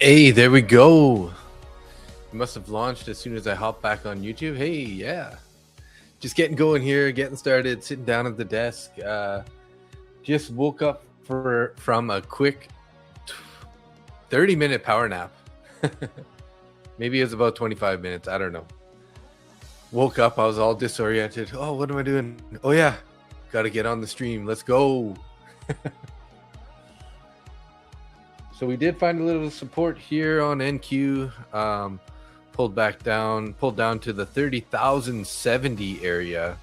Hey, there we go. You must have launched as soon as I hopped back on YouTube. Hey, yeah. Just getting going here, getting started, sitting down at the desk. Just woke up from a quick 30-minute power nap. Maybe it was about 25 minutes. I don't know. Woke up, I was all disoriented. Oh, what am I doing? Oh, yeah. Got to get on the stream. Let's go. So we did find a little support here on NQ. Pulled down to the 30,070 area.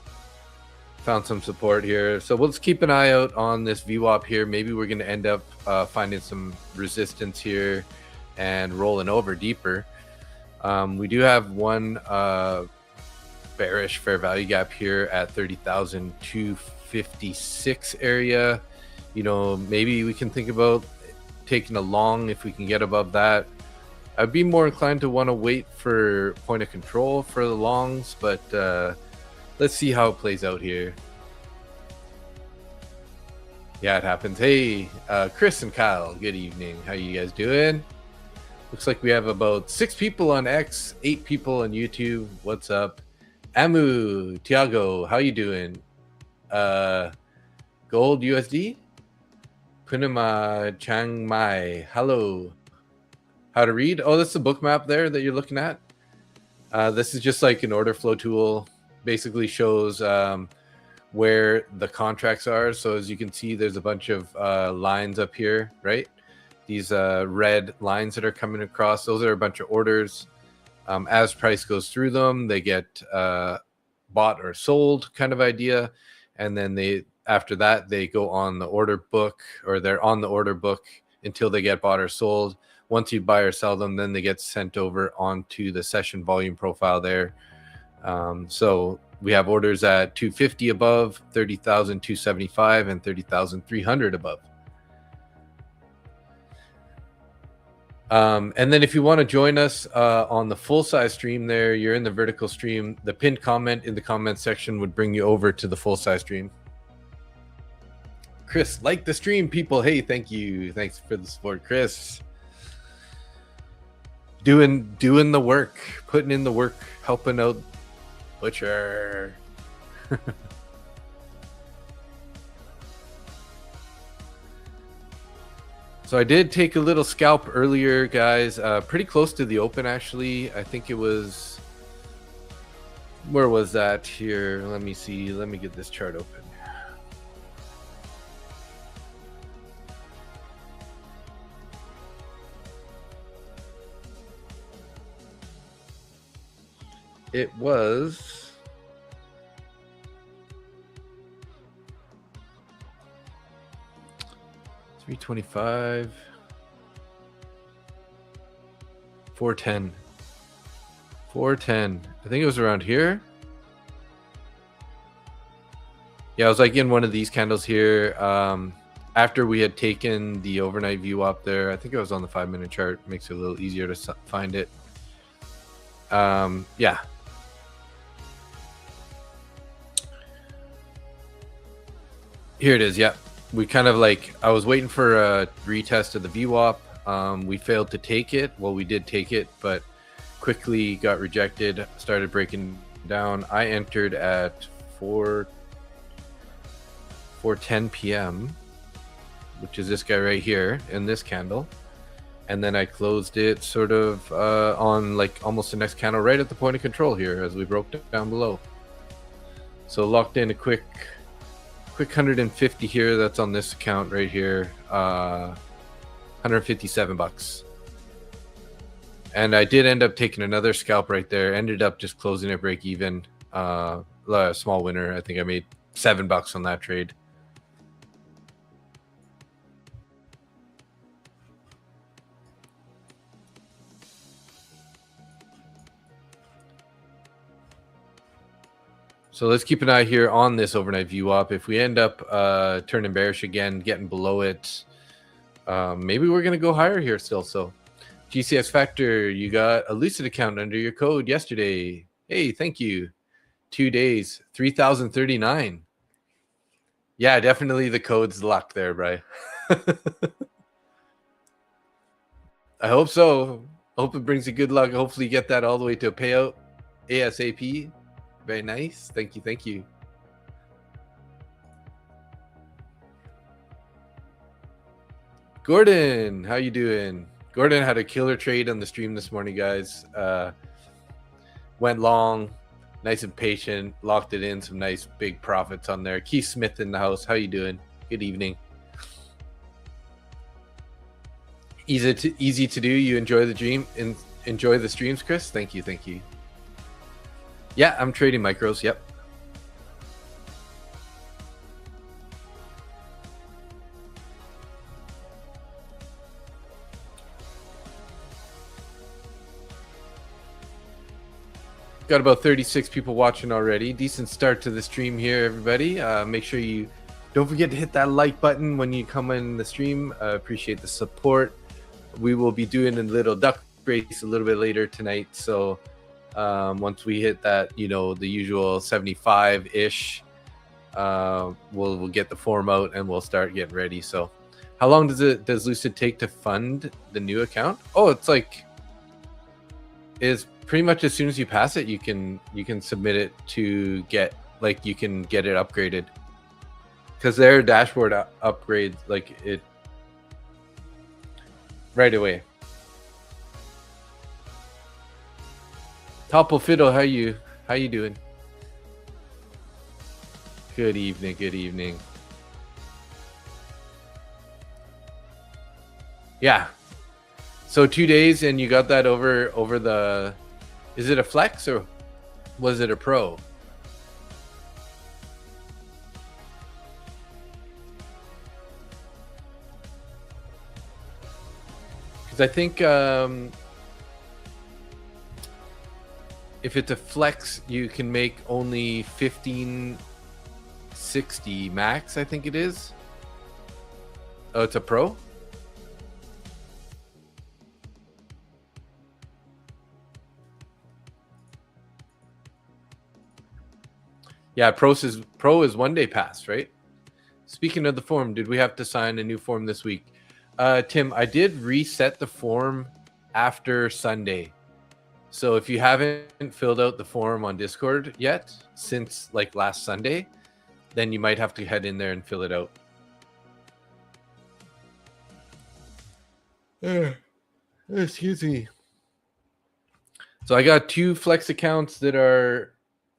Found some support here. So let's keep an eye out on this VWAP here. Maybe we're going to end up finding some resistance here and rolling over deeper. We do have one bearish fair value gap here at 30,256 area. You know, maybe we can think about taking a long if we can get above that. I'd be more inclined to want to wait for point of control for the longs, but let's see how it plays out here. Yeah, it happens. Hey, Chris and Kyle, good evening. How you guys doing? Looks like we have about 6 people on X, 8 people on YouTube. What's up? Amu, Tiago, how you doing? Gold USD? Punima Chiang Mai, hello. How to read? Oh, that's the book map there that you're looking at. This is just like an order flow tool. Basically shows where the contracts are. So as you can see, there's a bunch of lines up here, right? These red lines that are coming across, those are a bunch of orders. As price goes through them, they get bought or sold kind of idea. And then after that, they go on the order book, or they're on the order book until they get bought or sold. Once you buy or sell them, then they get sent over onto the session volume profile there. So we have orders at 250 above, 30,275, and 30,300 above. And then if you want to join us on the full size stream there, you're in the vertical stream. The pinned comment in the comment section would bring you over to the full size stream. Chris, like the stream, people. Hey, thank you. Thanks for the support, Chris. Doing the work, putting in the work, helping out Butcher. So I did take a little scalp earlier, guys. Pretty close to the open, actually. I think it was... Where was that here? Let me see. Let me get this chart open. It was 325, 410, 410. I think it was around here. Yeah, I was like in one of these candles here. After we had taken the overnight view up there, I think it was on the 5-minute chart. Makes it a little easier to find it. Yeah. Here it is. Yeah. We kind of like, I was waiting for a retest of the VWAP. We failed to take it. Well, we did take it, but quickly got rejected, started breaking down. I entered at 4:10 p.m., which is this guy right here in this candle. And then I closed it sort of on like almost the next candle right at the point of control here as we broke down below. So locked in a quick 150 here. That's on this account right here. 157 bucks. And I did end up taking another scalp right there. Ended up just closing it break even. Small winner. I think I made $7 on that trade. So let's keep an eye here on this overnight VWAP. If we end up turning bearish again, getting below it, maybe we're going to go higher here still. So GCX Factor, you got a Lucid account under your code yesterday. Hey, thank you. 2 days, 3,039. Yeah, definitely the code's luck there, Bri. I hope so. Hope it brings you good luck. Hopefully you get that all the way to a payout ASAP. Very nice. Thank you. Thank you. Gordon, how you doing? Gordon had a killer trade on the stream this morning, guys. Went long, nice and patient, locked it in, some nice big profits on there. Keith Smith in the house. How you doing? Good evening. Easy to do. You enjoy the dream and enjoy the streams, Chris. Thank you. Thank you. Yeah, I'm trading micros. Yep. Got about 36 people watching already. Decent start to the stream here, everybody. Make sure you don't forget to hit that like button when you come in the stream. Appreciate the support. We will be doing a little duck race a little bit later tonight. So once we hit that, the usual 75-ish, we'll get the form out and we'll start getting ready. So how long does Lucid take to fund the new account? Oh, it's pretty much as soon as you pass it, you can submit it to get, you can get it upgraded, because their dashboard upgrades it right away. Topple Fiddle, how you doing? Good evening. Good evening. Yeah. So 2 days and you got that over the. Is it a flex or was it a pro? Because I think if it's a flex, you can make only 1560 max, I think it is. Oh, it's a pro? Yeah, pro is 1 day pass, right? Speaking of the form, did we have to sign a new form this week? Tim, I did reset the form after Sunday. So if you haven't filled out the form on Discord yet, since last Sunday, then you might have to head in there and fill it out. Excuse me. So I got 2 flex accounts that are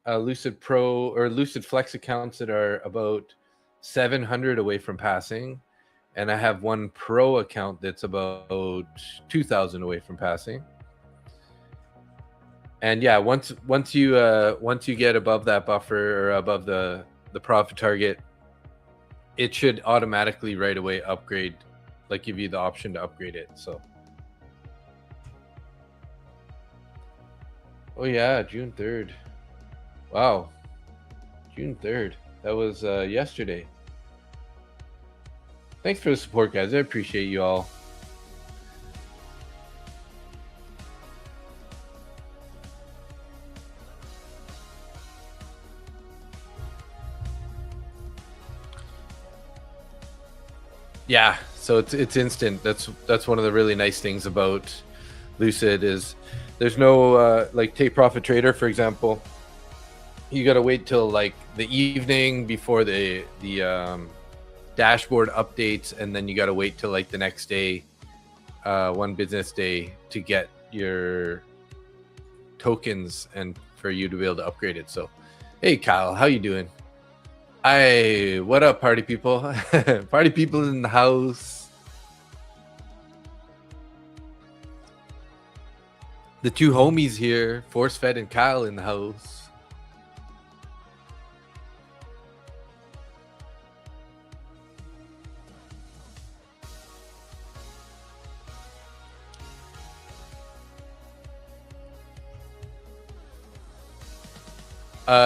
Lucid Pro or Lucid Flex accounts that are about 700 away from passing, and I have 1 Pro account that's about 2,000 away from passing. And yeah, once you get above that buffer or above the profit target, it should automatically right away upgrade, give you the option to upgrade it. So, oh yeah, June 3rd. Wow, June 3rd. That was yesterday. Thanks for the support, guys. I appreciate you all. Yeah, so it's instant. That's one of the really nice things about Lucid is there's no take Profit Trader, for example. You got to wait till the evening before the dashboard updates, and then you got to wait till the next day, 1 business day, to get your tokens and for you to be able to upgrade it. So, hey Kyle, how you doing? What up, party people? Party people in the house. The 2 homies here, Force Fed and Kyle, in the house.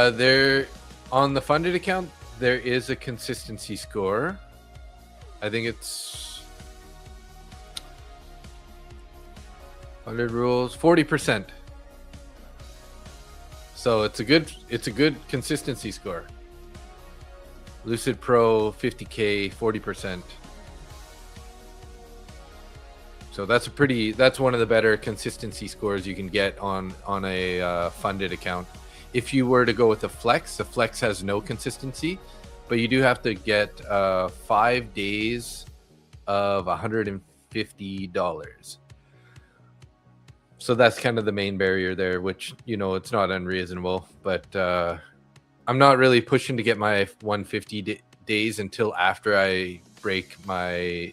There on the funded account, there is a consistency score. I think it's 100 rules, 40%. So it's a good consistency score. Lucid Pro 50K, 40%. So that's one of the better consistency scores you can get on a funded account. If you were to go with the flex has no consistency, but you do have to get 5 days of $150. So that's kind of the main barrier there, which, it's not unreasonable, but I'm not really pushing to get my 150 days until after I break my,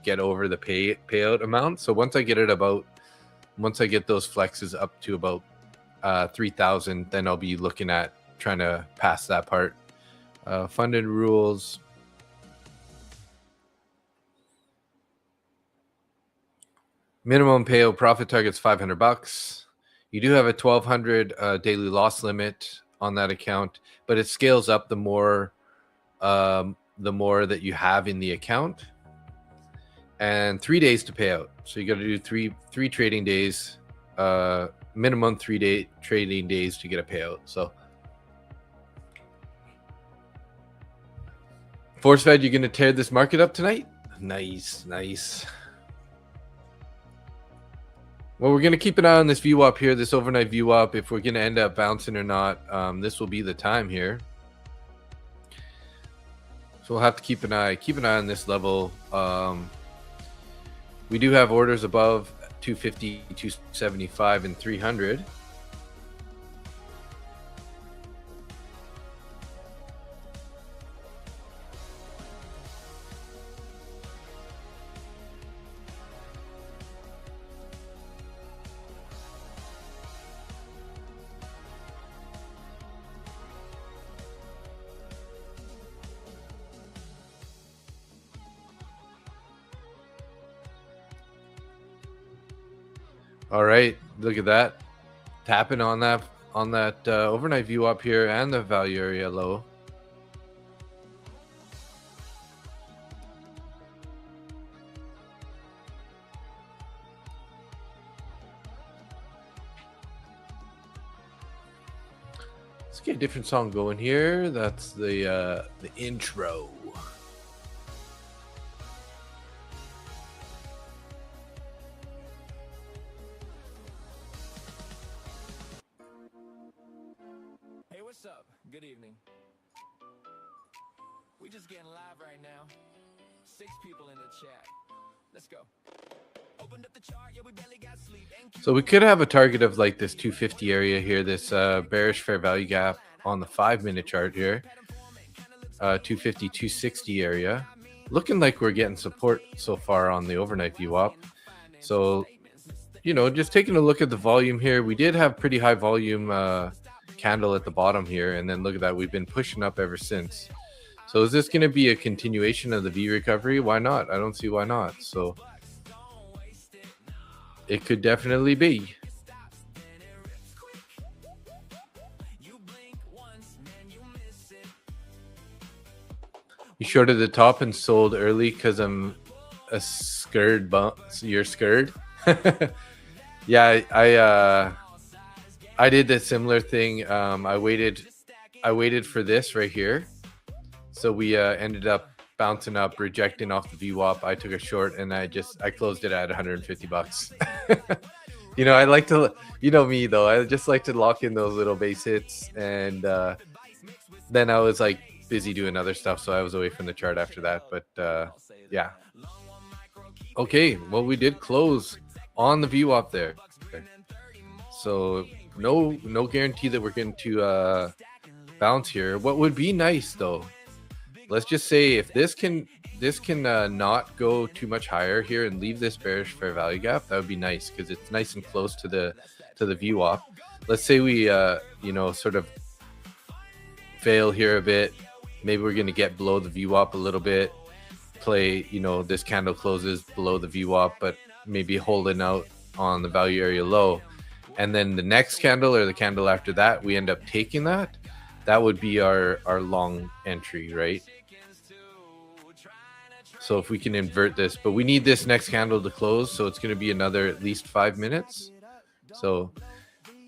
get over the payout amount. So once I get those flexes up to about 3,000, then I'll be looking at trying to pass that part. Funded rules. Minimum payout profit target's $500. You do have a 1,200 daily loss limit on that account, but it scales up the more that you have in the account. And 3 days to pay out. So you got to do three trading days, minimum 3 trading days to get a payout. So Force Fed, you're going to tear this market up tonight? Nice. Well, we're going to keep an eye on this VWAP here, this overnight VWAP. If we're going to end up bouncing or not, this will be the time here. So we'll have to keep an eye on this level. We do have orders above 250, 275, and 300. All right, look at that, tapping on that overnight view up here and the value area low. Let's get a different song going here. That's the intro. What's up? Good evening. We just getting live right now. 6 people in the chat. Let's go. Opened up the chart, yeah, we barely got sleep. So we could have a target of like this 250 area here, this bearish fair value gap on the 5-minute chart here. 250, 260 area. Looking like we're getting support so far on the overnight VWAP. So, just taking a look at the volume here, we did have pretty high volume candle at the bottom here, and then look at that, we've been pushing up ever since. So is this going to be a continuation of the V recovery? Why not? I don't see why not. So it could definitely be. You shorted the top and sold early because I'm a scared bump. So you're scared? Yeah, I did the similar thing. I waited for this right here. So we ended up bouncing up, rejecting off the VWAP. I took a short and I closed it at $150. I like to, me though, I just like to lock in those little base hits. And then I was like busy doing other stuff. So I was away from the chart after that. But yeah. Okay. Well, we did close on the VWAP there. Okay. So no guarantee that we're going to bounce here. What would be nice though, let's just say if this can not go too much higher here and leave this bearish fair value gap, that would be nice because it's nice and close to the VWAP. Let's say we sort of fail here a bit. Maybe we're going to get below the VWAP a little bit, play, this candle closes below the VWAP, but maybe holding out on the value area low. And then the next candle or the candle after that, we end up taking that. That would be our long entry, right? So if we can invert this, but we need this next candle to close. So it's going to be another at least 5 minutes. So,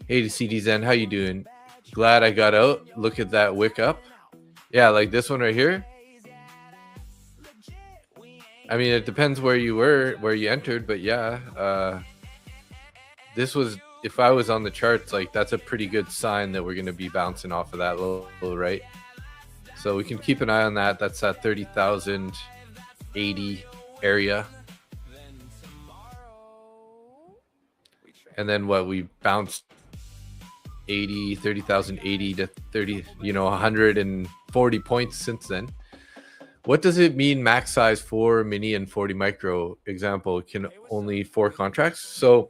hey to CDZen, how you doing? Glad I got out. Look at that wick up. Yeah, like this one right here. I mean, it depends where you entered, but yeah, this was, if I was on the charts, like that's a pretty good sign that we're going to be bouncing off of that low, right? So we can keep an eye on that. That's that 30,080 area. And then what, we bounced 30,080 to 30, 140 points since then. What does it mean max size for mini and 40 micro? Example, can only 4 contracts. So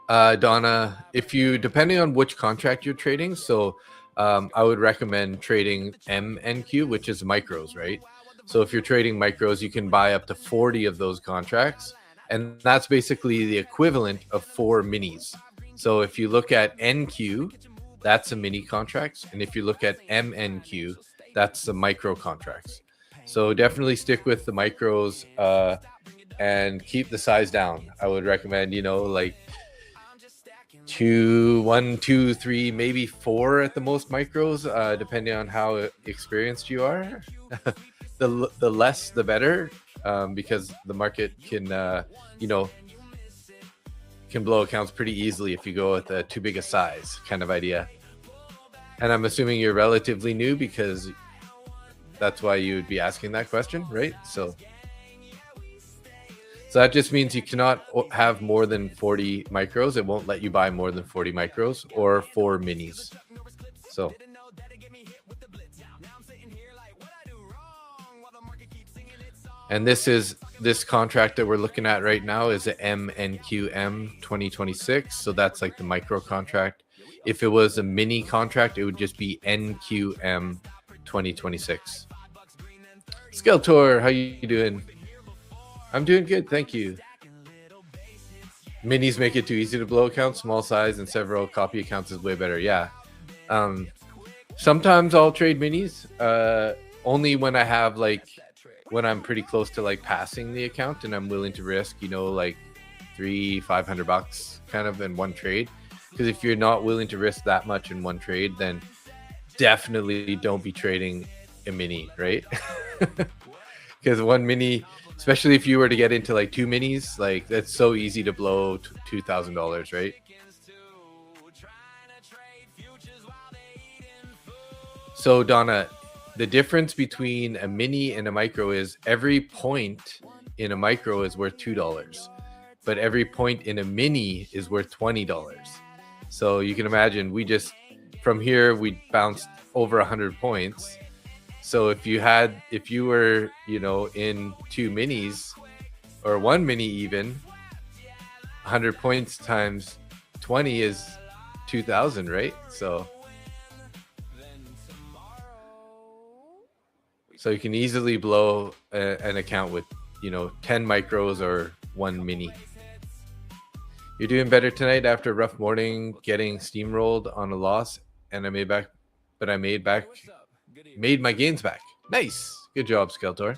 Donna, if you, depending on which contract you're trading, so I would recommend trading MNQ, which is micros, right? So if you're trading micros, you can buy up to 40 of those contracts, and that's basically the equivalent of 4 minis. So if you look at NQ, that's a mini contract, and if you look at MNQ, that's the micro contracts. So definitely stick with the micros and keep the size down. I would recommend, like 1, 2, 3, maybe 4 at the most micros, depending on how experienced you are. the less, the better, because the market can, can blow accounts pretty easily if you go with a too big a size kind of idea. And I'm assuming you're relatively new, because that's why you would be asking that question, right? So that just means you cannot have more than 40 micros. It won't let you buy more than 40 micros or 4 minis. So, and this contract that we're looking at right now is the MNQ 2026. So that's like the micro contract. If it was a mini contract, it would just be NQM 2026. Skeletor, how you doing? I'm doing good, thank you. Minis make it too easy to blow accounts. Small size and several copy accounts is way better. Yeah. Sometimes I'll trade minis, only when I have when I'm pretty close to passing the account and I'm willing to risk, like $300-500 kind of in one trade. Because if you're not willing to risk that much in one trade, then definitely don't be trading a mini, right? Because one mini, especially if you were to get into 2 minis, that's so easy to blow $2,000, right? So Donna, the difference between a mini and a micro is every point in a micro is worth $2, but every point in a mini is worth $20. So you can imagine, from here we bounced over 100 points. So if you were, in 2 minis or 1 mini, even 100 points times 20 is 2,000, right? So you can easily blow an account with, 10 micros or 1 mini. You're doing better tonight after a rough morning, getting steamrolled on a loss, and I made my gains back. Nice. Good job, Skeletor.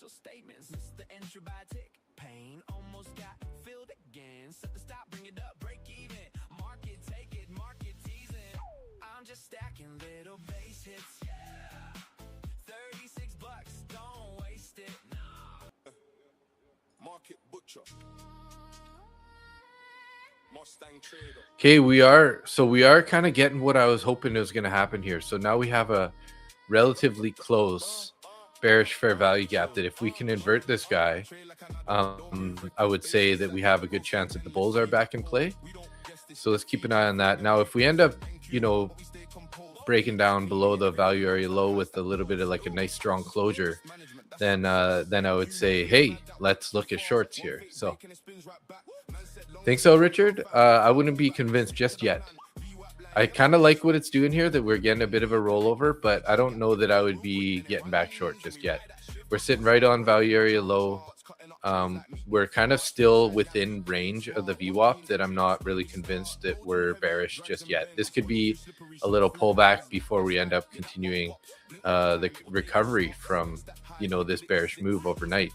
Statements, Mr. Entry by tick, pain almost got filled again. Set the stop, bring it up, break even. Market, take it, market teasing. I'm just stacking little base hits. Yeah. $36, don't waste it. No. Market butcher. Mustang trader. Okay, we are kind of getting what I was hoping was going to happen here. So now we have a relatively close bearish fair value gap that if we can invert this guy, I would say that we have a good chance that the bulls are back in play. So let's keep an eye on that. Now, if we end up, breaking down below the value area low with a little bit of a nice strong closure, then I would say, hey, let's look at shorts here. So think so, Richard? I wouldn't be convinced just yet. I kind of like what it's doing here, that we're getting a bit of a rollover, but I don't know that I would be getting back short just yet. We're sitting right on value area low. we're kind of still within range of the VWAP that I'm not really convinced that we're bearish just yet. This could be a little pullback before we end up continuing the recovery from, you know, this bearish move overnight.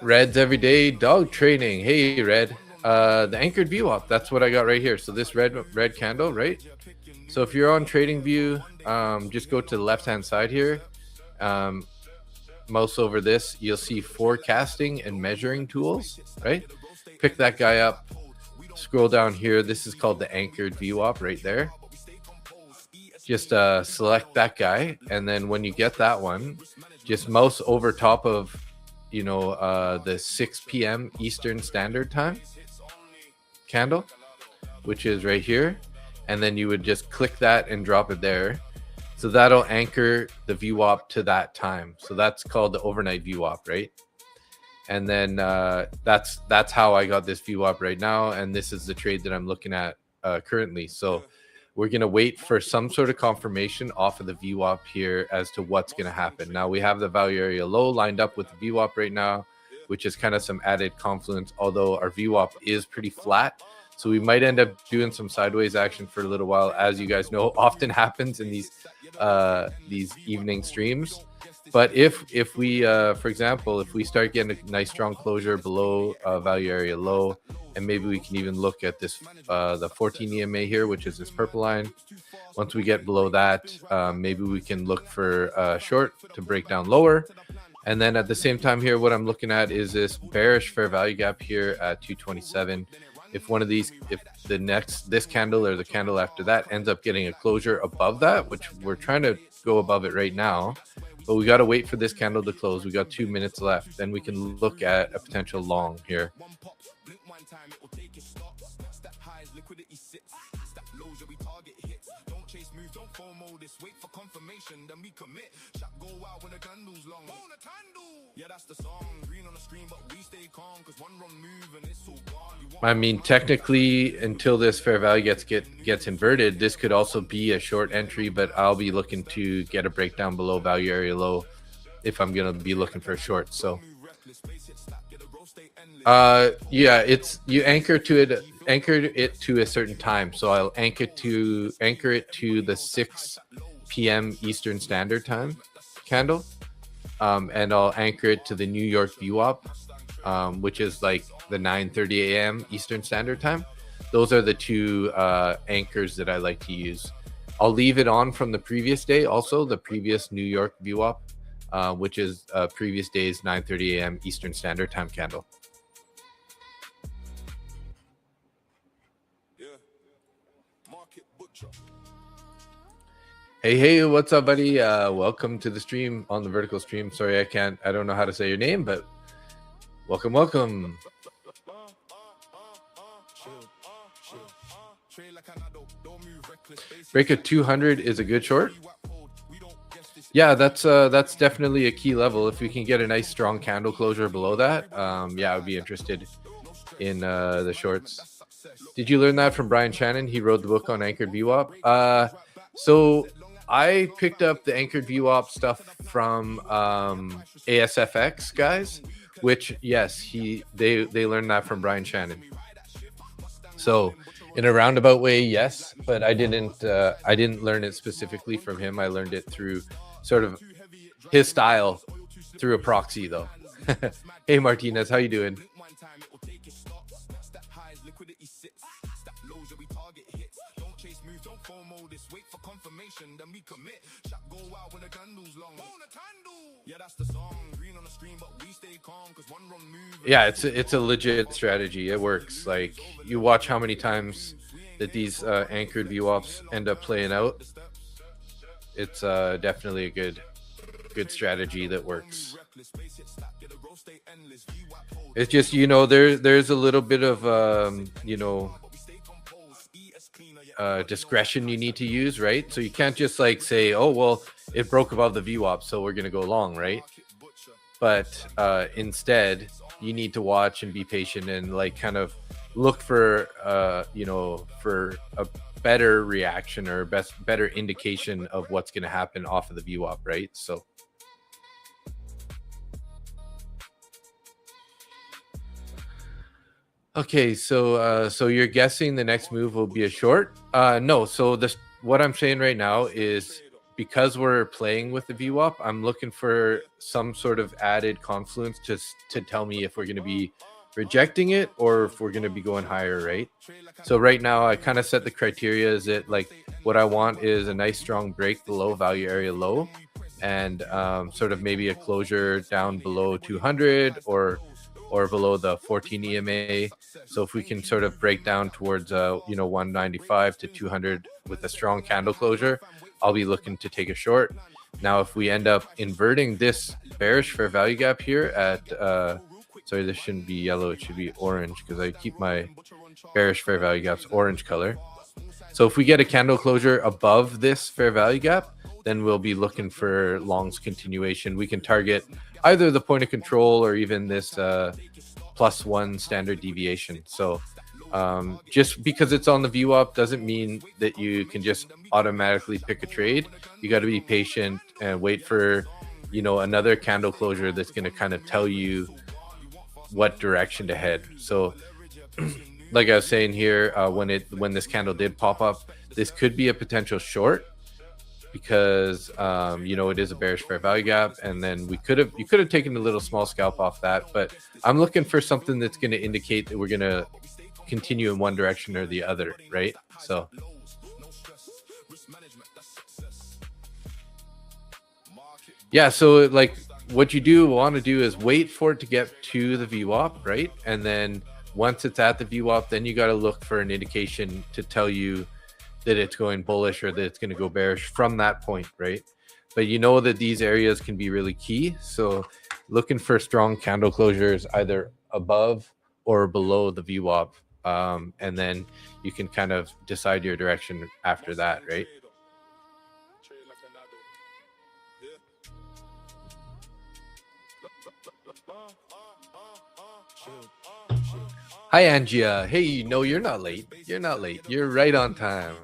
Red's everyday dog training. Hey, Red. The anchored VWAP, that's what I got right here. So this red candle, right? So if you're on TradingView, just go to the left-hand side here. Mouse over this, you'll see forecasting and measuring tools, right? Pick that guy up. Scroll down here. This is called the anchored VWAP right there. Just select that guy, and then when you get that one, just mouse over top of, you know, the 6 p.m. Eastern Standard Time candle, which is right here, and then you would just click that and drop it there. So that'll anchor the VWAP to that time. So that's called the overnight VWAP, right? And then that's how I got this VWAP right now, and this is the trade that I'm looking at currently. So we're going to wait for some sort of confirmation off of the VWAP here as to what's going to happen. Now we have the value area low lined up with the VWAP right now, which is kind of some added confluence, although our VWAP is pretty flat. So we might end up doing some sideways action for a little while, as you guys know often happens in these evening streams. But if we, for example, if we start getting a nice strong closure below value area low, and maybe we can even look at this, the 14 EMA here, which is this purple line. Once we get below that, maybe we can look for a short to break down lower. And then at the same time here, what I'm looking at is this bearish fair value gap here at 227. If one of these, if this candle or the candle after that ends up getting a closure above that, which we're trying to go above it right now, but we got to wait for this candle to close. We got 2 minutes left. Then we can look at a potential long here. I mean, technically, until this fair value gets inverted, this could also be a short entry, but I'll be looking to get a breakdown below value area low if I'm going to be looking for a short. So yeah, it's you anchor it to a certain time. So I'll anchor it to the 6 p.m. Eastern Standard Time candle, and I'll anchor it to the New York VWAP, which is like the 9:30 a.m. Eastern Standard Time. Those are the two anchors that I like to use. I'll leave it on from the previous day, also the previous New York VWAP, which is previous day's 9:30 a.m. Eastern Standard Time candle. Hey, what's up, buddy? Welcome to the stream, on the vertical stream. Sorry, I don't know how to say your name, but welcome. Break of 200 is a good short. Yeah, that's definitely a key level. If we can get a nice strong candle closure below that, yeah, I would be interested in the shorts. Did you learn that from Brian Shannon? He wrote the book on anchored VWAP. So I picked up the anchored VWAP stuff from ASFX guys, which yes, they learned that from Brian Shannon. So in a roundabout way, yes, but I didn't learn it specifically from him. I learned it through sort of his style, through a proxy though. Hey Martinez, how you doing? Yeah, it's a legit strategy. It works. Like, you watch how many times that these anchored VWAPs end up playing out. It's definitely a good strategy that works. It's just, you know, there's a little bit of you know, discretion you need to use, right? So you can't just like say, oh well, it broke above the VWAP, so we're gonna go long, right? But instead you need to watch and be patient and like kind of look for for a better reaction or better indication of what's going to happen off of the VWAP, right? So okay, so you're guessing the next move will be a short? No. So what I'm saying right now is, because we're playing with the VWAP, I'm looking for some sort of added confluence to tell me if we're going to be rejecting it or if we're going to be going higher, right? So right now I kind of set the criteria is that, like, what I want is a nice strong break below value area low, and sort of maybe a closure down below 200 or below the 14 EMA. So if we can sort of break down towards 195 to 200 with a strong candle closure, I'll be looking to take a short. Now, if we end up inverting this bearish fair value gap here at sorry, this shouldn't be yellow, it should be orange, because I keep my bearish fair value gaps orange color. So if we get a candle closure above this fair value gap, then we'll be looking for longs continuation. We can target either the point of control or even this +1 standard deviation. So just because it's on the VWAP doesn't mean that you can just automatically pick a trade. You got to be patient and wait for another candle closure that's going to kind of tell you what direction to head. So like I was saying here, when this candle did pop up, this could be a potential short, because it is a bearish fair value gap, and then you could have taken a little small scalp off that. But I'm looking for something that's going to indicate that we're going to continue in one direction or the other, right? So yeah, so like what you want to do is wait for it to get to the VWAP, right? And then once it's at the VWAP, then you got to look for an indication to tell you that it's going bullish or that it's going to go bearish from that point, right? But you know that these areas can be really key. So looking for strong candle closures either above or below the VWAP. And then you can kind of decide your direction after that, right? Hi, Angia. Hey, no, you're not late. You're not late. You're right on time.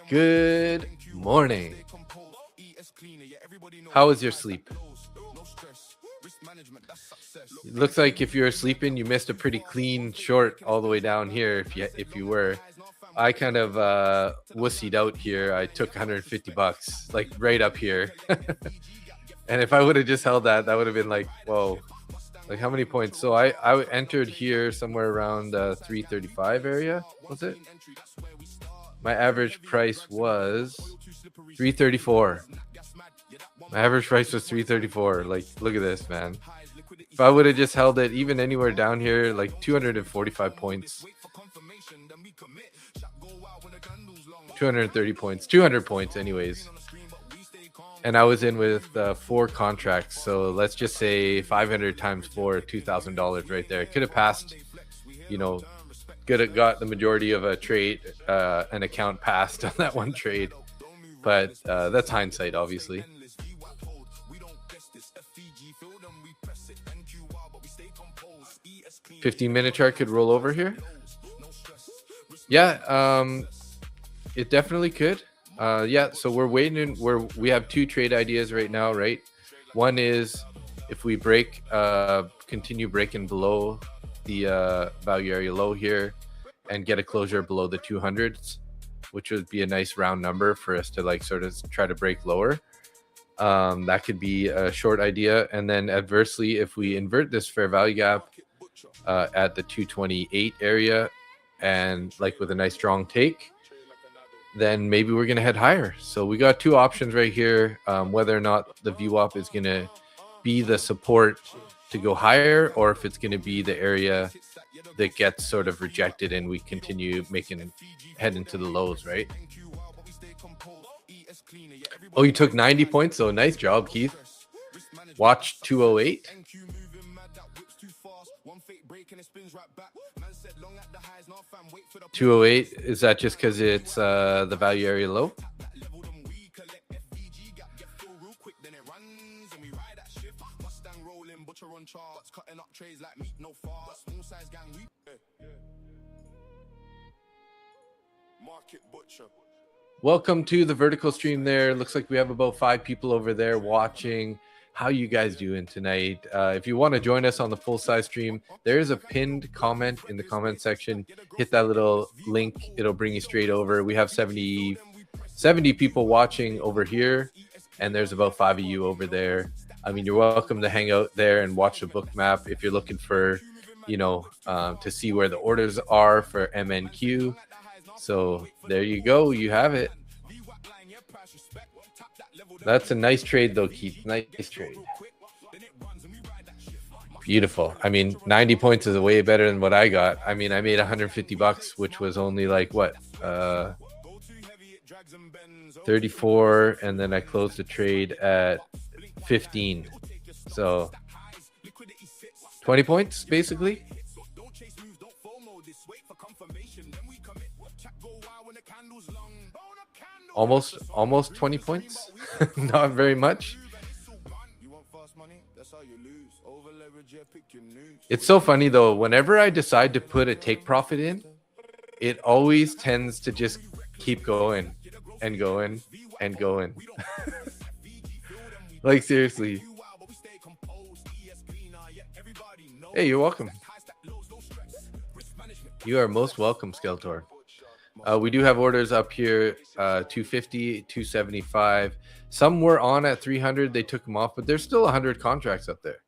Good morning. How was your sleep? It looks like if you're sleeping, you missed a pretty clean short all the way down here. If you were, I kind of wussied out here. I took $150, like right up here. And if I would have just held that, that would have been like, whoa. Like how many points? So I entered here somewhere around 335 area, was it? My average price was 334. My average price was 334. Like, look at this, man. If I would have just held it even anywhere down here, like 245 points, 230 points, 200 points anyways. And I was in with 4 contracts. So let's just say 500 times 4, $2,000 right there. Could have passed, could have got the majority of a trade, an account passed on that one trade. But that's hindsight, obviously. 15-minute chart could roll over here. Yeah, it definitely could. Yeah, so we're waiting. We have 2 trade ideas right now, right? One is if we continue breaking below the value area low here and get a closure below the 200s, which would be a nice round number for us to like sort of try to break lower. That could be a short idea. And then adversely, if we invert this fair value gap at the 228 area and like with a nice strong take, then maybe we're going to head higher. So we got 2 options right here, whether or not the VWAP is going to be the support to go higher, or if it's going to be the area that gets sort of rejected and we continue head into the lows, right? Oh, you took 90 points. So nice job, Keith. Watch 208. 208, is that just because it's the value area low? on charts, cutting up trays like meat, no fast. Small size gang, we market butcher. Welcome to the vertical stream there. Looks like we have about 5 people over there watching. How you guys doing tonight? If you want to join us on the full size stream, there is a pinned comment in the comment section. Hit that little link. It'll bring you straight over. We have 70 people watching over here, and there's about 5 of you over there. I mean, you're welcome to hang out there and watch the book map if you're looking for, to see where the orders are for MNQ. So there you go. You have it. That's a nice trade, though, Keith. Nice trade. Beautiful. I mean, 90 points is way better than what I got. I mean, I made 150 bucks, which was only like what? 34, and then I closed the trade at 15. So 20 points, basically. Almost 20 points. Not very much. It's so funny though, whenever I decide to put a take profit in, it always tends to just keep going and going and going. Like, seriously. Hey, you're welcome. You are most welcome, Skeletor. We do have orders up here, 250, 275. Some were on at 300. They took them off, but there's still 100 contracts up there.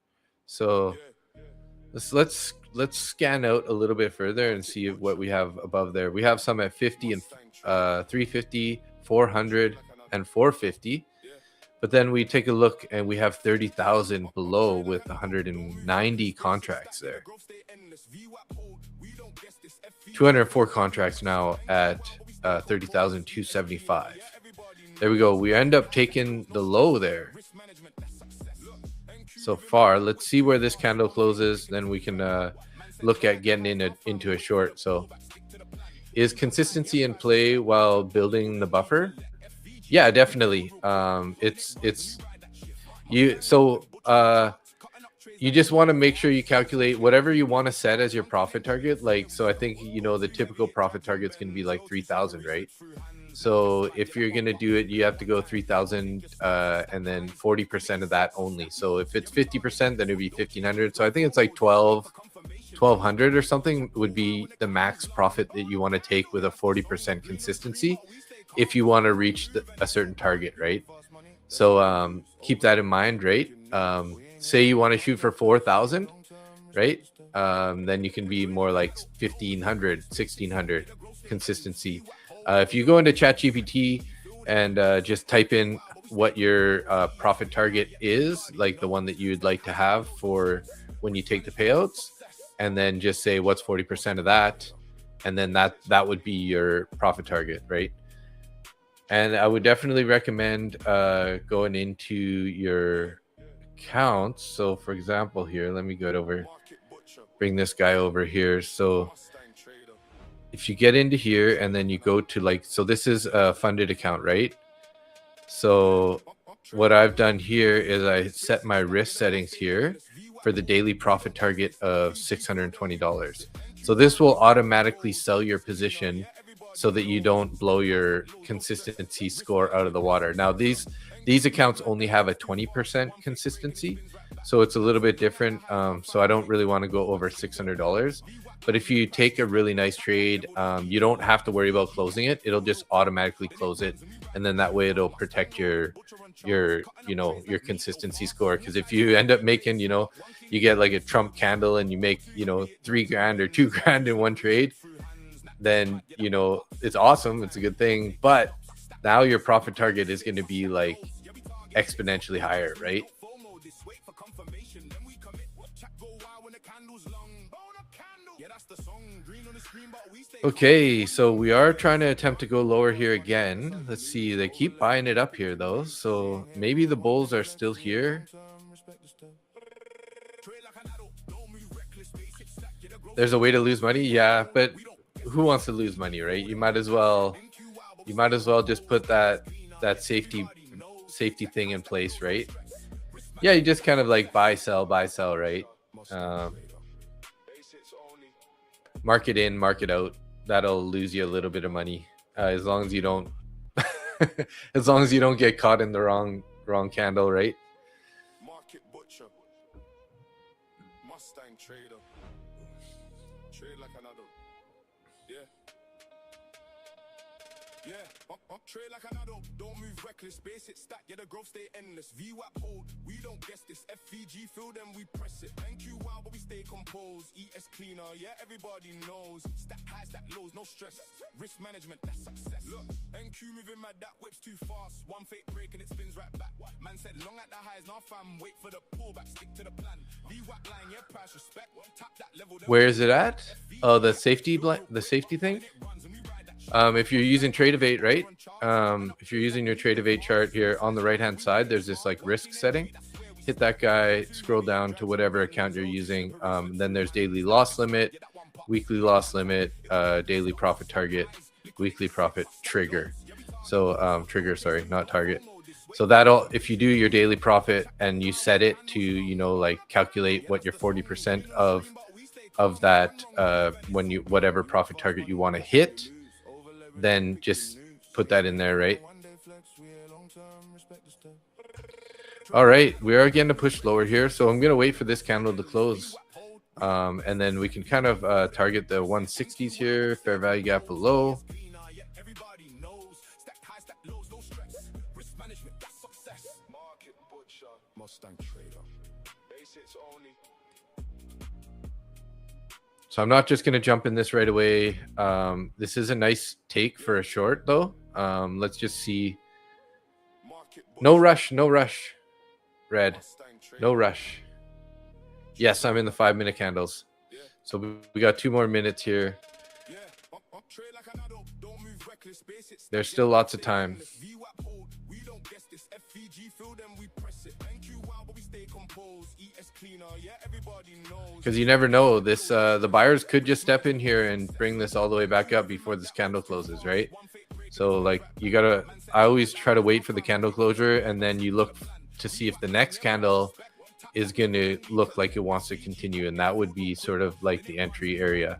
So let's scan out a little bit further and see what we have above there. We have some at 50 and 350, 400, and 450. But then we take a look and we have 30,000 below with 190 contracts there. 204 contracts now at 30,275. There we go. We end up taking the low there so far. Let's see where this candle closes. Then we can look at getting into a short. So is consistency in play while building the buffer? Yeah, definitely. You just want to make sure you calculate whatever you want to set as your profit target. Like, so I think, the typical profit target is going to be like 3,000, right? So if you're going to do it, you have to go 3,000 and then 40% of that only. So if it's 50%, then it'd be 1,500. So I think it's like 1,200 or something would be the max profit that you want to take with a 40% consistency if you want to reach a certain target, right? So keep that in mind, right? Say you want to shoot for 4,000, right? Then you can be more like 1,500, 1,600 consistency. If you go into ChatGPT and just type in what your profit target is, like the one that you'd like to have for when you take the payouts, and then just say what's 40% of that, and then that would be your profit target, right? And I would definitely recommend going into your counts. So for example here, let me go over, bring this guy over here. So if you get into here and then you go to so this is a funded account, right? So what I've done here is I set my risk settings here for the daily profit target of $620. So this will automatically sell your position so that you don't blow your consistency score out of the water. Now these accounts only have a 20% consistency, so it's a little bit different. So I don't really want to go over $600. But if you take a really nice trade, you don't have to worry about closing it. It'll just automatically close it, and then that way it'll protect your consistency score. Because if you end up making, you get like a Trump candle and you make $3,000 or $2,000 in one trade, then it's awesome. It's a good thing, but now your profit target is going to be like exponentially higher, right? Okay, so we are trying to attempt to go lower here again. Let's see. They keep buying it up here though, so maybe the bulls are still here. There's a way to lose money, yeah, but who wants to lose money, right? You might as well just put that safety thing in place, right? Yeah, you just kind of like buy, sell, right? Market in, market out. That'll lose you a little bit of money, as long as you don't, as long as you don't get caught in the wrong candle, right? Market butcher, Mustang trader, trade like another. Yeah. Trade like another. Don't move reckless. Basic stack, yeah, the growth stay endless. VWAP hold, we don't guess this. FVG fill them, we press it. MNQ wild, but we stay composed. ES cleaner, yeah, everybody knows. Stack highs, stack lows, no stress. Risk management, that's success. Look, MNQ moving mad, that whip's too fast. One fake break and it spins right back. Man said long at the highs, now fam, wait for the pullback, stick to the plan. VWAP line, yeah, price respect. Tap that level. Where is it at? Oh, the safety thing. If you're using Trade-Evade, right? If you're using your Trade-Evade chart here on the right-hand side, there's this like risk setting. Hit that guy, scroll down to whatever account you're using. Then there's daily loss limit, weekly loss limit, daily profit target, weekly profit trigger. So trigger, sorry, not target. So that'll, if you do your daily profit and you set it to, you know, like calculate what your 40% of that when you whatever profit target you want to hit, then just put that in there, right? All right, we are getting to push lower here, so I'm gonna wait for this candle to close, and then we can kind of target the 160s here, fair value gap below. So I'm not just going to jump in this right away. This is a nice take for a short, though. Let's just see. No rush, no rush. Red, no rush. Yes, I'm in the 5-minute candles. So we got 2 more minutes here. There's still lots of time. Because you never know, this the buyers could just step in here and bring this all the way back up before this candle closes, right? So like you gotta, I always try to wait for the candle closure, and then you look to see if the next candle is going to look like it wants to continue, and that would be sort of like the entry area.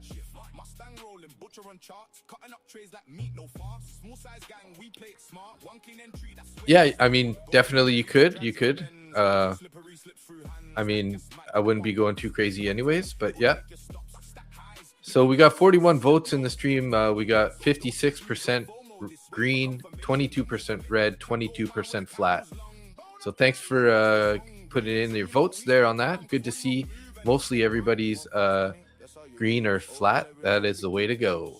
Yeah, I mean, definitely you could. I mean, I wouldn't be going too crazy anyways, but yeah. So we got 41 votes in the stream. We got 56% green, 22% red, 22% flat. So thanks for putting in your votes there on that. Good to see mostly everybody's green or flat. That is the way to go.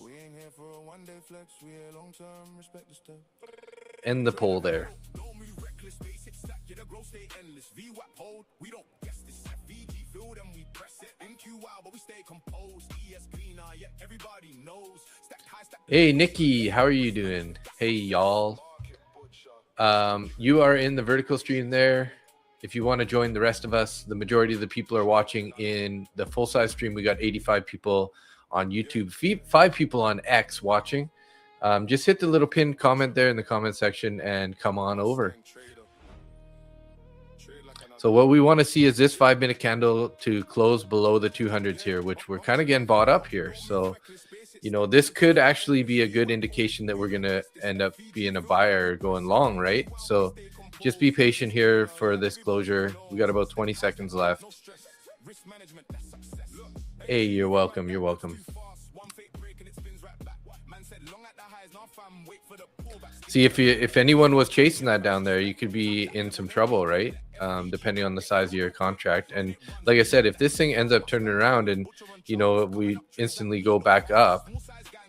End the poll there. Hey Nikki, how are you doing? Hey y'all. You are in the vertical stream there. If you want to join the rest of us, the majority of the people are watching in the full size stream. We got 85 people on YouTube, 5 people on X watching. Just hit the little pinned comment there in the comment section and come on over. So what we want to see is this 5-minute candle to close below the 200s here, which we're kind of getting bought up here. So, you know, this could actually be a good indication that we're going to end up being a buyer going long, right? So just be patient here for this closure. We got about 20 seconds left. Hey, you're welcome. You're welcome. See, if anyone was chasing that down there, you could be in some trouble, right? Depending on the size of your contract. And like I said, if this thing ends up turning around and, you know, we instantly go back up,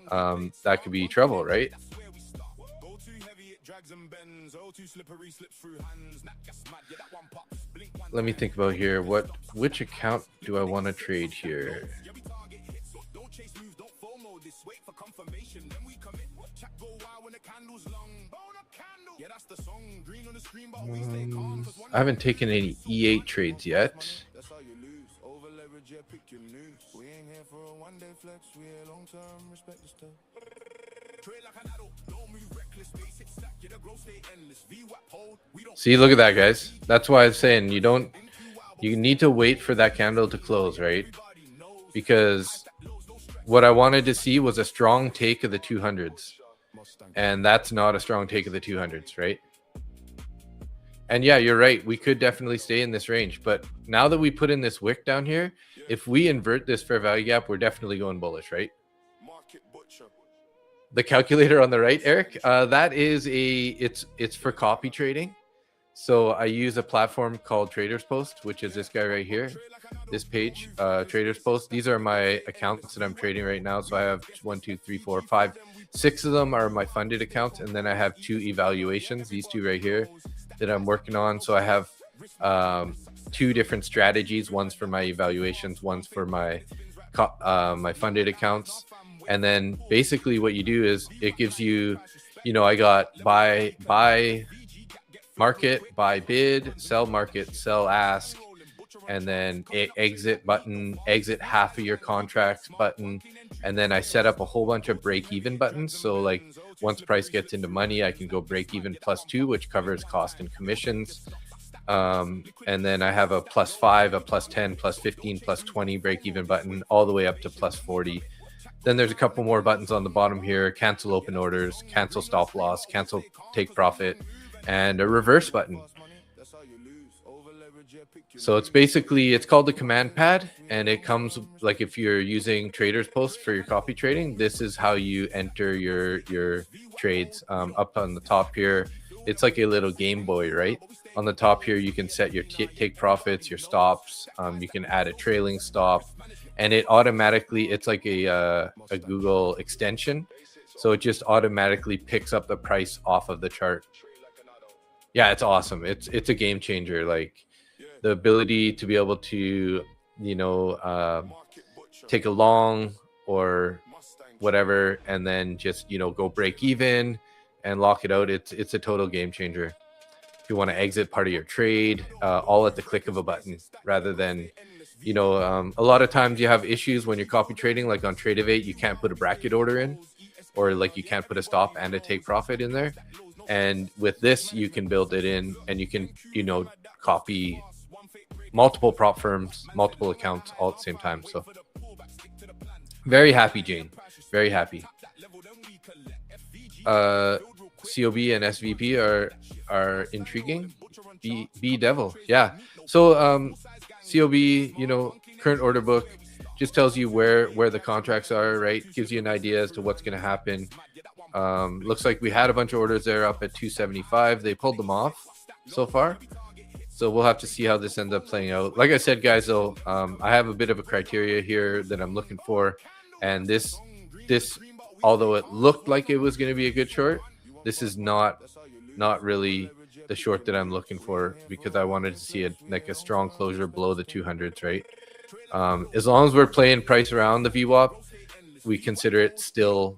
that could be trouble, right? Let me think about here. Which account do I want to trade here? I haven't taken any E8 trades yet. See, look at that, guys. That's why I'm saying you need to wait for that candle to close, right? Because what I wanted to see was a strong take of the 200s, and that's not a strong take of the 200s, right? And yeah, you're right, we could definitely stay in this range, but now that we put in this wick down here, if we invert this fair value gap, we're definitely going bullish, right? The calculator on the right, Eric, that is it's for copy trading. So I use a platform called Traders Post, which is this guy right here, this page, Traders Post. These are my accounts that I'm trading right now. So I have 1, 2, 3, 4, 5, 6 of them are my funded accounts, and then I have 2 evaluations, these 2 right here that I'm working on. So I have 2 different strategies. One's for my evaluations, one's for my my funded accounts. And then basically what you do is it gives you, I got buy market, buy bid, sell market, sell ask, and then exit button, exit half of your contract button. And then I set up a whole bunch of break even buttons. So like once price gets into money, I can go break even +2, which covers cost and commissions. And then I have a +5, a +10, +15, +20 break even button, all the way up to +40. Then there's a couple more buttons on the bottom here: cancel open orders, cancel stop loss, cancel take profit, and a reverse button. So it's called the command pad, and it comes like if you're using Traders Post for your copy trading, this is how you enter your trades. Up on the top here, it's like a little Game Boy, right? On the top here, you can set your take profits, your stops. You can add a trailing stop, and it automatically, it's like a Google extension. So it just automatically picks up the price off of the chart. Yeah, it's awesome. It's a game changer. Like the ability to be able to, take a long or whatever, and then just, go break even and lock it out. It's a total game changer. If you want to exit part of your trade, all at the click of a button, rather than, a lot of times you have issues when you're copy trading, like on Tradeovate, you can't put a bracket order in, or like you can't put a stop and a take profit in there. And with this, you can build it in, and you can, copy multiple prop firms, multiple accounts all at the same time. So very happy, Jane. Very happy. COB and SVP are intriguing. B Devil. Yeah. So COB, current order book just tells you where the contracts are, right? Gives you an idea as to what's going to happen. Looks like we had a bunch of orders there up at 275. They pulled them off so far. So we'll have to see how this ends up playing out. Like I said, guys, though, I have a bit of a criteria here that I'm looking for. And this, although it looked like it was going to be a good short, this is not really the short that I'm looking for, because I wanted to see a strong closure below the 200s, right? As long as we're playing price around the VWAP, we consider it still,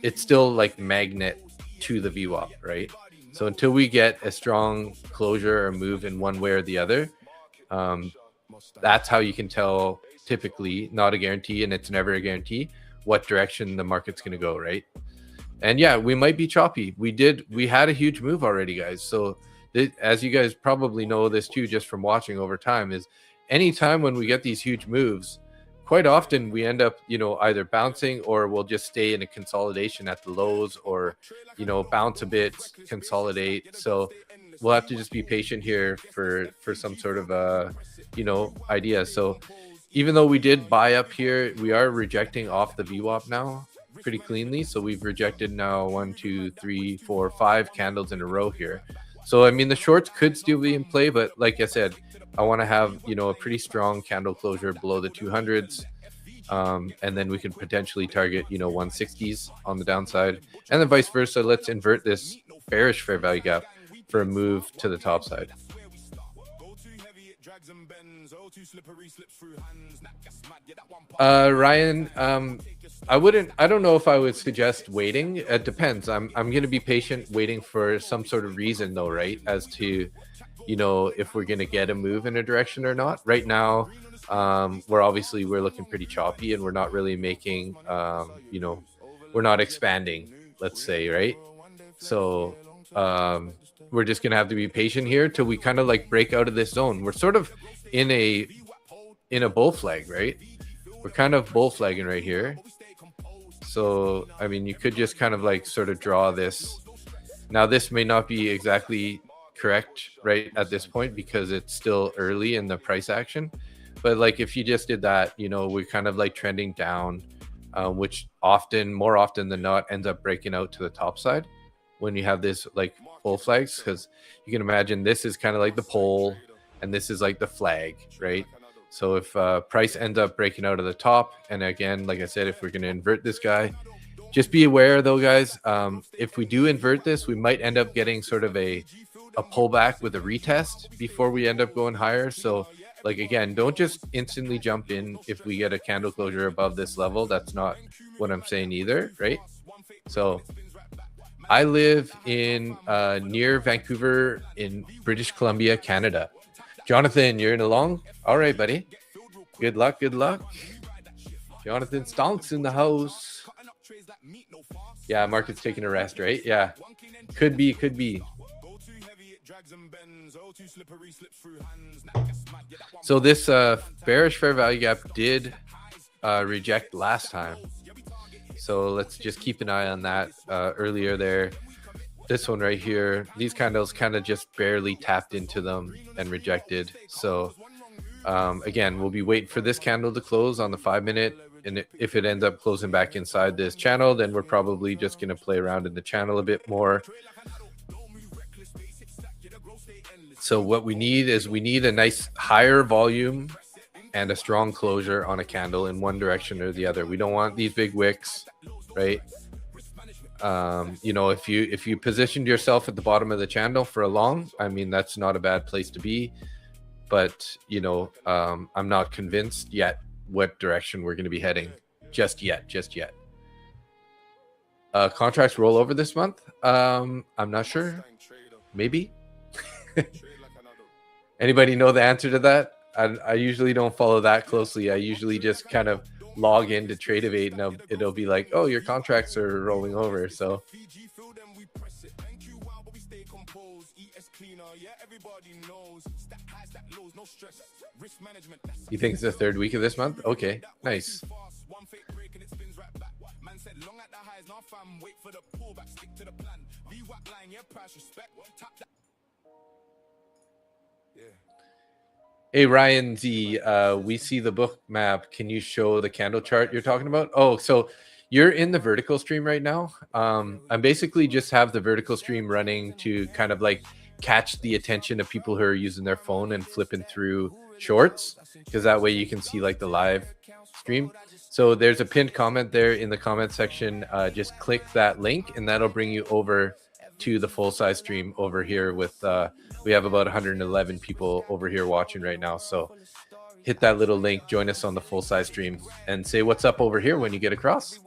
it's still like magnet to the VWAP, right? So until we get a strong closure or move in one way or the other, that's how you can tell, typically, not a guarantee, and it's never a guarantee, what direction the market's going to go, right? And yeah, we might be choppy. We had a huge move already, guys. So as you guys probably know this too, just from watching over time, is anytime when we get these huge moves, quite often we end up, either bouncing, or we'll just stay in a consolidation at the lows, or, bounce a bit, consolidate. So we'll have to just be patient here for some sort of, idea. So even though we did buy up here, we are rejecting off the VWAP now pretty cleanly. So we've rejected now 1, 2, 3, 4, 5 candles in a row here. So, I mean, the shorts could still be in play, but like I said, I want to have, a pretty strong candle closure below the 200s. And then we can potentially target, 160s on the downside, and then vice versa. Let's invert this bearish fair value gap for a move to the top side. Ryan, I don't know if I would suggest waiting. It depends. I'm going to be patient, waiting for some sort of reason though, right? As to, if we're going to get a move in a direction or not. Right now, where obviously we're looking pretty choppy and we're not really making, you know, we're not expanding, let's say, right? So we're just gonna have to be patient here till we kind of like break out of this zone. We're sort of in a bull flag, right? We're kind of bull flagging right here. So I mean, you could just kind of like sort of draw this. Now this may not be exactly correct right at this point because it's still early in the price action, but like if you just did that, you know, we're kind of like trending down, which more often than not ends up breaking out to the top side when you have this like bull flags, because you can imagine this is kind of like the pole and this is like the flag, right? So if price ends up breaking out of the top, and again, like I said, if we're going to invert this guy, just be aware though, guys, if we do invert this, we might end up getting sort of a pullback with a retest before we end up going higher. So like, again, don't just instantly jump in if we get a candle closure above this level. That's not what I'm saying either, right? So I live in near Vancouver in British Columbia, Canada. Jonathan, you're in along? All right, buddy. Good luck, good luck. Jonathan Stonks in the house. Yeah, market's taking a rest, right? Yeah, could be. So this bearish fair value gap did reject last time. So let's just keep an eye on that. Earlier there, this one right here, these candles kind of just barely tapped into them and rejected. So again, we'll be waiting for this candle to close on the 5-minute. And if it ends up closing back inside this channel, then we're probably just going to play around in the channel a bit more. So what we need is a nice higher volume and a strong closure on a candle in one direction or the other. We don't want these big wicks, right? You know, if you positioned yourself at the bottom of the channel for a long, I mean, that's not a bad place to be. But, you know, I'm not convinced yet what direction we're going to be heading just yet. Contracts roll over this month. I'm not sure. Maybe. Anybody know the answer to that? I usually don't follow that closely. I usually just kind of log into Tradeovate and it'll be like, oh, your contracts are rolling over. So you think it's the 3rd week of this month? Okay, nice. Hey Ryan Z, we see the book map. Can you show the candle chart you're talking about? Oh, so you're in the vertical stream right now. I basically just have the vertical stream running to kind of like catch the attention of people who are using their phone and flipping through shorts, because that way you can see like the live stream. So there's a pinned comment there in the comment section. Just click that link and that'll bring you over to the full size stream over here with we have about 111 people over here watching right now. So hit that little link, join us on the full size stream and say what's up over here when you get across.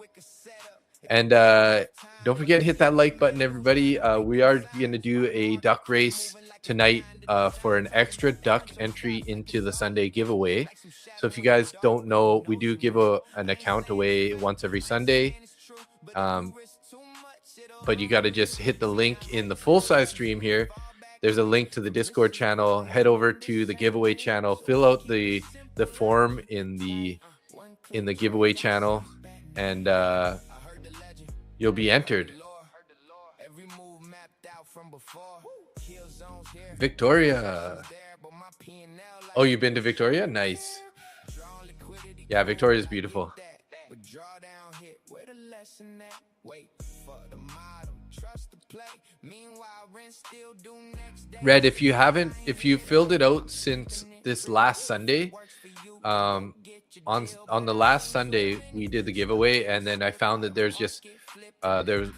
And don't forget to hit that like button, everybody. We are going to do a duck race tonight for an extra duck entry into the Sunday giveaway. So if you guys don't know, we do give an account away once every Sunday. But you got to just hit the link in the full size stream here. There's a link to the Discord channel. Head over to the giveaway channel, fill out the form in the giveaway channel, and you'll be entered. Victoria. Oh, you've been to Victoria? Nice. Yeah, Victoria is beautiful. Red, if you filled it out since this last Sunday, on the last Sunday we did the giveaway, and then I found that there's just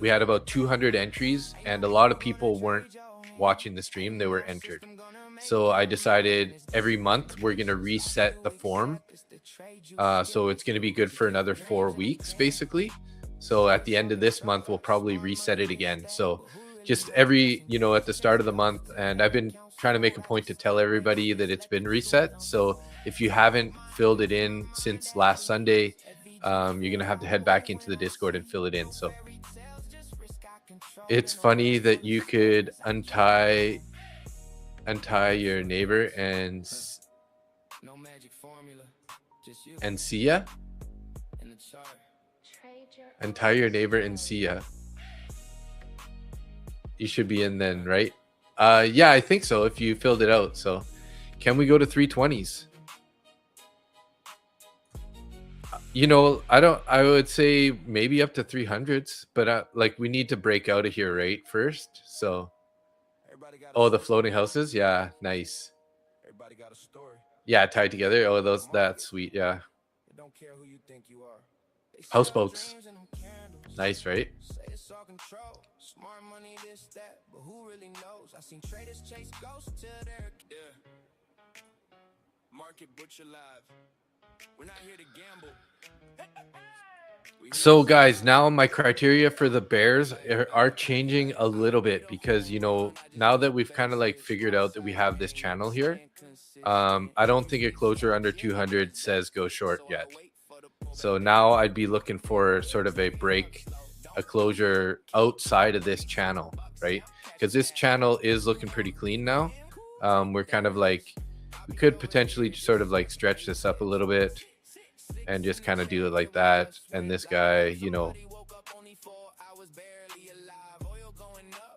we had about 200 entries, and a lot of people weren't watching the stream, they were entered. So I decided every month we're going to reset the form. So it's going to be good for another 4 weeks, basically. So at the end of this month, we'll probably reset it again. So just every, at the start of the month, and I've been trying to make a point to tell everybody that it's been reset. So if you haven't filled it in since last Sunday, you're gonna have to head back into the Discord and fill it in. So it's funny that you could untie your neighbor and No magic formula, just you see ya. in the chart. Untie your neighbor and see ya. You should be in then, right? Yeah, I think so if you filled it out. So can we go to 320s? You know, I would say maybe up to 300s, but like we need to break out of here right first. So Everybody got oh, the floating houses, yeah, nice. Everybody got a story. Yeah, tied together. Oh, that's sweet. Yeah, They don't care who you think you are. They see houseboats, dreams in them candles. nice, right? Say it's all control. Smart money, this, that. But who really knows? I seen traders chase ghosts till they're Market butcher live. We're not here to gamble. So guys, now my criteria for the bears are changing a little bit because, you know, now that we've kind of like figured out that we have this channel here, I don't think a closure under 200 says go short yet. So now I'd be looking for sort of a break, a closure outside of this channel, right? Because this channel is looking pretty clean now. We're kind of like, we could potentially sort of like stretch this up a little bit and just kind of do it like that. And this guy, you know,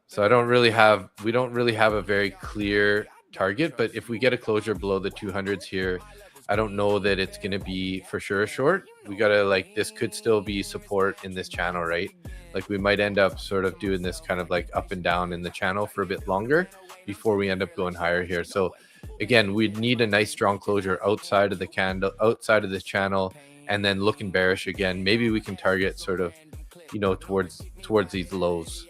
so we don't really have a very clear target, but if we get a closure below the 200s here, I don't know that it's going to be for sure short. We got to like, this could still be support in this channel, right? Like we might end up sort of doing this kind of like up and down in the channel for a bit longer before we end up going higher here. So again, we'd need a nice strong closure outside of the candle, outside of this channel, and then looking bearish again. Maybe we can target sort of, you know, towards these lows.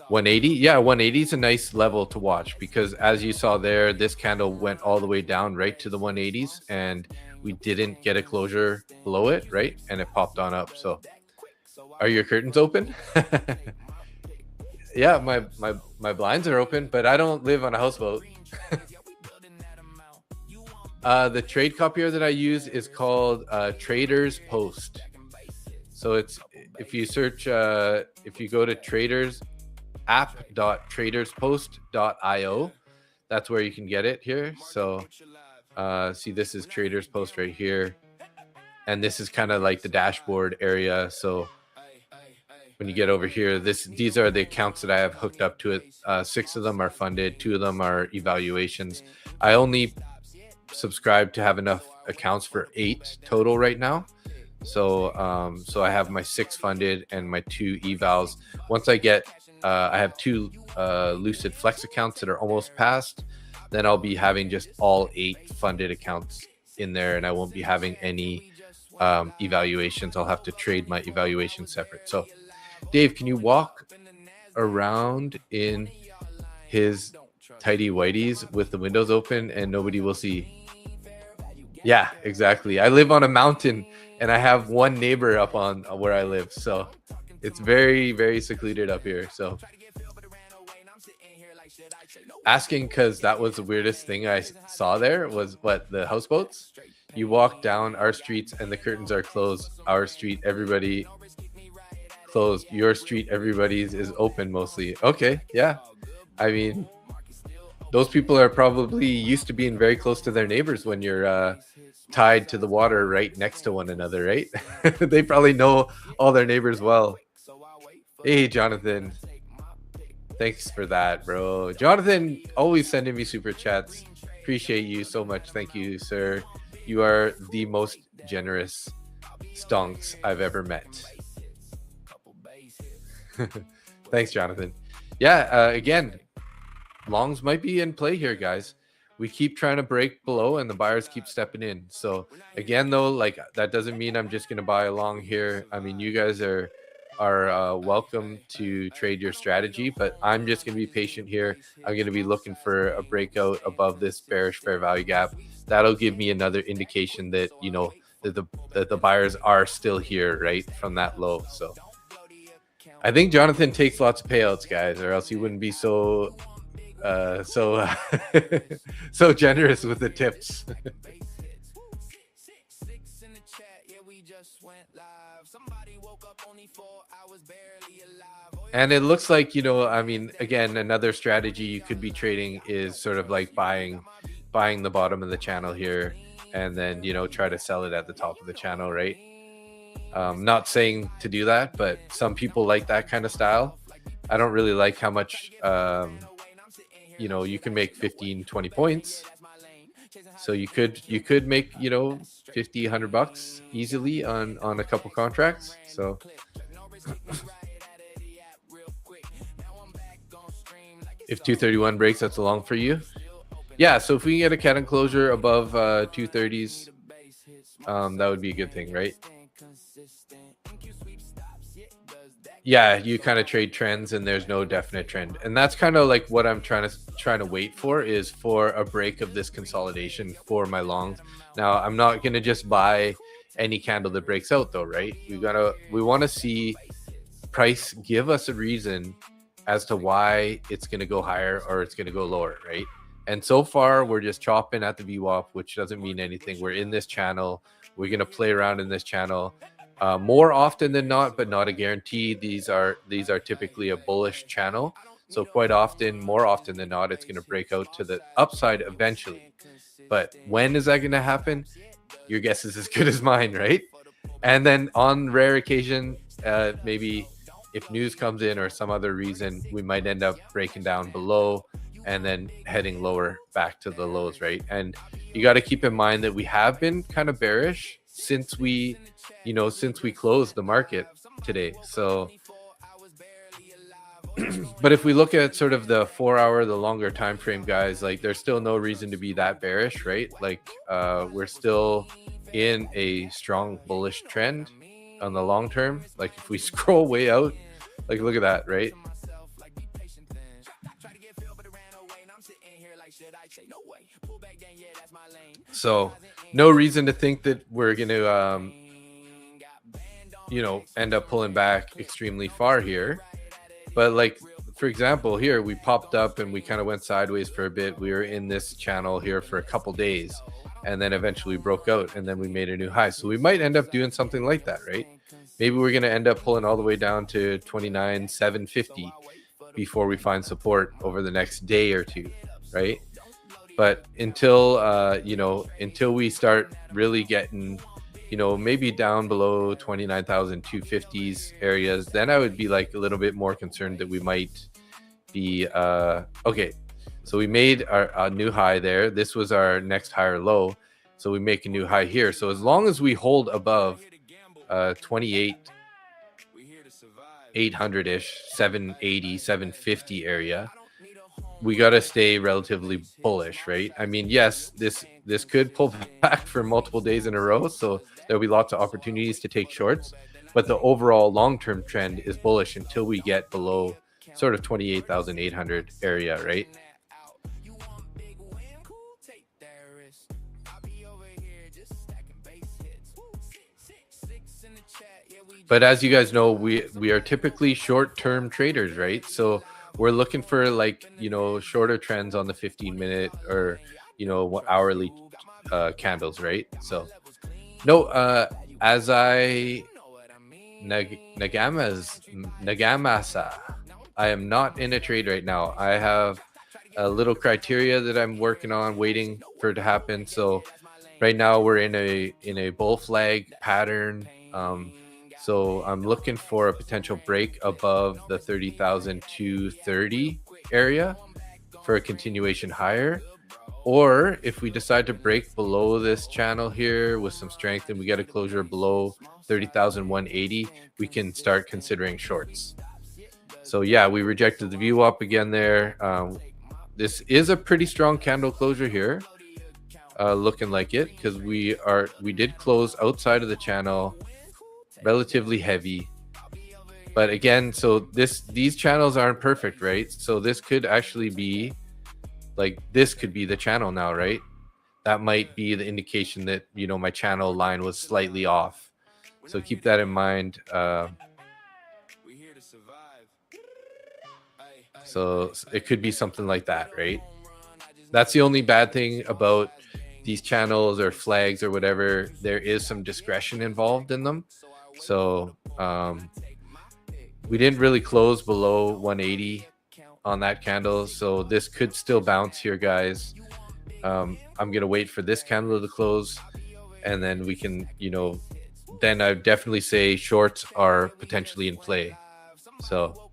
180, yeah, 180 is a nice level to watch because as you saw there, this candle went all the way down right to the 180s and we didn't get a closure below it, right? And it popped on up. So are your curtains open? Yeah, my blinds are open, but I don't live on a houseboat. The trade copier that I use is called Traders Post. So it's, if you search, if you go to traders app.traderspost.io, that's where you can get it here. So see, this is Traders Post right here, and this is kind of like the dashboard area. So when you get over here, these are the accounts that I have hooked up to it. 6 of them are funded, 2 of them are evaluations. I only subscribe to have enough accounts for 8 total right now. So so I have my 6 funded and my 2 evals. Once I get I have 2 Lucid Flex accounts that are almost passed, then I'll be having just all 8 funded accounts in there, and I won't be having any evaluations. I'll have to trade my evaluation separate. So Dave, can you walk around in his tidy whiteys with the windows open and nobody will see? Yeah, exactly. I live on a mountain and I have one neighbor up on where I live, so it's very, very secluded up here. So asking, because that was the weirdest thing I saw there, was what, the houseboats. You walk down our streets and the curtains are closed. Our street, everybody closed. Your street, everybody's is open mostly. Okay, yeah. I mean, those people are probably used to being very close to their neighbors when you're tied to the water right next to one another, right? They probably know all their neighbors well. Hey, Jonathan. Thanks for that, bro. Jonathan always sending me super chats. Appreciate you so much. Thank you, sir. You are the most generous stonks I've ever met. Thanks, Jonathan. Yeah, again, longs might be in play here, guys. We keep trying to break below and the buyers keep stepping in. So again, though, like, that doesn't mean I'm just going to buy a long here. I mean, you guys are welcome to trade your strategy, but I'm just going to be patient here. I'm going to be looking for a breakout above this bearish fair value gap. That'll give me another indication that, you know, that the buyers are still here, right, from that low. So I think Jonathan takes lots of payouts, guys, or else he wouldn't be so so so generous with the tips. Six in the chat, yeah, we just went live. Somebody woke up only 4 hours, barely alive. And it looks like, I mean, again, another strategy you could be trading is sort of like buying the bottom of the channel here, and then, try to sell it at the top of the channel, right? Not saying to do that, but some people like that kind of style. I don't really like how much, you can make 15-20 points. So you could make, 50, $100 easily on a couple contracts. So if 231 breaks, that's long for you. Yeah, so if we can get a cat enclosure above 230s, that would be a good thing, right? Yeah, you kind of trade trends and there's no definite trend. And that's kind of like what I'm trying to wait for, is for a break of this consolidation for my longs. Now, I'm not going to just buy any candle that breaks out though, right? We want to see price give us a reason as to why it's going to go higher or it's going to go lower, right? And so far, we're just chopping at the VWAP, which doesn't mean anything. We're in this channel. We're going to play around in this channel. More often than not, but not a guarantee. These are typically a bullish channel. So quite often, more often than not, it's going to break out to the upside eventually. But when is that going to happen? Your guess is as good as mine, right? And then on rare occasion, maybe if news comes in or some other reason, we might end up breaking down below and then heading lower back to the lows, right? And you got to keep in mind that we have been kind of bearish since we closed the market today. So but if we look at sort of the 4 hour, the longer time frame, guys, like there's still no reason to be that bearish, right? Like we're still in a strong bullish trend on the long term. Like if we scroll way out, like look at that, right? So no reason to think that we're going to end up pulling back extremely far here. But like, for example, here we popped up and we kind of went sideways for a bit. We were in this channel here for a couple days and then eventually broke out and then we made a new high. So we might end up doing something like that, right? Maybe we're going to end up pulling all the way down to 29,750 before we find support over the next day or two, right? But until until we start really getting, maybe down below 29,250s areas, then I would be like a little bit more concerned that we might be okay. So we made a new high there. This was our next higher low. So we make a new high here. So as long as we hold above 28,800-ish, 780, 750 area, we got to stay relatively bullish, right? I mean, yes, this could pull back for multiple days in a row, so there'll be lots of opportunities to take shorts, but the overall long-term trend is bullish until we get below sort of 28,800 area, right? But as you guys know, we are typically short-term traders, right? So we're looking for like, shorter trends on the 15-minute or, hourly candles, right? So no, as Nagamasa, I am not in a trade right now. I have a little criteria that I'm working on, waiting for it to happen. So right now we're in a bull flag pattern. So I'm looking for a potential break above the 30,230 area for a continuation higher. Or if we decide to break below this channel here with some strength and we get a closure below 30,180, we can start considering shorts. So yeah, we rejected the VWAP again there. This is a pretty strong candle closure here, looking like it, because we did close outside of the channel, relatively heavy. But again, so these channels aren't perfect, right? So this could actually be like, this could be the channel now, right? That might be the indication that, my channel line was slightly off. So keep that in mind. So it could be something like that, right? That's the only bad thing about these channels or flags or whatever. There is some discretion involved in them. So we didn't really close below 180 on that candle, so this could still bounce here, guys. I'm gonna wait for this candle to close, and then we can, then I definitely say shorts are potentially in play. So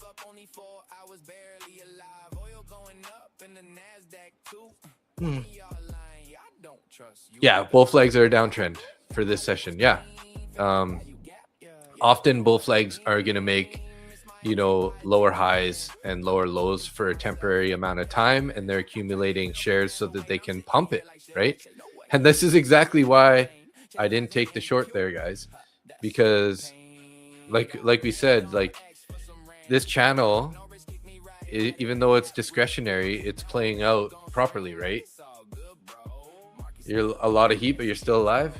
yeah, bull flags are a downtrend for this session. Yeah, often bull flags are gonna make lower highs and lower lows for a temporary amount of time, and they're accumulating shares so that they can pump it, right? And this is exactly why I didn't take the short there, guys, because like we said, like this channel, even though it's discretionary, it's playing out properly, right? You're a lot of heat, but you're still alive.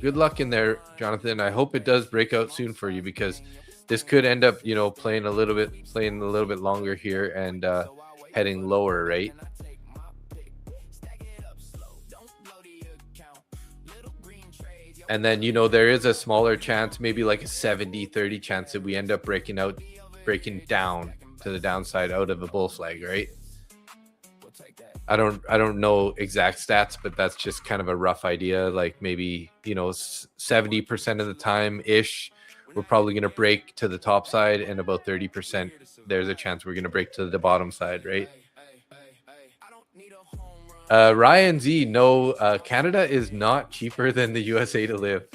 Good luck in there, Jonathan. I hope it does break out soon for you, because this could end up, playing a little bit longer here and heading lower, right? And then, there is a smaller chance, maybe like a 70-30 chance that we end up breaking down to the downside out of a bull flag, right? I don't know exact stats, but that's just kind of a rough idea. Like maybe, 70% of the time ish, we're probably going to break to the top side, and about 30% there's a chance we're going to break to the bottom side, right? Ryan Z, no, Canada is not cheaper than the USA to live.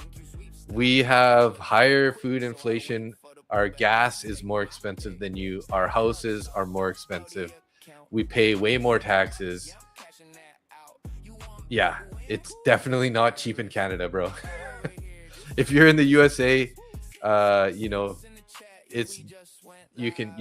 We have higher food inflation. Our gas is more expensive than you. Our houses are more expensive. We pay way more taxes. Yeah, it's definitely not cheap in Canada, bro. If you're in the USA, it's you can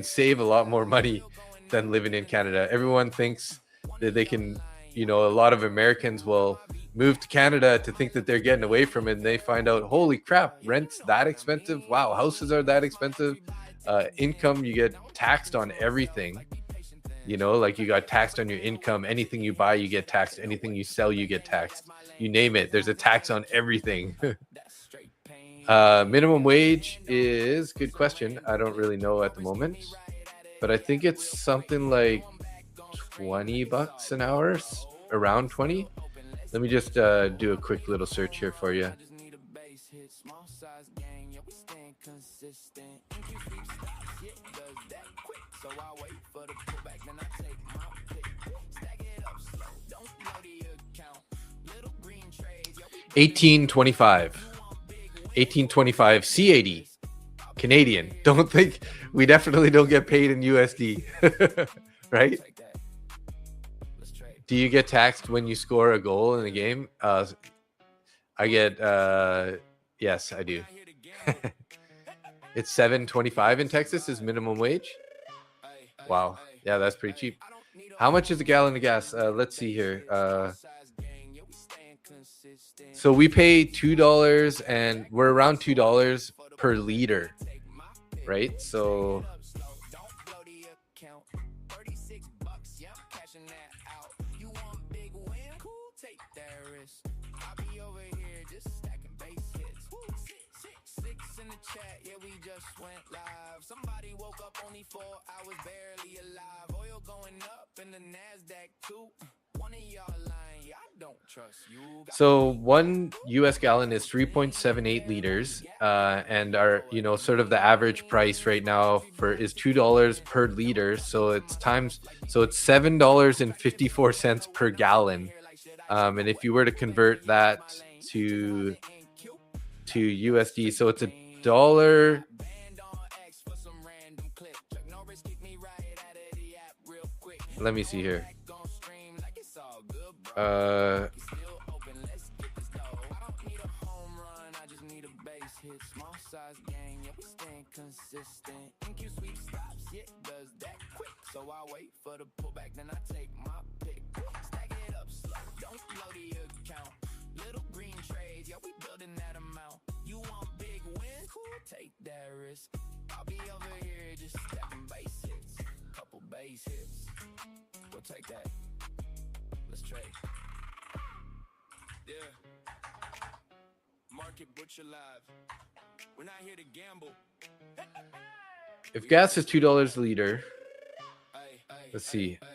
save a lot more money than living in Canada. Everyone thinks that they can, a lot of Americans will move to Canada to think that they're getting away from it, and they find out, holy crap, rent's that expensive. Wow, houses are that expensive. Income, you get taxed on everything. Like you got taxed on your income. Anything you buy, you get taxed. Anything you sell, you get taxed. You name it, there's a tax on everything. Minimum wage is good question. I don't really know at the moment, but I think it's something like $20 an hour, around 20. Let me just do a quick little search here for you. $18.25 C80 Canadian. We definitely don't get paid in USD. Right? Do you get taxed when you score a goal in a game? I get yes, I do. It's $7.25 in Texas is minimum wage. Wow. Yeah, that's pretty cheap. How much is a gallon of gas? Let's see here. So we pay $2, and we're around $2 per liter, right? So somebody woke up only 4 hours barely alive. Oil going up in the NASDAQ too. One of y'all lying, I don't trust you. So 1 US gallon is 3.78 liters, and our sort of the average price right now is $2 per liter. So it's $7.54 per gallon, and if you were to convert that to USD, so it's $1. Let me see here. So I wait for the pullback, then I take my pick. Stack it up slow, don't blow the account. Little green trades, yeah, we building that amount. You want big wins? Cool, take that risk. I'll be over here just stacking base hits, couple base hits. We'll take that. Let's trade. Yeah. Market butcher live. We're not here to gamble. If gas is $2 a liter, let's see. I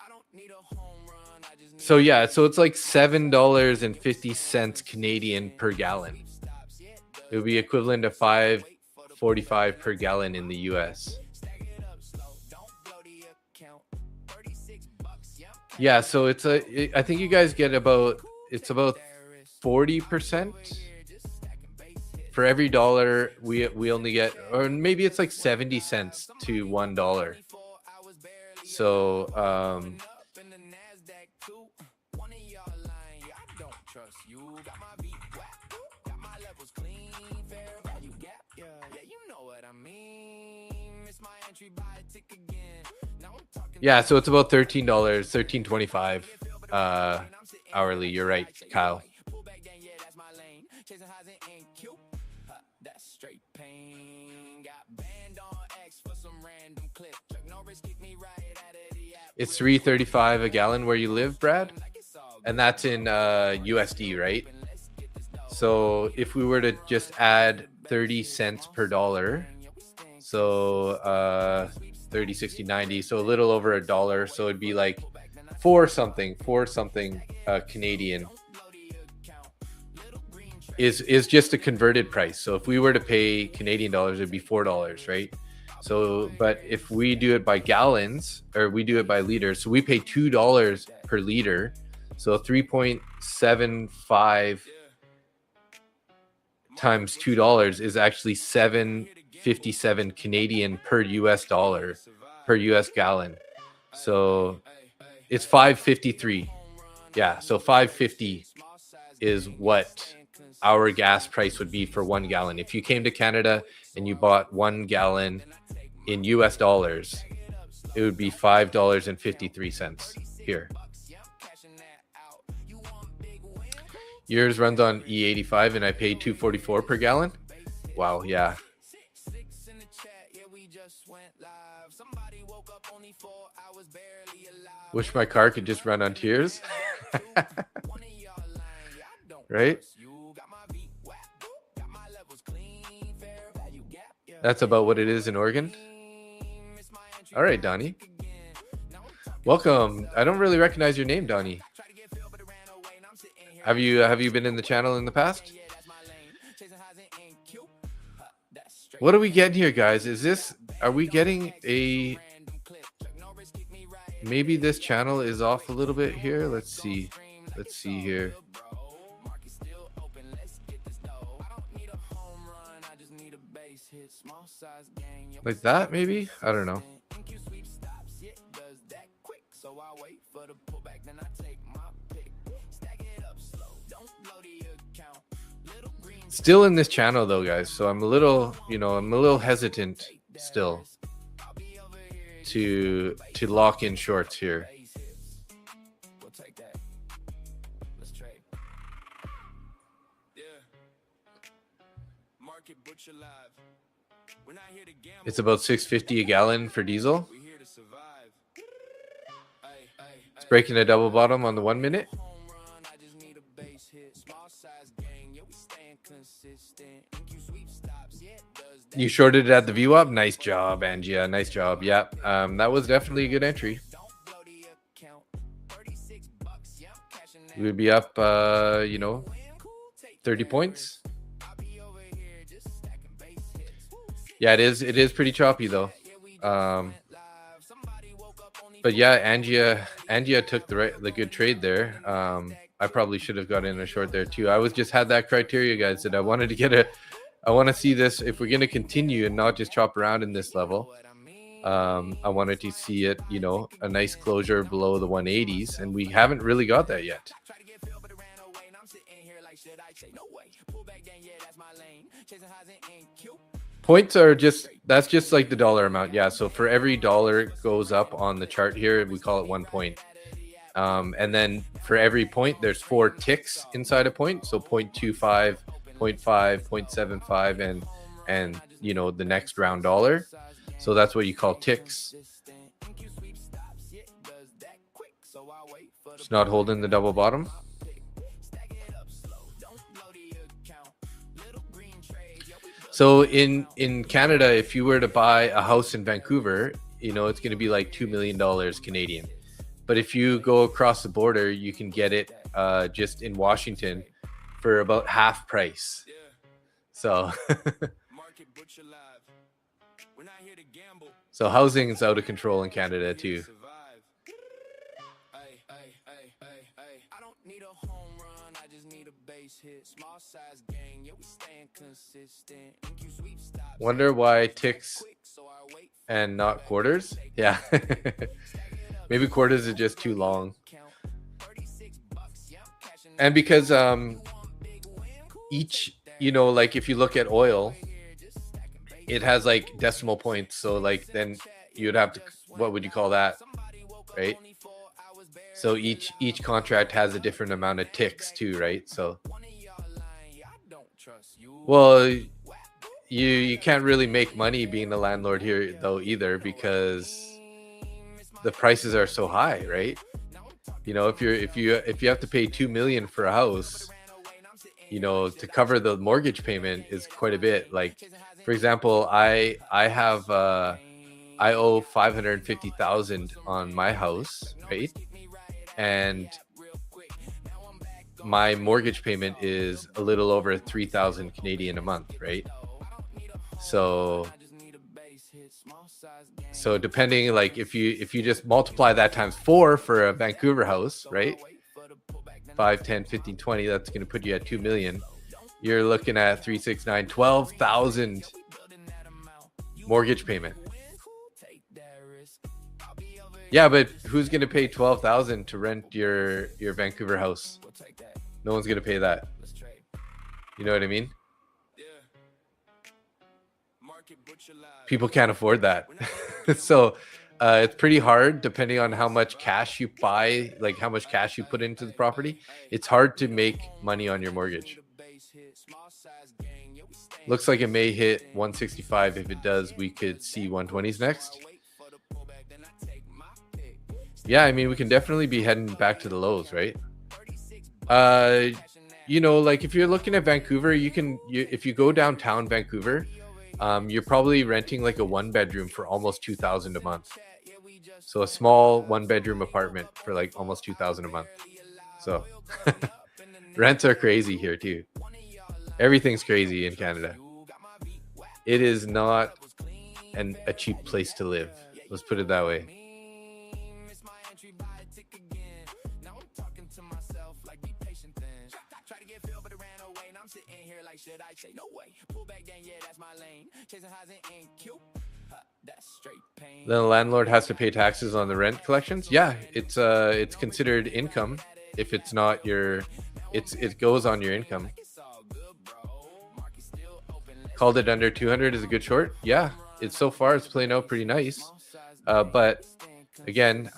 don't need a home run. I just need So yeah, so it's like $7.50 Canadian per gallon. It would be equivalent to $5.45 per gallon in the US. stack it up slow. Don't blow the account. $36. Yeah. Yeah, so I think you guys get about 40%. For every dollar, we only get, or maybe it's like 70 cents to $1. So Up in the NASDAQ too. One of y'all lying. I don't trust you. Got my beat whack. Got my levels clean. Fair value gap. Yeah, you know what I mean. It's my entry, buy a tick again. Now I'm talking. yeah, so it's about $13, $13.25 hourly. You're right, Kyle. Pull back then, yeah, that's my lane. Chasing highs in MNQ. That's straight pain. Got banned on X for some random clip. Chuck Norris kicked me right out of the app. It's $3.35 a gallon where you live, Brad, and that's in USD, right? So if we were to just add 30 cents per dollar, so 30, 60, 90, so a little over a dollar, so it'd be like four something Canadian is just a converted price. So if we were to pay Canadian dollars, it'd be $4, right? So, but if we do it by gallons, or we do it by liters, so we pay $2 per liter. So 3.75 times $2 is actually $7.57 Canadian per US dollar per US gallon. So it's $5.53. Yeah, so $5.50 is what our gas price would be for 1 gallon. If you came to Canada and you bought 1 gallon in US dollars, it would be $5.53 here. Yours runs on E85 and I paid $2.44 per gallon. Wow, yeah. Wish my car could just run on tears. Right? That's about what it is in Oregon. All right, Donnie. Welcome. I don't really recognize your name, Donnie. Have you been in the channel in the past? What are we getting here, guys? Are we getting a, maybe this channel is off a little bit here. Let's see here. Like that, maybe? I don't know. Still in this channel though, guys, so I'm a little hesitant still to lock in shorts here. It's about $6.50 a gallon for diesel. It's breaking a double bottom on the 1 minute. You shorted it at the VWAP. Nice job, Angia. Nice job. Yeah, that was definitely a good entry. We would be up, 30 points. Yeah, it is pretty choppy though. But yeah, Angia took the good trade there. I probably should have got in a short there too. I just had that criteria, guys, that I wanted to I want to see this, if we're going to continue and not just chop around in this level. I wanted to see it, a nice closure below the 180s, and we haven't really got that yet. Points are that's just like the dollar amount. Yeah, so for every dollar it goes up on the chart here, we call it 1 point. And then for every point, there's 4 ticks inside a point. So 0.25, 0.5, 0.75, and the next round dollar. So that's what you call ticks. It's not holding the double bottom. So in Canada, if you were to buy a house in Vancouver, you know, it's going to be like $2 million Canadian. But if you go across the border, you can get it just in Washington for about half price. So, so housing is out of control in Canada too. Wonder why ticks and not quarters? Yeah. Maybe quarters is just too long. And because each, you know, like if you look at oil, it has like decimal points. So like then you'd have to, what would you call that? Right? So each contract has a different amount of ticks too, right? So, well, you can't really make money being the landlord here though either, because the prices are so high, right? You know, if you have to pay $2 million for a house, you know, to cover the mortgage payment is quite a bit. Like, for example, I owe $550,000 on my house, right? And my mortgage payment is a little over 3,000 Canadian a month, right? So depending, like if you just multiply that times 4 for a Vancouver house, right? 5, 10, 15, 20, that's going to put you at 2 million. You're looking at 3, 6, 9, 12,000 mortgage payment. Yeah, but who's going to pay 12,000 to rent your Vancouver house? No one's going to pay that. You know what I mean? People can't afford that. So it's pretty hard depending on how much cash you buy, like how much cash you put into the property. It's hard to make money on your mortgage. Looks like it may hit 165. If it does, we could see 120s next. Yeah, I mean, we can definitely be heading back to the lows, right? You know, like if you're looking at Vancouver, if you go downtown Vancouver, you're probably renting like a 1-bedroom for almost 2,000 a month. So a small 1-bedroom apartment for like almost 2,000 a month. So rents are crazy here too. Everything's crazy in Canada. It is not a cheap place to live. Let's put it that way. Should I say no way? Pull back then, yeah, that's my lane. Chasing highs in MNQ. That's straight pain. Then the landlord has to pay taxes on the rent collections. Yeah, it's considered income if it's not your, it goes on your income. Called it under 200 is a good short. Yeah, it's so far it's playing out pretty nice. But again,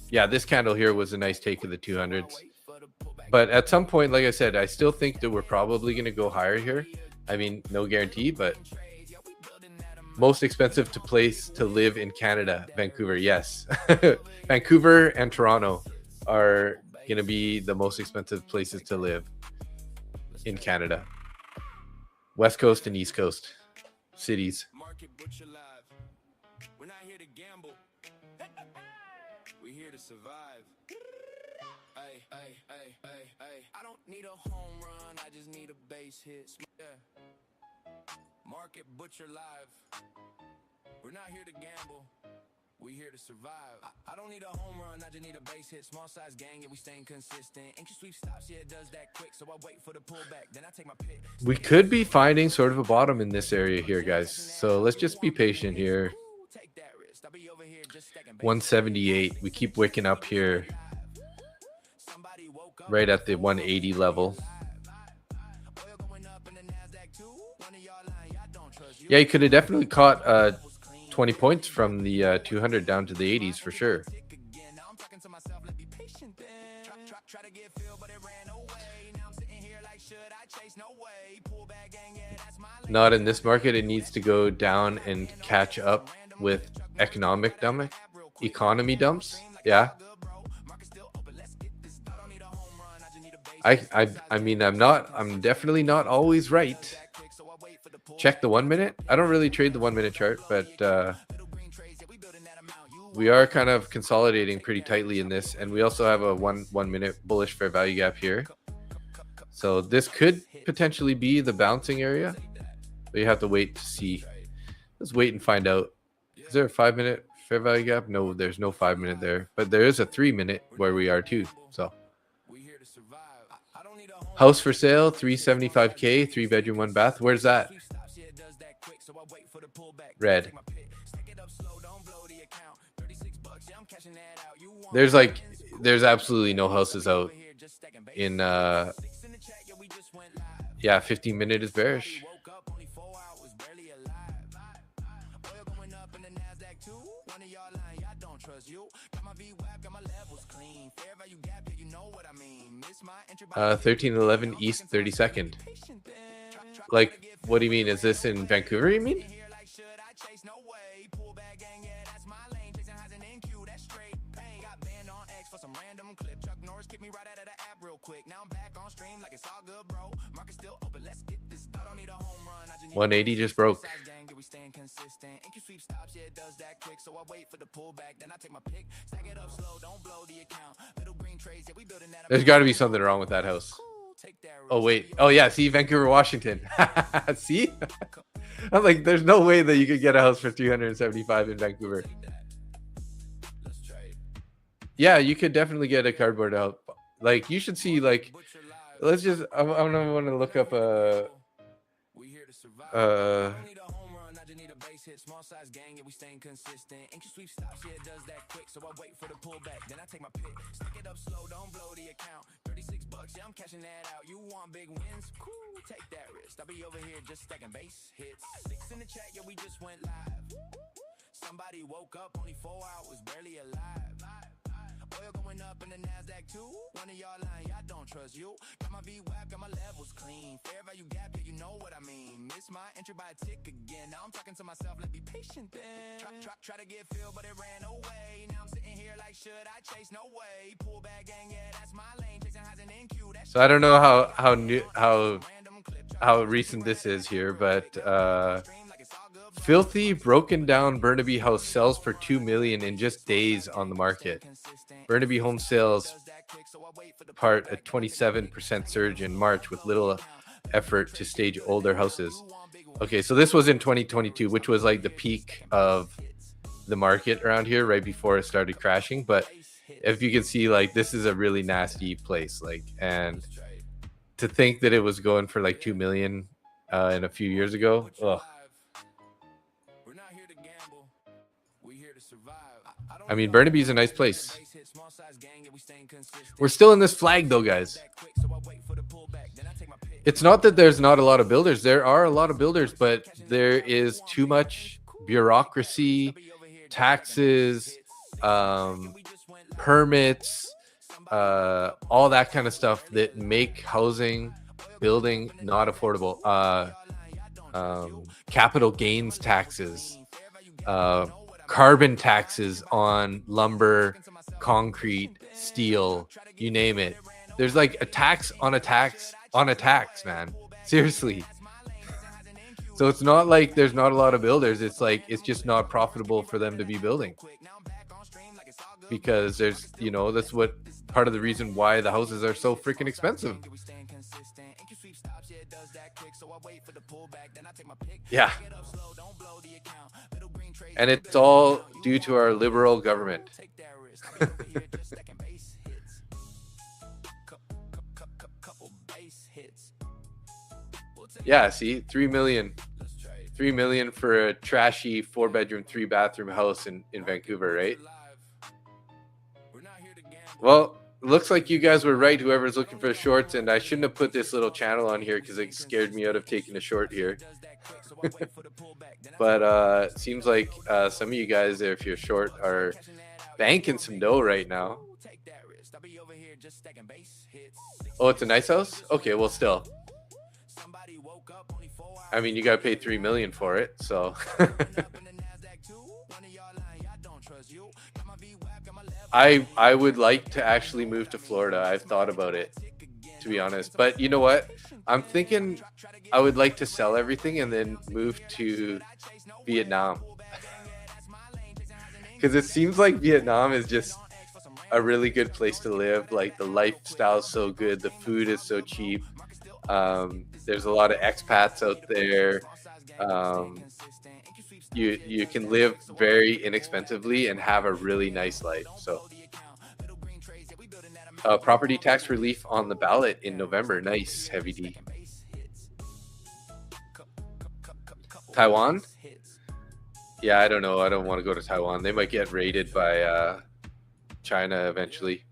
yeah, this candle here was a nice take of the 200s. But at some point, like I said, I still think that we're probably going to go higher here. I mean, no guarantee, but most expensive place to live in Canada, Vancouver. Yes. Vancouver and Toronto are going to be the most expensive places to live in Canada. West Coast and East Coast cities. We're not here to gamble. We're here to survive. I don't need a home run, I just need a base hit. Yeah. Market butcher live. We're not here to gamble. We here to survive. I don't need a home run, I just need a base hit. Small size gang, yeah, we staying consistent. MNQ sweep stops, yeah, it does that quick. So I wait for the pullback, then I take my pick. We could be finding sort of a bottom in this area here, guys. So let's just be patient here. 178. We keep wicking up here. Right at the 180 level. Yeah, you could have definitely caught 20 points from the 200 down to the 80s for sure. Not in this market. It needs to go down and catch up with economy dumps. Yeah. I mean, I'm definitely not always right. Check the 1 minute. I don't really trade the 1 minute chart, but we are kind of consolidating pretty tightly in this, and we also have a one minute bullish fair value gap here. So this could potentially be the bouncing area, but you have to wait to see. Let's wait and find out. Is there a 5 minute fair value gap? No, there's no 5 minute there, but there is a 3 minute where we are too. So house for sale, 375K, 3-bedroom, 1 bath. Where's that? Red. There's absolutely no houses out in yeah, 15 minute is bearish. Uh, 1311 East 32nd. Like, what do you mean? Is this in Vancouver, you mean? $180 just broke. There's got to be something wrong with that house. Oh wait. Oh yeah. See, Vancouver, Washington. See, I'm like, there's no way that you could get a house for 375 in Vancouver. Yeah, you could definitely get a cardboard out. Like, you should see, like, let's just, I don't want to look up small size gang, yeah, we staying consistent. NQ sweep stops, yeah, it does that quick. So I wait for the pullback, then I take my pick. Stack it up slow, don't blow the account. $36, yeah, I'm cashing that out. You want big wins? Cool, take that risk. I'll be over here just stacking base hits. 6 in the chat, yeah, we just went live. Somebody woke up, only 4 hours, barely alive. Oil going up in the NASDAQ too. One of y'all lying, y'all don't trust you. Got my VWAP, got my levels clean. Fair value gap, yeah, you know what I mean. Miss my entry by a tick again. Now I'm talking to myself, let's be patient then. Try to get filled, but it ran away. Now I'm sitting here like, should I chase? No way. Pull back gang, yeah, that's my lane. Chasing highs and NQ. So I don't know how recent this is here, but filthy broken down Burnaby house sells for $2 million in just days on the market. Burnaby home sales part a 27% surge in March with little effort to stage older houses. Okay, so this was in 2022, which was like the peak of the market around here, right before it started crashing. But if you can see, like, this is a really nasty place, like, and to think that it was going for like 2 million in a few years ago, ugh. I mean, Burnaby's a nice place. We're still in this flag though, guys. It's not that there's not a lot of builders. There are a lot of builders, but there is too much bureaucracy, taxes, permits, all that kind of stuff that make housing, building not affordable. Capital gains taxes, carbon taxes on lumber, concrete, steel, you name it. There's like a tax on a tax on a tax, man. Seriously. So it's not like there's not a lot of builders. It's like, it's just not profitable for them to be building. Because there's, you know, that's what part of the reason why the houses are so freaking expensive. Yeah. And it's all due to our liberal government. Yeah, see, 3 million for a trashy 4-bedroom, 3-bathroom house in Vancouver, right? Well, looks like you guys were right, whoever's looking for shorts, and I shouldn't have put this little channel on here because it scared me out of taking a short here. But seems like some of you guys, if you're short, are banking some dough right now. Oh, it's a nice house? Okay, well, still. I mean, you got to pay 3 million for it, so. I would like to actually move to Florida. I've thought about it, to be honest. But you know what? I'm thinking I would like to sell everything and then move to Vietnam. Because it seems like Vietnam is just a really good place to live. Like the lifestyle is so good, the food is so cheap. There's a lot of expats out there. You can live very inexpensively and have a really nice life. So property tax relief on the ballot in November. Nice, Heavy D. Taiwan? Yeah, I don't know. I don't want to go to Taiwan. They might get raided by China eventually.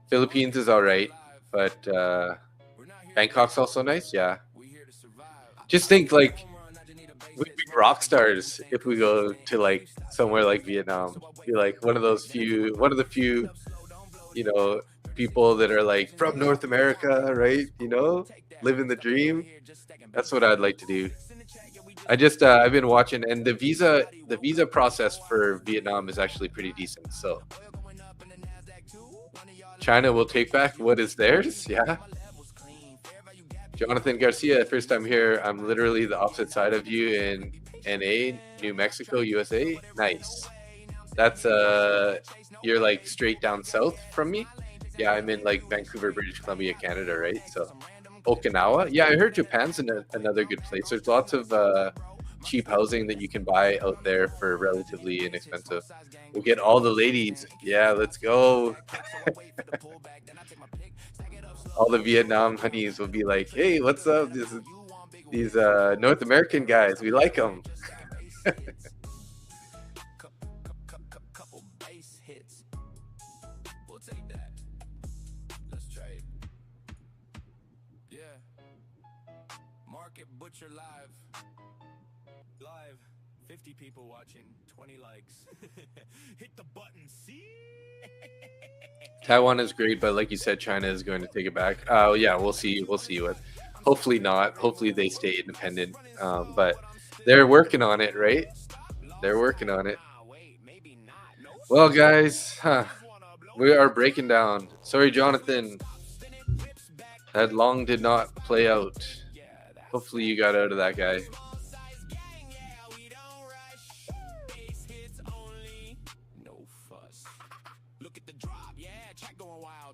Philippines is all right, but Bangkok's also nice. Yeah. Just think, like, we'd be rock stars if we go to like somewhere like Vietnam. Be like one of the few, you know, people that are like from North America, right? You know, living the dream. That's what I'd like to do. I just I've been watching, and the visa process for Vietnam is actually pretty decent. So China will take back what is theirs. Yeah. Jonathan Garcia, first time here. I'm literally the opposite side of you in NA, New Mexico, USA. Nice. That's you're like straight down south from me. Yeah, I'm in like Vancouver, British Columbia, Canada, right? So Okinawa. Yeah, I heard Japan's another good place. There's lots of cheap housing that you can buy out there for relatively inexpensive. We'll get all the ladies. Yeah, let's go. All the Vietnam honeys will be like, hey, what's up? These North American guys, we like them. Market Butcher live 50 people watching, 20 likes. Hit the button, see? Taiwan is great, but like you said, China is going to take it back. Yeah, we'll see what. Hopefully not. Hopefully they stay independent. But they're working on it, right? They're working on it. Well, guys, we are breaking down. Sorry, Jonathan. That long did not play out. Hopefully you got out of that guy.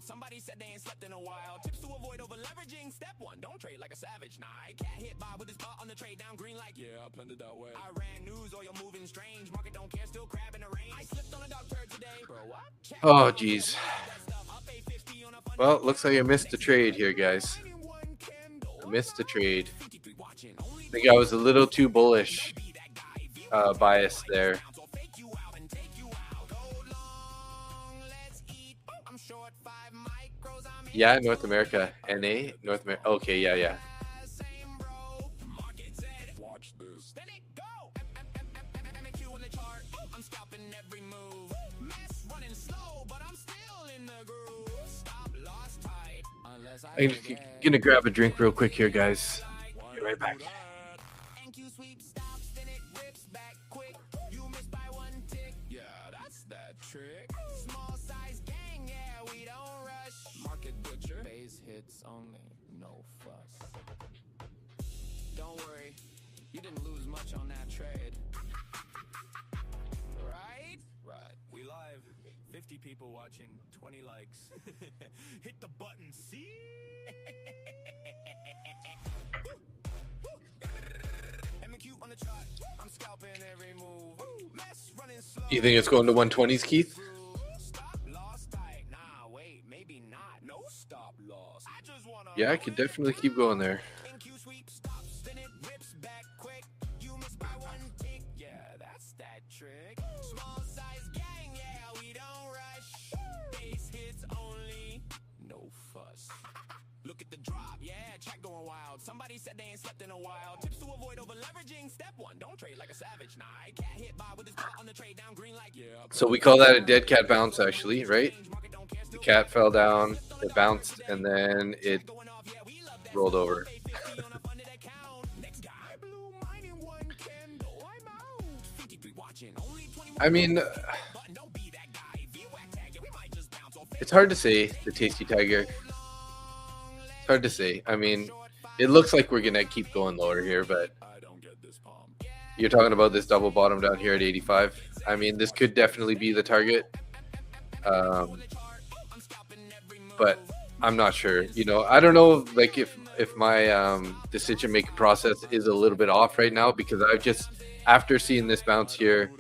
Somebody said they ain't slept in a while. Tips to avoid over leveraging. Step one, don't trade like a savage. Nah, I can't hit by with this spot on the trade down green like, yeah, I planned it that way. I ran news, oil moving strange. Market don't care, still crab in the rain. I slipped on a dog turd today. Bro, what? Oh, geez. Well, looks like I missed the trade here, guys. I missed the trade. I think I was a little too bullish biased there. Yeah, North America. NA? North America. Okay, yeah. Watch this. I'm gonna grab a drink real quick here, guys. Be right back. Yeah, that's that trick. Small size gang, yeah, we don't rush. Market butcher. Base hits only, no fuss. Don't worry, you didn't lose much on that trade. Right? Right. We live. 50 people watching, 20 likes. Hit the button, see? MNQ on the chart. I'm scalping every move. Do you think it's going to 120s, Keith? Yeah, I could definitely keep going there. Look at the drop, yeah, check going wild. Somebody said they ain't slept in a while. Tips to avoid over leveraging. Step one, don't trade like a savage. Nah, I can't hit by with this spot on the trade down green like, yeah. So we call that a dead cat bounce, actually, right? The cat fell down, it bounced, and then it rolled over. I mean, it's hard to say the Tasty Tiger. It's hard to say. I mean, it looks like we're gonna keep going lower here, but you're talking about this double bottom down here at 85. I mean, this could definitely be the target, but I'm not sure. You know, I don't know, like if my decision making process is a little bit off right now, because I've just, after seeing this bounce here,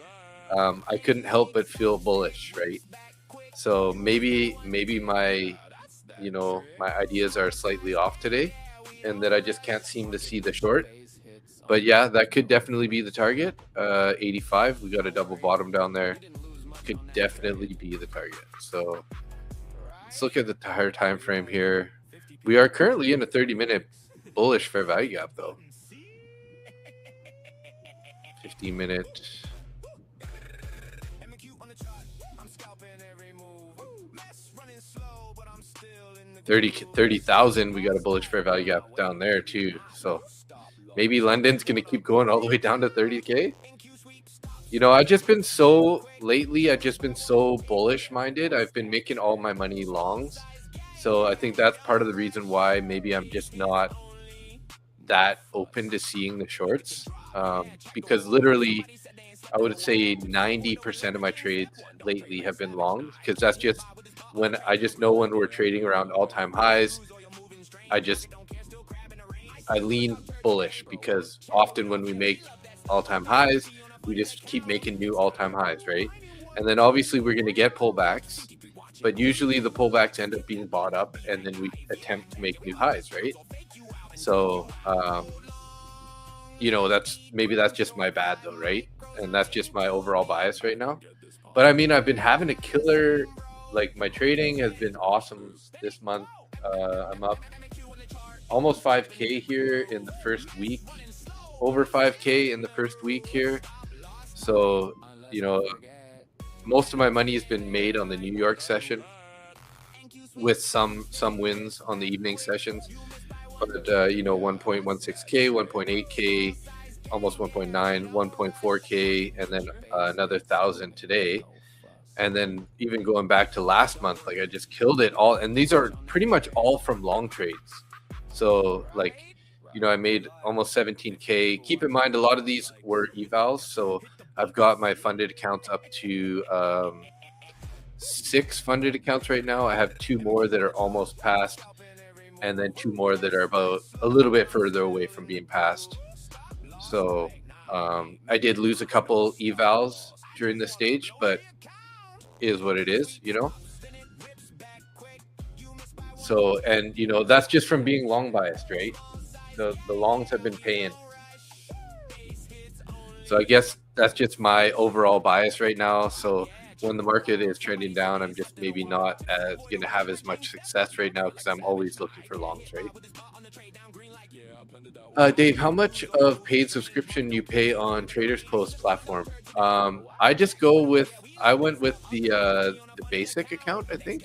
I couldn't help but feel bullish, right? So maybe my, you know, my ideas are slightly off today, and that I just can't seem to see the short. But yeah, that could definitely be the target. 85, we got a double bottom down there. Could definitely be the target. So let's look at the higher time frame here. We are currently in a 30-minute bullish fair value gap, though. 15-minute. 30,000. We got a bullish fair value gap down there too. So maybe London's gonna keep going all the way down to 30K. You know, I've just been so bullish minded. I've been making all my money longs. So I think that's part of the reason why maybe I'm just not that open to seeing the shorts. Because literally, I would say 90% of my trades lately have been longs, because that's just when I just know when we're trading around all-time highs. I lean bullish, because often when we make all-time highs, we just keep making new all-time highs, right? And then obviously we're going to get pullbacks, but usually the pullbacks end up being bought up, and then we attempt to make new highs, right? So, you know, that's just my bad though, right? And that's just my overall bias right now. But I mean, I've been having a killer, like my trading has been awesome this month. I'm up almost 5K here in the first week, over 5K in the first week here. So, you know, most of my money has been made on the New York session, with some wins on the evening sessions. But, you know, 1.16K, 1.8K, almost 1.9, 1.4K, and then another 1,000 today. And then even going back to last month, like I just killed it all. And these are pretty much all from long trades. So like, you know, I made almost 17K. Keep in mind, a lot of these were evals. So I've got my funded accounts up to 6 funded accounts right now. I have 2 more that are almost passed, and then 2 more that are about a little bit further away from being passed. So I did lose a couple evals during this stage, but is what it is, you know. So, and you know, that's just from being long biased, right? The longs have been paying. So I guess that's just my overall bias right now. So when the market is trending down, I'm just maybe not going to have as much success right now, because I'm always looking for longs, right? Dave, how much of paid subscription you pay on Traders Post platform? I went with the basic account, I think.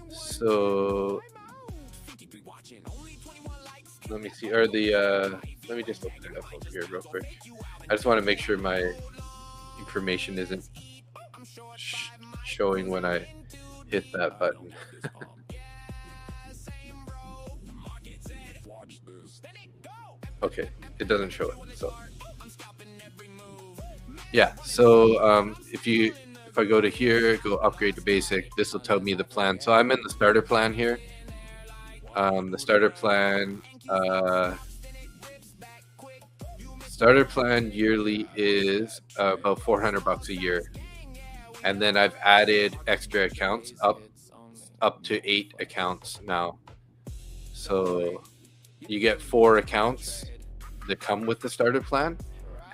So let me see, or let me just open it up over here real quick. I just want to make sure my information isn't showing when I hit that button. Okay, it doesn't show it. So yeah, so if I go to here, go upgrade to basic, this will tell me the plan. So I'm in the starter plan here. The starter plan yearly is about $400 a year, and then I've added extra accounts up to 8 accounts now. So you get 4 accounts that come with the starter plan,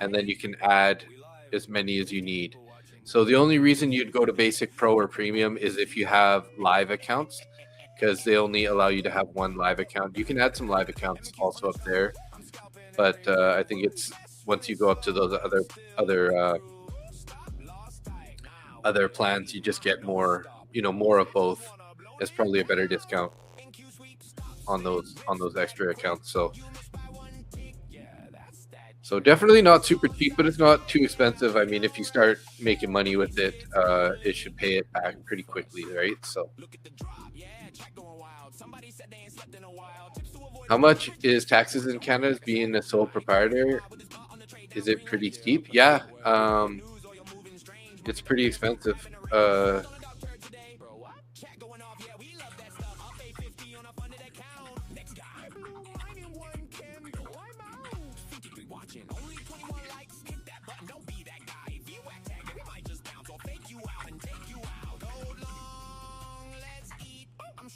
and then you can add as many as you need. So the only reason you'd go to basic, pro, or premium is if you have live accounts, because they only allow you to have 1 live account. You can add some live accounts also up there, but I think it's once you go up to those other plans, you just get more, you know, more of both. It's probably a better discount on those extra accounts. So definitely not super cheap, but it's not too expensive. I mean, if you start making money with it, it should pay it back pretty quickly, right? So how much is taxes in Canada being a sole proprietor? Is it pretty steep? Yeah, it's pretty expensive.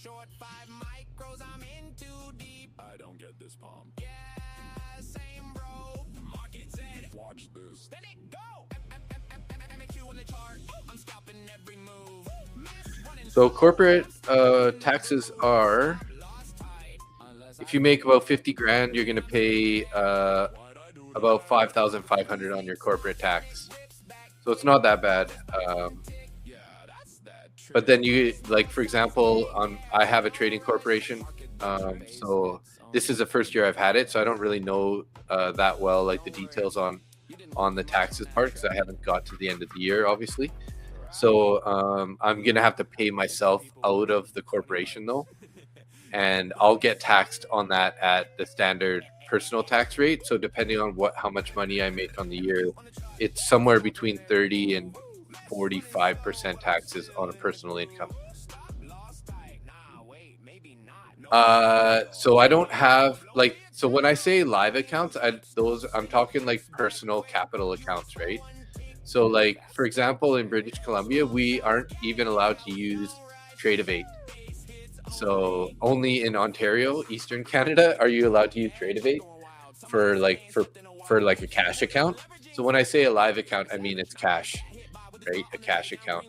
Short 5 micros, I'm in too deep. I don't get this palm. Yeah, same bro. Market said, watch this. Let it go. MNQ on the chart. I'm scalping every move. So corporate taxes are, if you make about 50 grand, you're going to pay about 5,500 on your corporate tax. So it's not that bad. But then you, like, for example, I have a trading corporation. So this is the first year I've had it. So I don't really know that well, like the details on the taxes part, because I haven't got to the end of the year, obviously. So I'm going to have to pay myself out of the corporation though. And I'll get taxed on that at the standard personal tax rate. So depending on how much money I make on the year, it's somewhere between 30 and 45% taxes on a personal income. So I don't have, like, so when I say live accounts, I'm talking like personal capital accounts, right? So like, for example, in British Columbia, we aren't even allowed to use Trade of 8. So only in Ontario, Eastern Canada, are you allowed to use Trade of 8 for like a cash account. So when I say a live account, I mean it's cash, right? A cash account.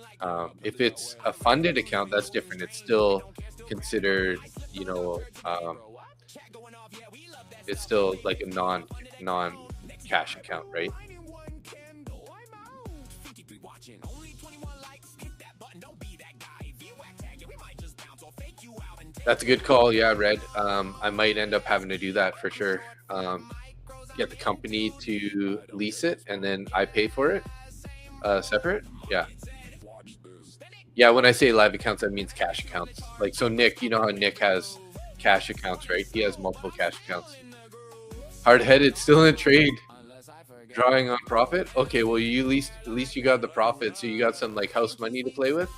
If it's a funded account, that's different. It's still considered, you know, it's still like a non-cash account, right? That's a good call. Yeah, Red. I might end up having to do that for sure. Get the company to lease it and then I pay for it separate. Yeah. Yeah, when I say live accounts, that means cash accounts. Like, so Nick, you know how Nick has cash accounts, right? He has multiple cash accounts. Hard-headed, still in trade, drawing on profit. Okay, well, at least you got the profit, so you got some like house money to play with.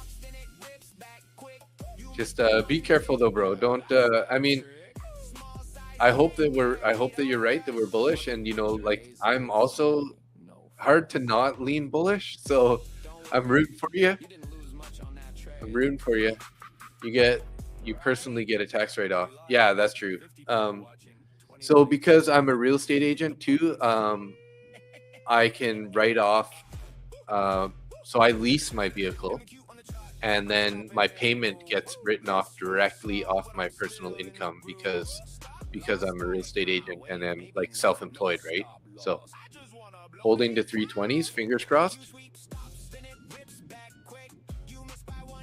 Just be careful though, bro. Don't. I mean, I hope that you're right, that we're bullish, and you know, like, I'm also hard to not lean bullish, so I'm rooting for you. You personally get a tax write-off. Yeah, that's true. So because I'm a real estate agent too, I can write off. So I lease my vehicle, and then my payment gets written off directly off my personal income because I'm a real estate agent and I'm like self-employed, right? So holding to 320s, fingers crossed.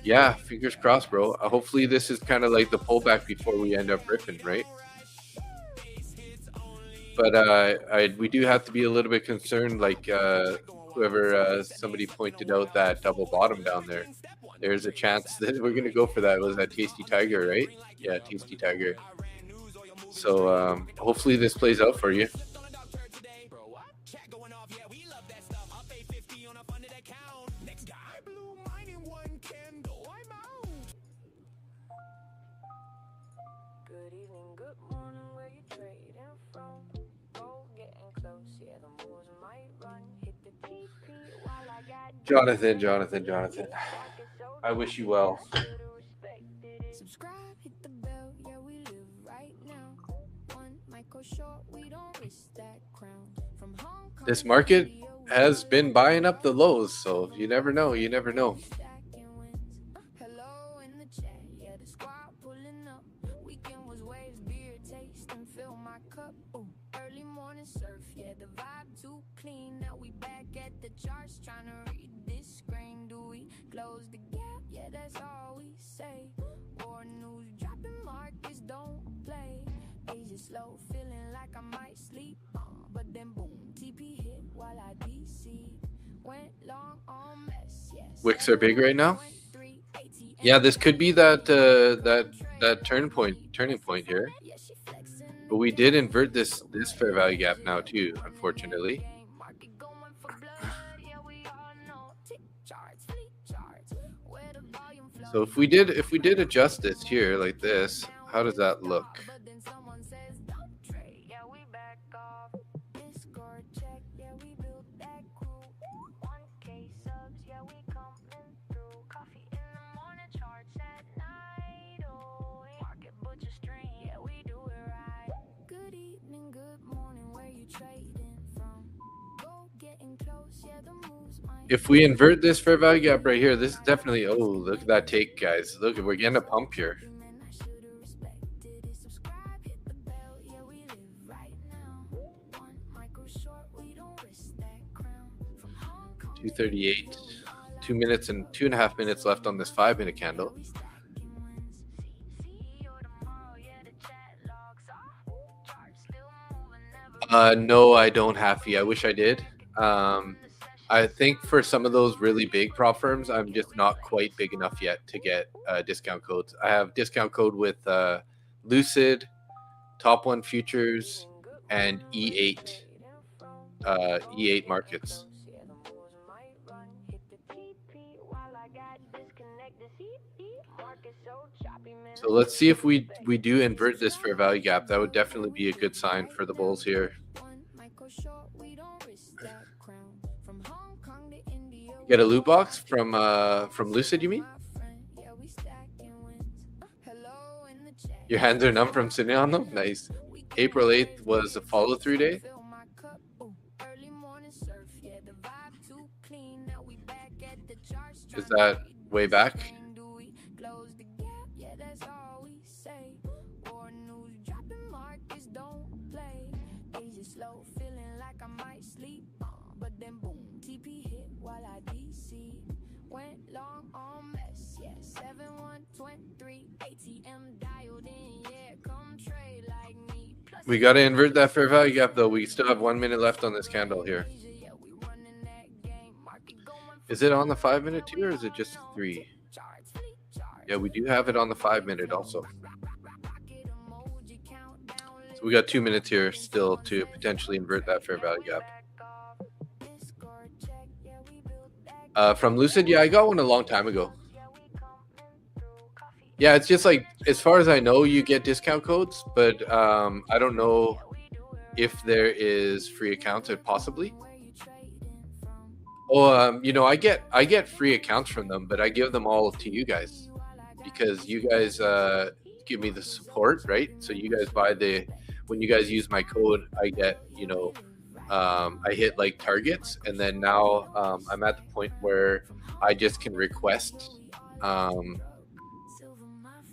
Yeah, fingers crossed, bro. Hopefully this is kind of like the pullback before we end up ripping, right? But we do have to be a little bit concerned, like whoever somebody pointed out that double bottom down there. There's a chance that we're gonna go for that. Was that Tasty Tiger, right? Yeah, Tasty Tiger. So hopefully this plays out for you. Good evening, good morning, where you trading from? Oh, getting close, yeah, the moves might run. Hit the TP while I got Jonathan. I wish you well. Subscribe, hit the bell, yeah, we live right now. One micro short, we don't risk that crown. From Hong Kong, This market has been buying up the lows, so you never know. hello in the chat, yeah, the squad pulling up. Weekend was waves, beer taste, and fill my cup. Ooh, early morning surf, yeah, the vibe too clean. Now we back at the charts, trying to read this screen. Do we close the gap? Yeah, that's all we say. War news dropping, markets don't play. Asia slow, feeling like I might sleep. but then boom, TP hit while I DC. Went long on mess, yes. Wicks are big right now. Yeah, this could be that turning point here. But we did invert this fair value gap now too, unfortunately. So if we did adjust this here like this, how does that look? If we invert this fair value gap right here, this is definitely, oh, look at that take, guys. Look, we're getting a pump here. $238, 2 minutes and 2.5 minutes left on this 5-minute candle. No, I don't have fee. I wish I did. I think for some of those really big prop firms, I'm just not quite big enough yet to get discount codes. I have discount code with Lucid, Top One Futures, and E8 E8 markets. So let's see if we do invert this fair value gap. That would definitely be a good sign for the bulls here. Get a loot box from Lucid, you mean? Your hands are numb from sitting on them? Nice. April 8th was a follow-through day. Is that way back? We got to invert that fair value gap, though. We still have 1 minute left on this candle here. Is it on the 5-minute too, or is it just 3? Yeah, we do have it on the 5-minute also. So we got 2 minutes here still to potentially invert that fair value gap. From Lucid, yeah, I got one a long time ago. Yeah, it's just like, as far as I know, you get discount codes, but I don't know if there is free accounts, possibly. Oh, you know, I get free accounts from them, but I give them all to you guys because you guys give me the support, right? So you guys when you guys use my code, I get, you know, I hit like targets, and then now I'm at the point where I just can request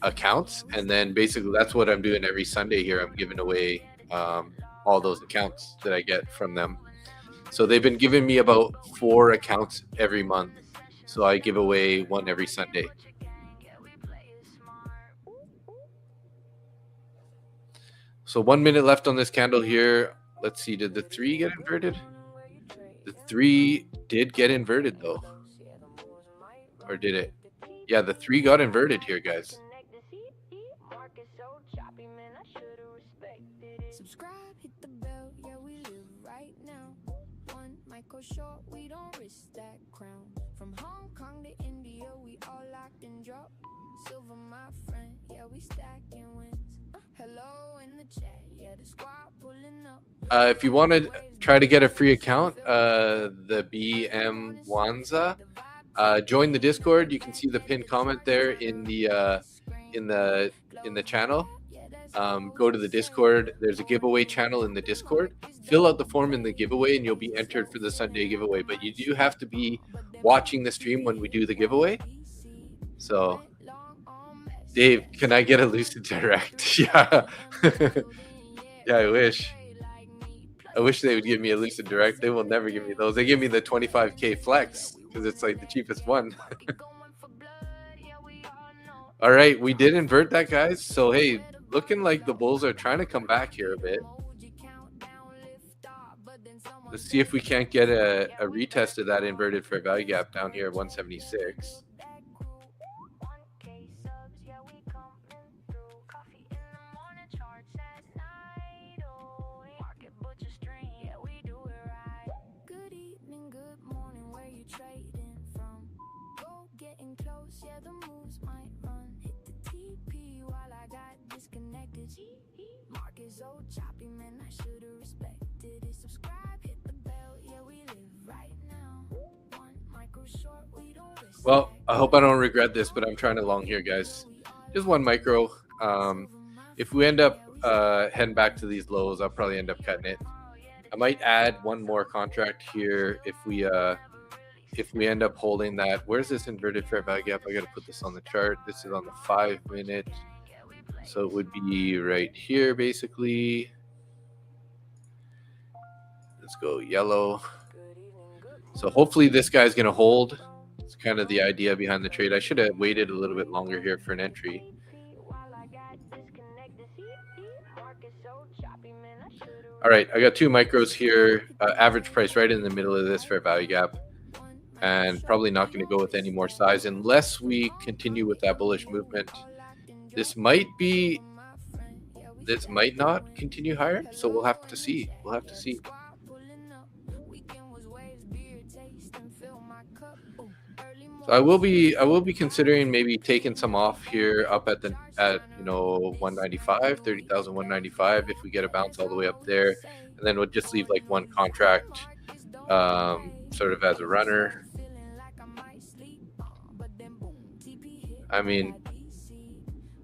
accounts, and then basically that's what I'm doing every Sunday here. I'm giving away all those accounts that I get from them. So they've been giving me about 4 accounts every month, so I give away one every Sunday. So 1 minute left on this candle here. Let's see, did the 3 get inverted? The 3 did get inverted though, or did it? Yeah, the 3 got inverted here, guys. Subscribe, hit the bell, yeah, we live right now. One micro short, we don't risk that crown. From Hong Kong to India, we all locked and drop. Silver, my friend, yeah, we stacking wins. Hello in the chat, yeah, the squad pulling up. If you want to try to get a free account, the BM Wanza, join the Discord. You can see the pinned comment there in the channel. Go to the Discord. There's a giveaway channel in the Discord. Fill out the form in the giveaway and you'll be entered for the Sunday giveaway. But you do have to be watching the stream when we do the giveaway. So, Dave, can I get a Lucid Direct? Yeah. Yeah, I wish. I wish they would give me a Lucid Direct. They will never give me those. They give me the 25K Flex because it's like the cheapest one. All right, we did invert that, guys. So, hey, looking like the bulls are trying to come back here a bit. Let's see if we can't get a retest of that inverted fair value gap down here at 176. Good evening, good morning, where you trading from? Go getting close, yeah, the moves might run. Hit the TP while I got disconnected. Market so choppy, man, I should've respected it. Subscribe, hit the bell, yeah, we live right now. One micro short, we don't risk. Well, I hope I don't regret this, but I'm trying to long here, guys. Just one micro. If we end up heading back to these lows, I'll probably end up cutting it. I might add one more contract here if we end up holding that. Where's this inverted fair value gap? I got to put this on the chart. This is on the 5-minute, so it would be right here basically. Let's go yellow. So hopefully this guy's gonna hold. It's kind of the idea behind the trade. I should have waited a little bit longer here for an entry. All right, I got two micros here. Average price right in the middle of this fair value gap, and probably not going to go with any more size unless we continue with that bullish movement. This might not continue higher, so we'll have to see. We'll have to see. So I will be considering maybe taking some off here up at 195, 30,195 if we get a bounce all the way up there, and then we'll just leave like one contract sort of as a runner. I mean,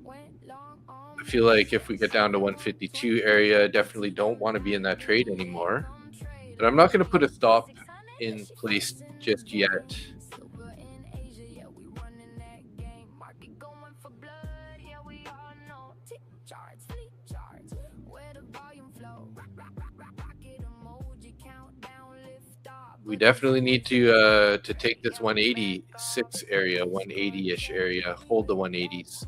I feel like if we get down to 152 area, definitely don't want to be in that trade anymore. But I'm not going to put a stop in place just yet. We definitely need to take this 186 area, 180-ish area, hold the 180s.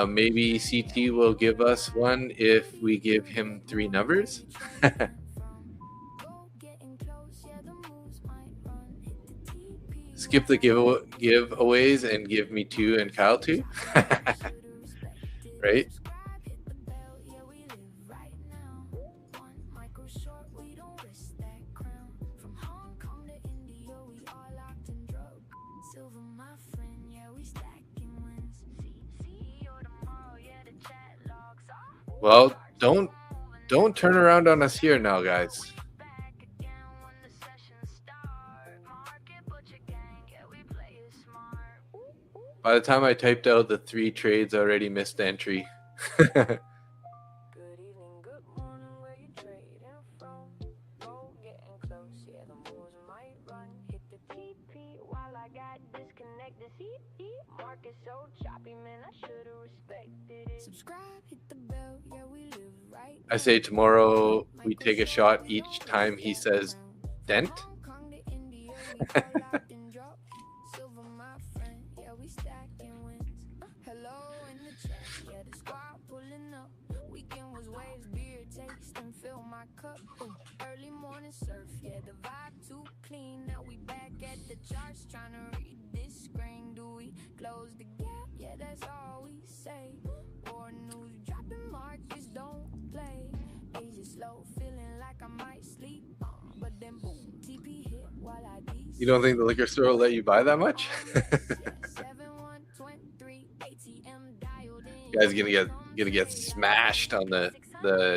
Maybe CT will give us one if we give him 3 numbers. Skip the giveaways and give me 2 and Kyle 2. Right? Well, don't turn around on us here now, guys. By the time I typed out the 3 trades, I already missed the entry. I say tomorrow we take a shot each time he says dent. Early morning surf, yeah, the vibe too clean. Now we back at the charts trying to read this screen. Do we close the gap? Yeah, that's all we say. War news dropping, markets don't play. Asia slow, feeling like I might sleep. But then boom, TP hit while I DC. You don't think the liquor store will let you buy that much? You guys gonna get smashed on the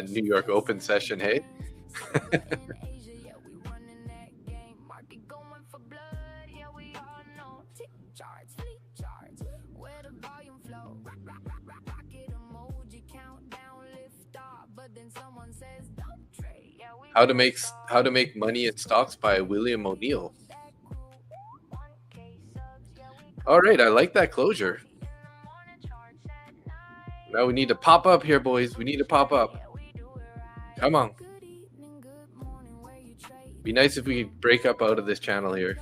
New York Open session, hey? How to make money in stocks by William O'Neill. All right, I like that closure. Now we need to pop up here, boys. We need to pop up. Come on. Be nice if we could break up out of this channel here.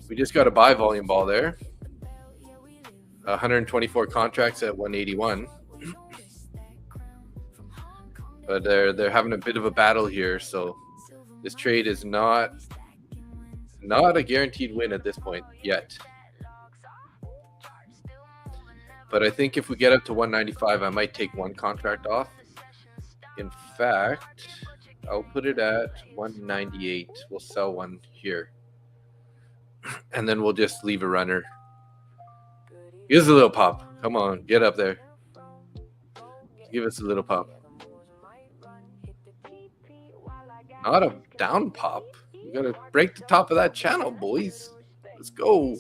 We just got a buy volume ball there. 124 contracts at 181. But they're having a bit of a battle here, so this trade is not a guaranteed win at this point yet. But I think if we get up to 195, I might take one contract off. In fact, I'll put it at 198. We'll sell one here. And then we'll just leave a runner. Give us a little pop. Come on, get up there. Give us a little pop. Not a down pop. You gotta break the top of that channel, boys. Let's go.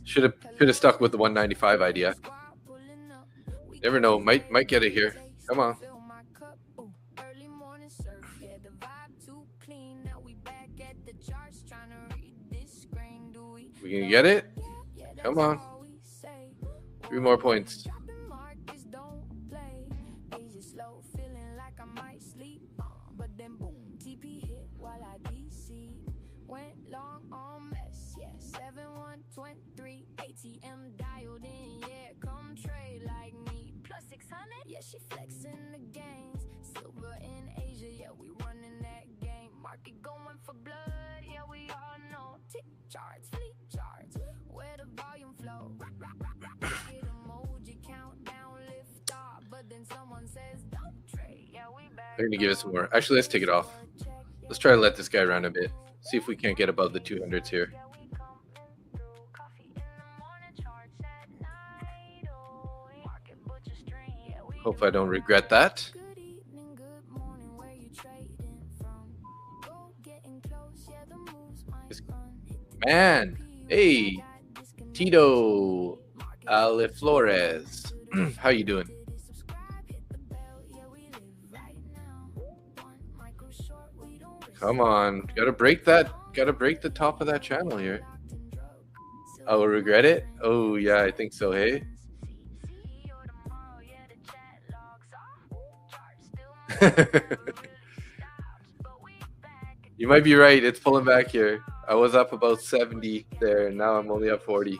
Should have stuck with the 195 idea. Never know, might get it here. Come on. We can get it? Come on. 3 more points. Yeah, she flexing the gains. Silver in Asia, yeah, we running that game. Market going for blood, yeah, we all know. Tick charts, fleet charts, where the volume flow. Get emoji countdown, lift off, but then someone says don't trade. Yeah, we back. They're gonna give us some more. Actually, let's take it off. Let's try to let this guy run a bit. See if we can't get above the 200s here. Hope I don't regret that. Man, hey, Tito Aleflores, how you doing? Come on, gotta break the top of that channel here. I will regret it. Oh yeah, I think so. Hey. You might be right. It's pulling back here. I was up about 70 there, and now I'm only up 40.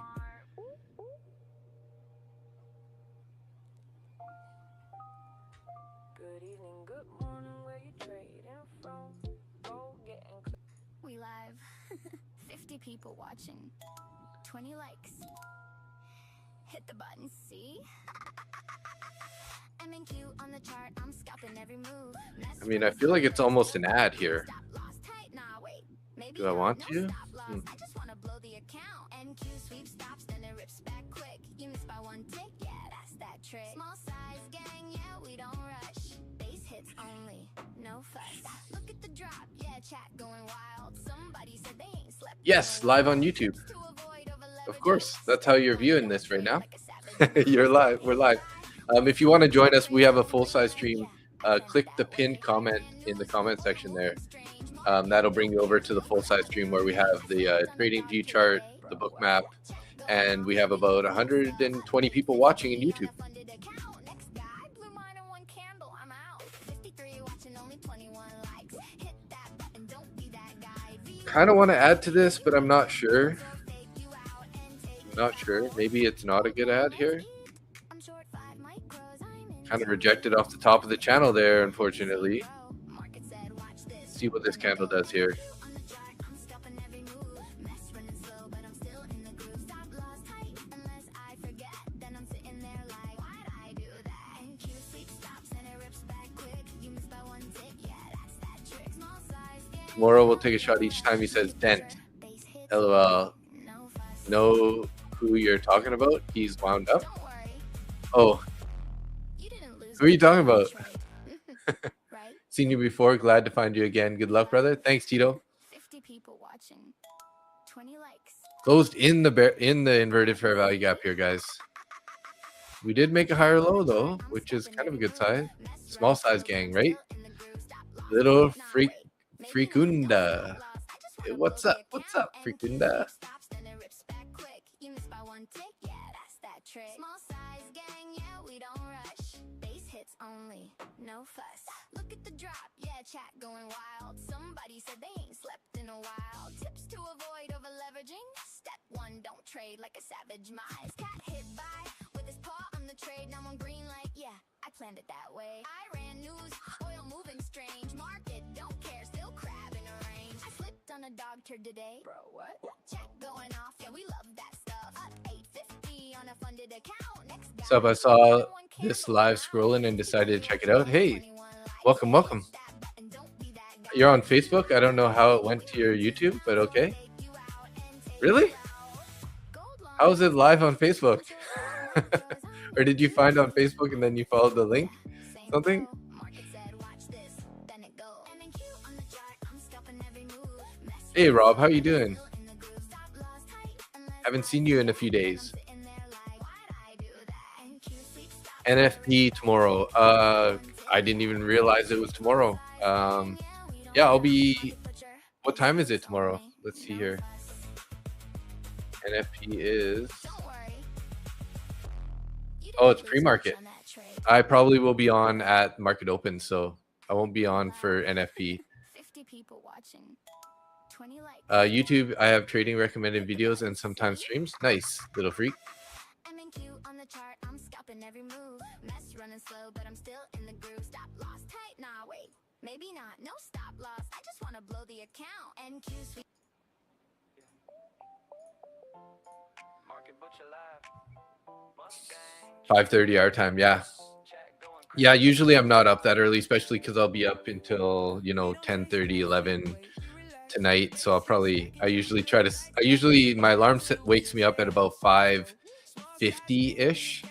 Good evening, good morning, where you trading from? Go getting we live. 50 people watching. 20 likes. Hit the button, see? MNQ on the chart, I'm scalping every move. I mean, I feel like it's almost an ad here. Do I want to? I just want to blow the account. NQ sweep stops, then it rips back quick. You miss by one tick, yeah, that's that trick. Small size gang, yeah, we don't rush. Base hits only, no fuss. Look at the drop, yeah, chat going wild. Somebody said they ain't slept. Yes, live on YouTube. Of course, that's how you're viewing this right now. You're live. We're live. If you want to join us, we have a full-size stream. Click the pinned comment in the comment section there. That'll bring you over to the full-size stream where we have the trading view chart, the book map, and we have about 120 people watching in YouTube. Kind of want to add to this, but I'm not sure. Maybe it's not a good ad here. Kind of rejected off the top of the channel there, unfortunately. Let's see what this candle does here. Tomorrow we'll take a shot each time he says dent. LOL. Know who you're talking about? He's wound up. Oh. Who are you talking about? Seen you before. Glad to find you again. Good luck, brother. Thanks, Tito. 50 people watching. 20 likes. Closed in the inverted fair value gap here, guys. We did make a higher low though, which is kind of a good size. Small size gang, right? Little freakunda. Hey, what's up? What's up, freakunda? one tick, yeah, that's that trick. Small size gang, yeah, we don't rush. Base hits only, no fuss. Look at the drop, yeah, chat going wild. Somebody said they ain't slept in a while. Tips to avoid over leveraging. Step one, don't trade like a savage. My cat hit by with his paw on the trade. Now I'm green like, yeah, I planned it that way. I ran news, oil moving strange. Market don't care, still crab in a range. I slipped on a dog turd today. Bro, what? Check going off, yeah, we love that stuff. Up 850 on a funded account. Next guy, So if I saw this live scrolling and decided to check it out, hey, welcome, welcome. You're on Facebook? I don't know how it went to your YouTube, but okay. Really? How is it live on Facebook? Or did you find on Facebook and then you followed the link? Something? Hey Rob, how you doing? Haven't seen you in a few days. NFP tomorrow. I didn't even realize it was tomorrow. Yeah, I'll be. What time is it tomorrow? Let's see here. NFP is. Oh, it's pre-market. I probably will be on at market open, so I won't be on for NFP. 50 people watching. 20 likes. YouTube, I have trading recommended videos and sometimes streams. Nice, little freak. MNQ on the chart, I'm scalping every move. Mess running slow, but I'm still in the groove. Stop loss tight, nah wait, maybe not. No stop loss. I just want to blow the account. NQ sweet. Market Butcher Live. Mustang. 5:30 our time. Yeah. Yeah, usually I'm not up that early, especially because I'll be up until 10:30, 11 tonight. So I usually my alarm wakes me up at about 5:50 ish,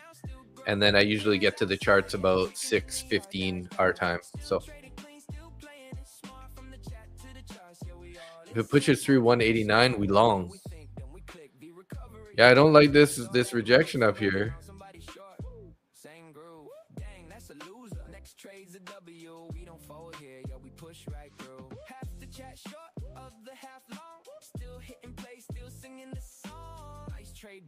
and then I usually get to the charts about 6:15 our time. So if it pushes through 189, we long. Yeah, I don't like this rejection up here.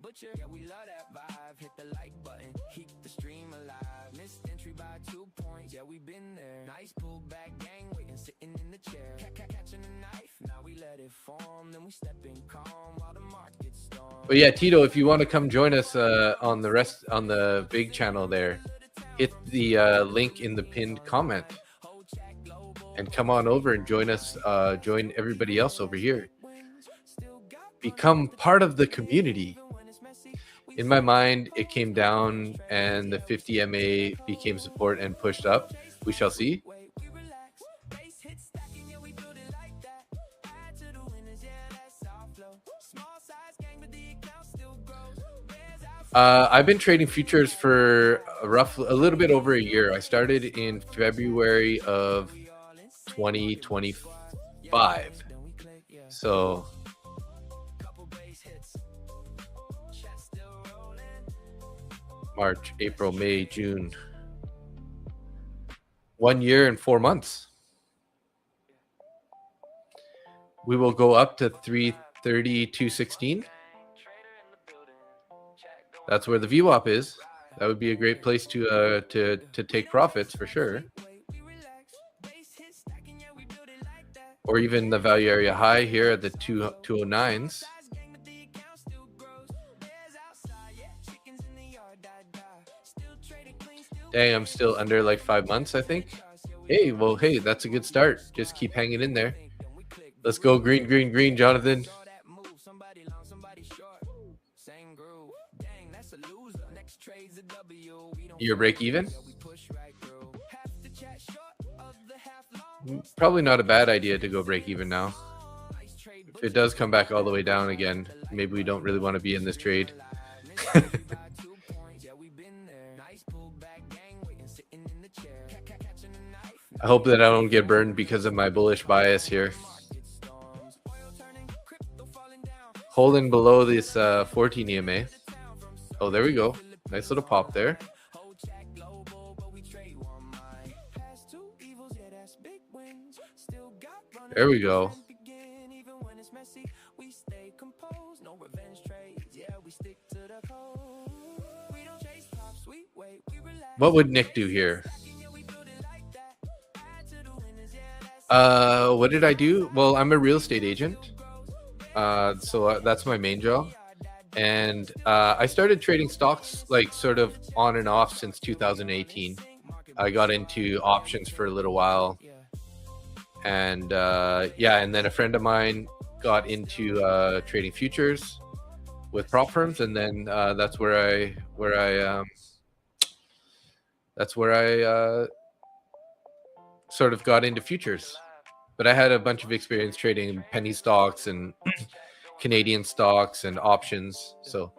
Butcher, yeah, we love that vibe. Hit the like button, keep the stream alive. Missed entry by 2 points, yeah, we been there. Nice pull back gang, waiting, sitting in the chair. Catching a knife, now we let it form. Then we step in calm while the market storms. But yeah, Tito, if you want to come join us on the big channel there, hit the link in the pinned comment and come on over and join us. Join everybody else over here. Become part of the community. In my mind, it came down and the 50 MA became support and pushed up. We shall see. I've been trading futures for a little bit over a year. I started in February of 2025. So March, April, May, June. 1 year and 4 months. We will go up to 330, 216. That's where the VWAP is. That would be a great place to take profits for sure. Or even the value area high here at the 209s. Dang, I'm still under like 5 months, I think. Hey, well, hey, that's a good start. Just keep hanging in there. Let's go green, green, green, Jonathan. Your break even? Probably not a bad idea to go break even now. If it does come back all the way down again, maybe we don't really want to be in this trade. I hope that I don't get burned because of my bullish bias here. Holding below this 14 EMA. Oh, there we go. Nice little pop there. There we go. We stay composed, no revenge trades. Yeah, we stick to the code. We don't chase tops, we wait, we relax. What would Nick do here? What did I do? Well, I'm a real estate agent. So that's my main job. And I started trading stocks like sort of on and off since 2018. I got into options for a little while. And yeah, and then a friend of mine got into trading futures with prop firms, and then that's where I sort of got into futures. But I had a bunch of experience trading penny stocks and Canadian stocks and options. So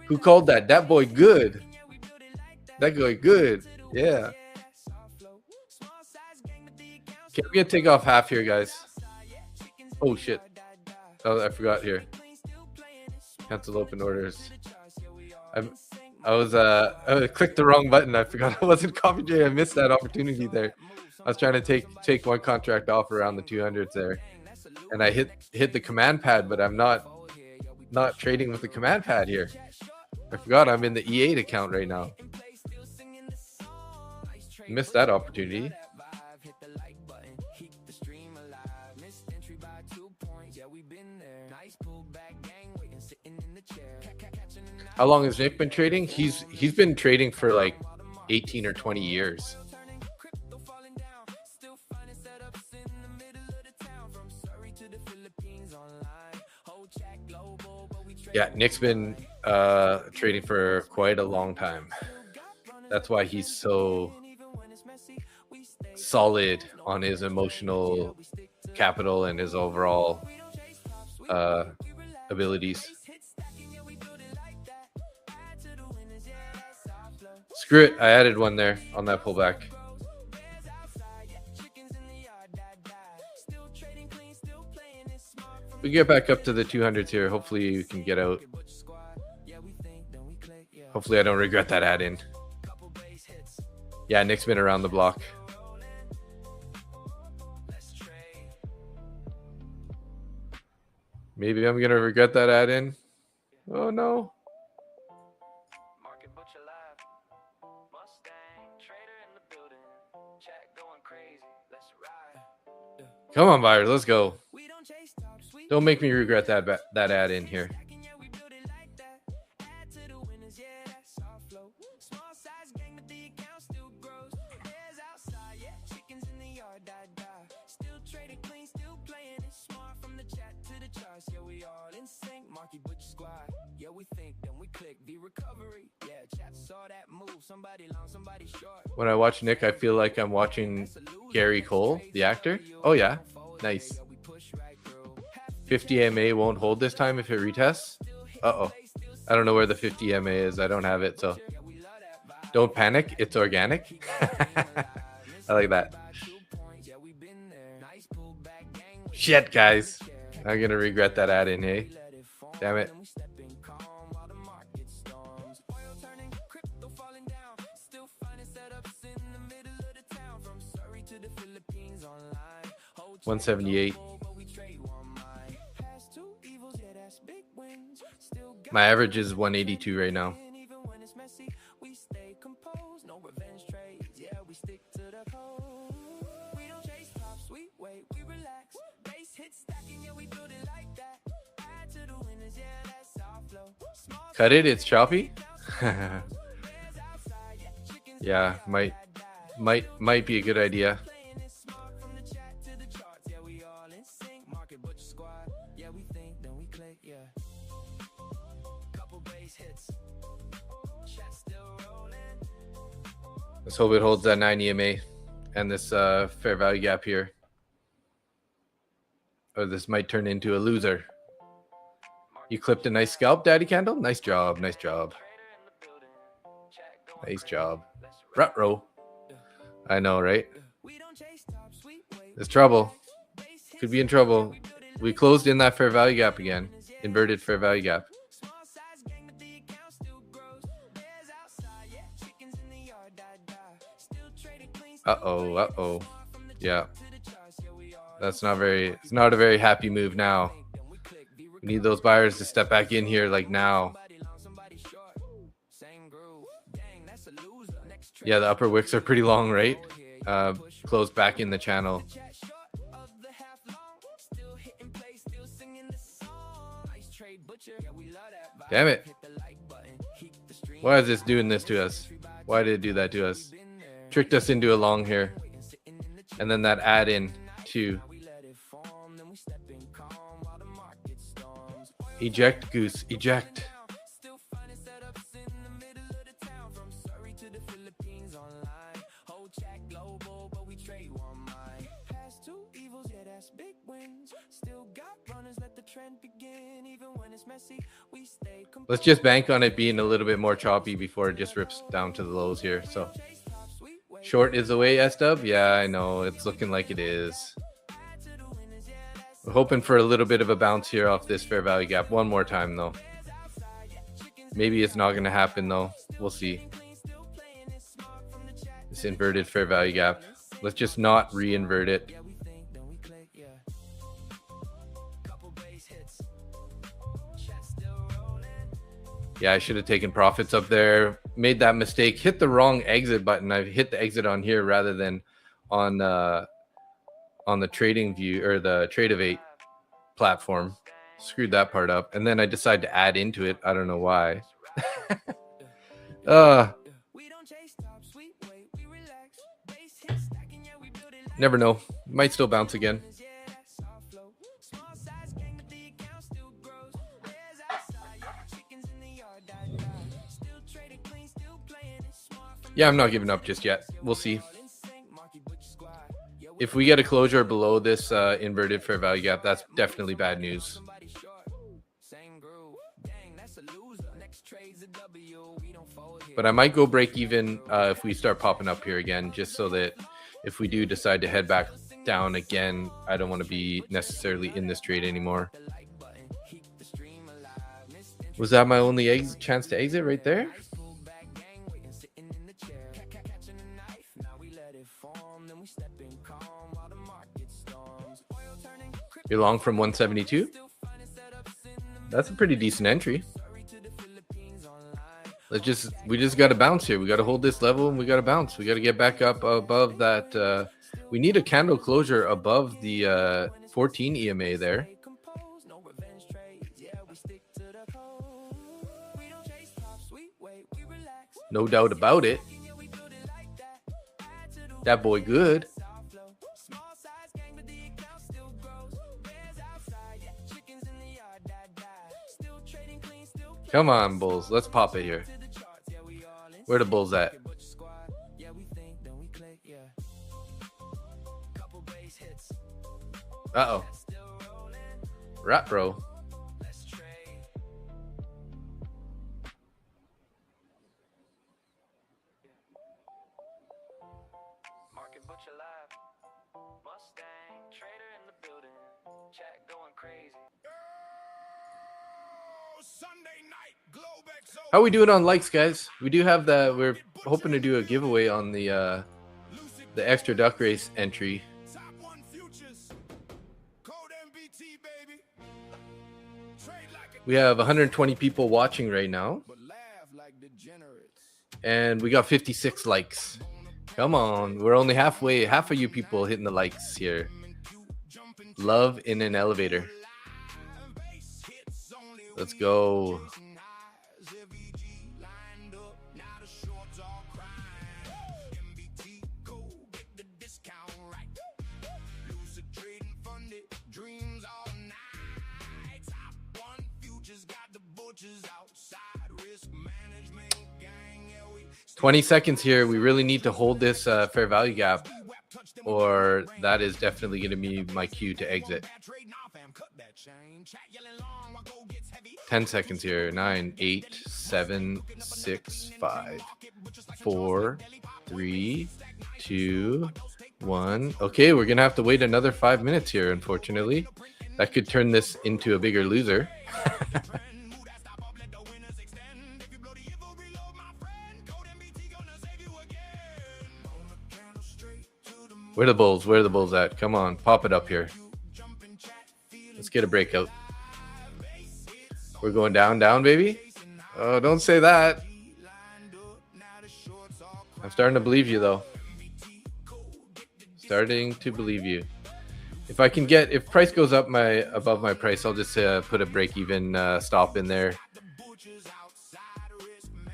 who called that? That boy good. That guy good. Yeah. Okay, we're gonna take off half here, guys. Oh shit. Oh, I forgot here. Cancel open orders. I clicked the wrong button. I forgot I wasn't copy J. I missed that opportunity there. I was trying to take one contract off around the 200s there, and I hit the command pad, but I'm not trading with the command pad here. I forgot I'm in the E8 account right now. Missed that opportunity. How long has Nick been trading? He's been trading for like 18 or 20 years. Yeah, Nick's been trading for quite a long time. That's why he's so solid on his emotional capital and his overall abilities. Screw it, I added one there on that pullback. We get back up to the 200s here. Hopefully you can get out. Hopefully I don't regret that add-in. Yeah, Nick's been around the block. Maybe I'm gonna regret that add-in. Oh no. Come on, buyers, let's go. Don't make me regret that add in here. When I watch Nick, I feel like I'm watching Gary Cole, the actor. Oh yeah, nice. 50 MA won't hold this time if it retests. Uh-oh. I don't know where the 50 MA is. I don't have it, so don't panic. It's organic. I like that. Shit, guys. I'm gonna regret that add-in, hey? Damn it. $178. My average is 182 right now. Cut it, it's choppy. Yeah, might be a good idea. Let's hope it holds that 9 EMA and this fair value gap here. Or this might turn into a loser. You clipped a nice scalp, Daddy Candle. Nice job. Nice job. Nice job. Ruh-roh. I know, right? There's trouble. Could be in trouble. We closed in that fair value gap again. Inverted fair value gap. Uh-oh. Yeah. That's not very. It's not a very happy move now. We need those buyers to step back in here like now. Yeah, the upper wicks are pretty long, right? Close back in the channel. Damn it. Why is this doing this to us? Why did it do that to us? Tricked us into a long here. And then that add in to eject, goose, eject. Let's just bank on it being a little bit more choppy before it just rips down to the lows here. So short is the way, S-Dub. Yeah, I know. It's looking like it is. We're hoping for a little bit of a bounce here off this fair value gap. One more time, though. Maybe it's not going to happen, though. We'll see. This inverted fair value gap. Let's just not re-invert it. Yeah, I should have taken profits up there. Made that mistake. Hit the wrong exit button. I hit the exit on here rather than on the trading view or the Trade-of-8 platform. Screwed that part up. And then I decided to add into it. I don't know why. Never know. Might still bounce again. Yeah, I'm not giving up just yet. We'll see. If we get a closure below this inverted fair value gap, that's definitely bad news. But I might go break even if we start popping up here again, just so that if we do decide to head back down again, I don't want to be necessarily in this trade anymore. Was that my only chance to exit right there? You're long from 172. That's a pretty decent entry. We just got to bounce here. We got to hold this level and we got to bounce. We got to get back up above that. We need a candle closure above the 14 EMA there. No doubt about it. That boy good. Come on, bulls. Let's pop it here. Where the bulls at? Uh-oh. Rap, bro. How are we doing on likes, guys? We do have the. We're hoping to do a giveaway on the extra duck race entry. We have 120 people watching right now, and we got 56 likes. Come on, we're only halfway. Half of you people hitting the likes here. Love in an elevator. Let's go. Dreams all night. Top one futures got the butchers outside. Risk management gang. 20 seconds here. We really need to hold this fair value gap, or that is definitely going to be my cue to exit. 10 seconds here. 9, 8, 7, 6, 5, 4, 3, 2, 1. Okay, we're gonna have to wait another 5 minutes here, unfortunately. That could turn this into a bigger loser. Where the bulls? Where are the bulls at? Come on, pop it up here. Let's get a breakout. We're going down, down, baby. Oh, don't say that. I'm starting to believe you, though. Starting to believe you. If I can get, if price goes up above my price, I'll just put a break even stop in there.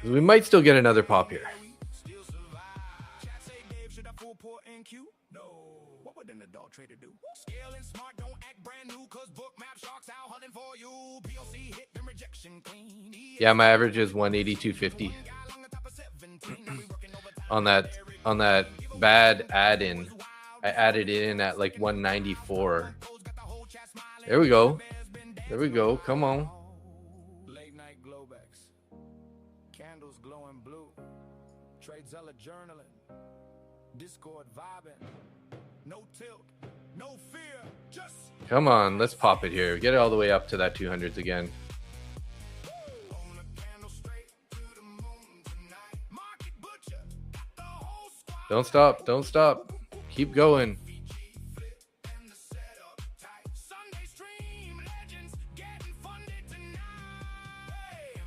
We might still get another pop here. Yeah, my average is 182.50 on that bad add-in. I added it in at like 194. There we go. There we go. Come on. Late night Globex. Candles glowing blue. Tradezilla journaling. Discord vibing. No tilt. No fear. Just Come on. Let's pop it here. Get it all the way up to that 200s again. on a candle straight to the moon tonight. Market butcher. The whole squad. Don't stop. Don't stop. Keep going. And the setup tight. Sunday stream legends getting funded tonight.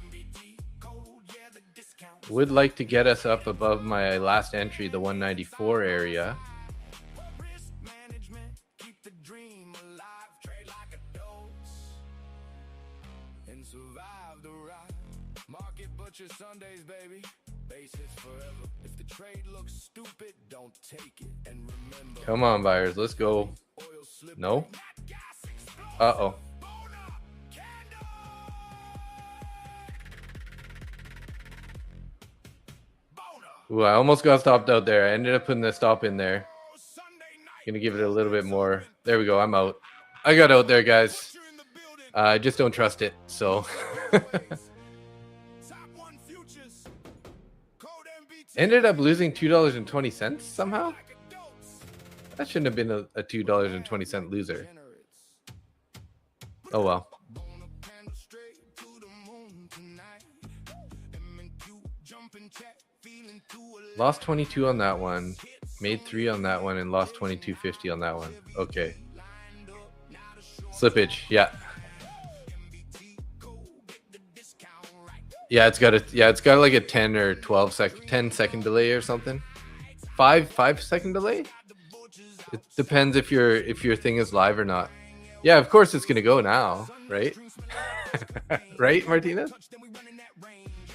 MBT code, yeah, the discount. Would like to get us up above my last entry, the 194 area. Risk management, keep the dream alive. Trade like a dose and survive the ride. Market butcher Sundays, baby. Basis forever. If the trade looks stupid, don't take it. And remember, Come on, buyers. Let's go. oil slip. No. That gas explode. Uh-oh. Boner candle. Boner. Ooh, I almost got stopped out there. I ended up putting the stop in there. Sunday night. Gonna give it a little bit more. There we go. I'm out. I got out there, guys. You're in the building. I just don't trust it. So Top one futures. Code MBT. ended up losing $2.20 somehow. Like a dose. That shouldn't have been a $2.20 loser. Oh well. Boner candle straight to the moon tonight. MNQ jumping check, feeling too alive. Lost 22 on that one. Made 3 on that one and lost 22.50 on that one. Okay. Slippage. Yeah. Yeah, it's got like a 10 or 10 second delay or something. 5 second delay? It depends if your thing is live or not. Yeah, of course it's gonna go now, right? Right, Martinez?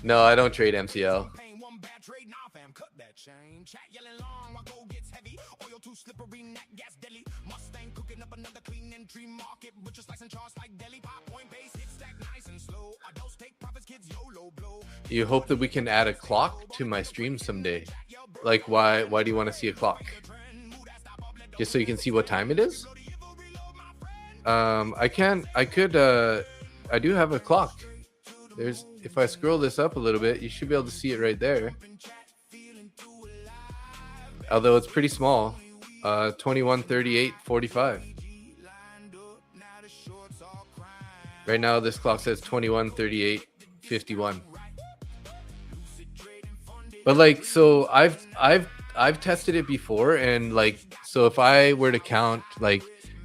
No, I don't trade MCL. One bad trade, nah, fam, cut that chain. Chat yelling long while gold gets heavy. Oil too slippery, net gas deli. Mustang cooking up another clean entry market. Butcher slicing charts like deli. Pop point base, hit stack nice and slow. Adults take profits, kids YOLO blow. You hope that we can add a clock to my stream someday. Like, why do you want to see a clock? Just so you can see what time it is? I do have a clock. If I scroll this up a little bit, you should be able to see it right there. Although it's pretty small. 21:38:45. Right now this clock says 21:38:51. But like, so I've tested it before, and like, so if I were to count, like,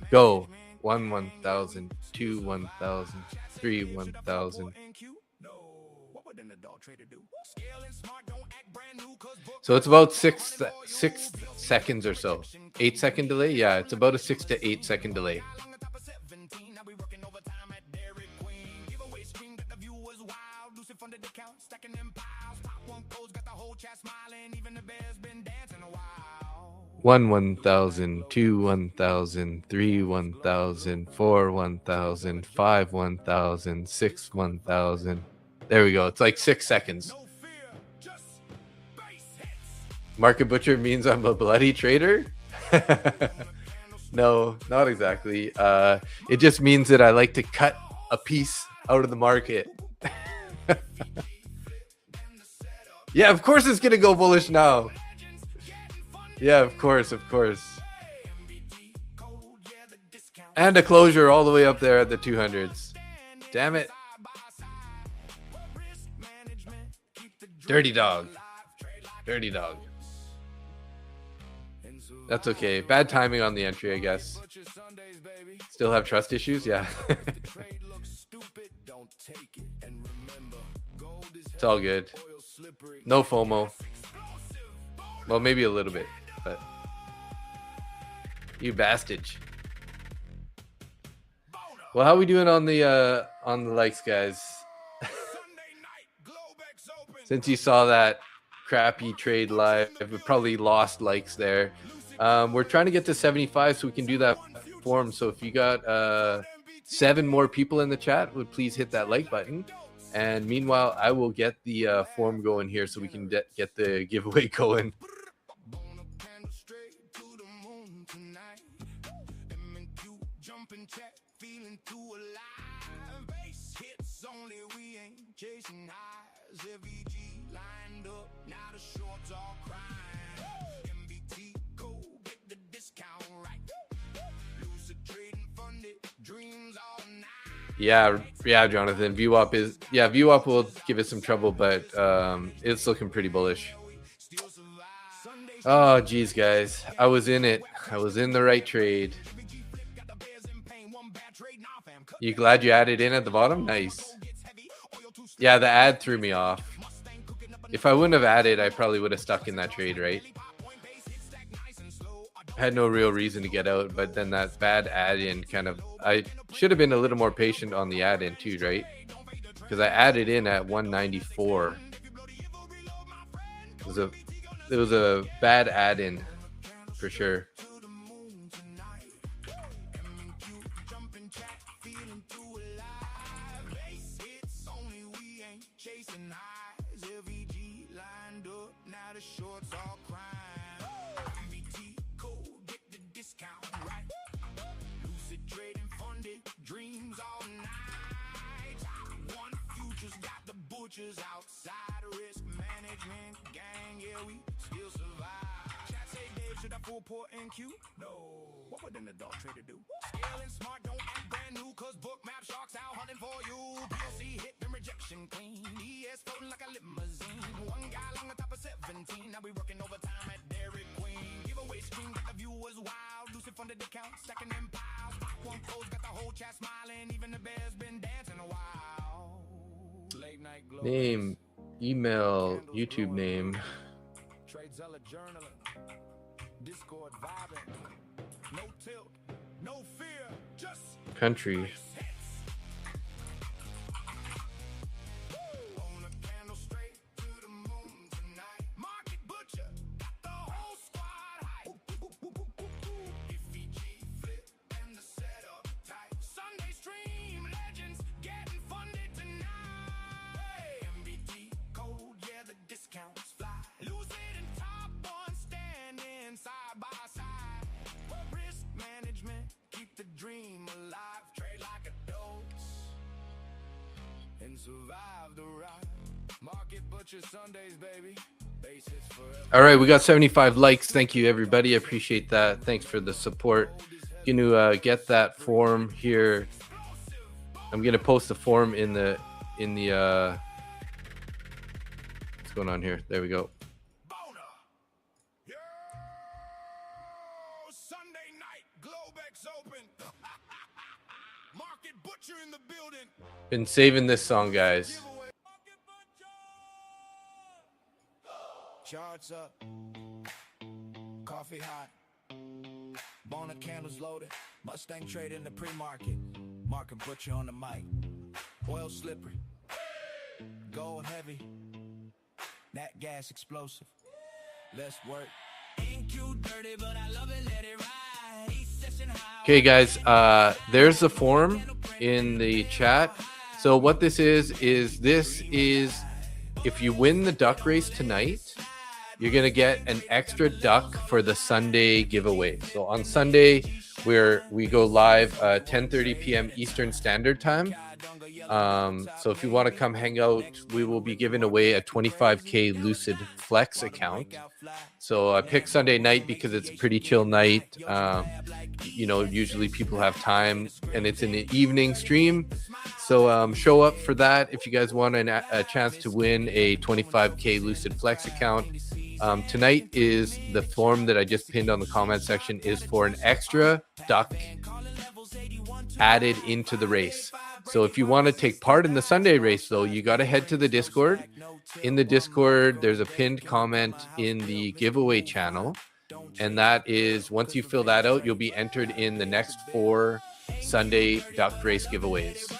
go 1,000, 2 1,000, 3 1,000. So it's about six seconds or so. 8 second delay. Yeah, it's about a 6 to 8 second delay. One 1,000, 2 1,000, 3 1,000, 4 1,000, 5 1,000, 6 1,000. There we go. It's like 6 seconds. Market butcher means I'm a bloody trader? No, not exactly. It just means that I like to cut a piece out of the market. Yeah, of course it's gonna go bullish now. Yeah, of course. And a closure all the way up there at the 200s. Damn it. Dirty dog. That's okay. Bad timing on the entry, I guess. Still have trust issues? Yeah. It's all good. No FOMO. Well, maybe a little bit, but you bastard. Well, how we doing on the likes, guys? Since you saw that crappy trade live, we probably lost likes there. We're trying to get to 75 so we can do that form. So if you got 7 more people in the chat, would please hit that like button. And meanwhile, I will get the form going here so we can get the giveaway going. Yeah, Jonathan. VWAP will give us some trouble, but it's looking pretty bullish. Oh, geez, guys, I was in it. I was in the right trade. You glad you added in at the bottom? Nice. Yeah, the ad threw me off. If I wouldn't have added, I probably would have stuck in that trade, right? Had no real reason to get out, but then that bad add-in I should have been a little more patient on the add-in too, right? Because I added in at 194. It was a bad add-in for sure. Outside risk management gang, yeah, we still survive. Chat say Dave should have full port NQ? No. What would an adult trader do? Scaling smart, don't act brand new, cause book map sharks out hunting for you. PLC hit and rejection clean. ES floating like a limousine. One guy long on top of 17. Now we working overtime at Dairy Queen. Giveaway stream got the viewers wild. Lucid funded account, stacking them piles. One pose got the whole chat smiling. Even the bears been dancing a while. Name, email, YouTube name. Country. All right, we got 75 likes. Thank you, everybody. I appreciate that. Thanks for the support. You can get that form here. I'm gonna post the form in the what's going on here? There we go. Sunday night, Globex open. Market Butcher in the building. Been saving this song, guys. Charts up, coffee hot, Bona candles loaded, Mustang trade in the pre-market, Market Butcher on the mic, oil slippery, gold heavy, nat gas explosive, let's work. MNQ dirty, but I love it, let it ride. Okay, guys, there's the form in the chat. So what this is if you win the duck race tonight, you're going to get an extra duck for the Sunday giveaway. So on Sunday, we go live 10:30 p.m. Eastern Standard Time. So if you want to come hang out, we will be giving away a 25K Lucid Flex account. So I picked Sunday night because it's a pretty chill night. Usually people have time and it's in the evening stream. So show up for that if you guys want a chance to win a 25K Lucid Flex account. Tonight is the form that I just pinned on the comment section is for an extra duck added into the race. So if you want to take part in the Sunday race, though, you got to head to the Discord. In the Discord, there's a pinned comment in the giveaway channel. And that is, once you fill that out, you'll be entered in the next 4 Sunday duck race giveaways.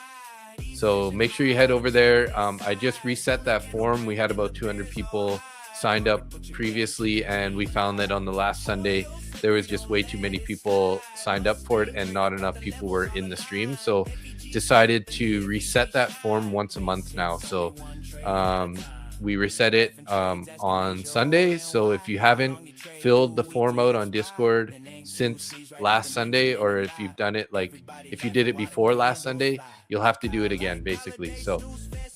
So make sure you head over there. I just reset that form. We had about 200 people signed up previously, and we found that on the last Sunday, there was just way too many people signed up for it and not enough people were in the stream. So decided to reset that form once a month now. So we reset it on Sunday. So if you haven't filled the form out on Discord since last Sunday, or if you've done it, like if you did it before last Sunday, you'll have to do it again, basically. So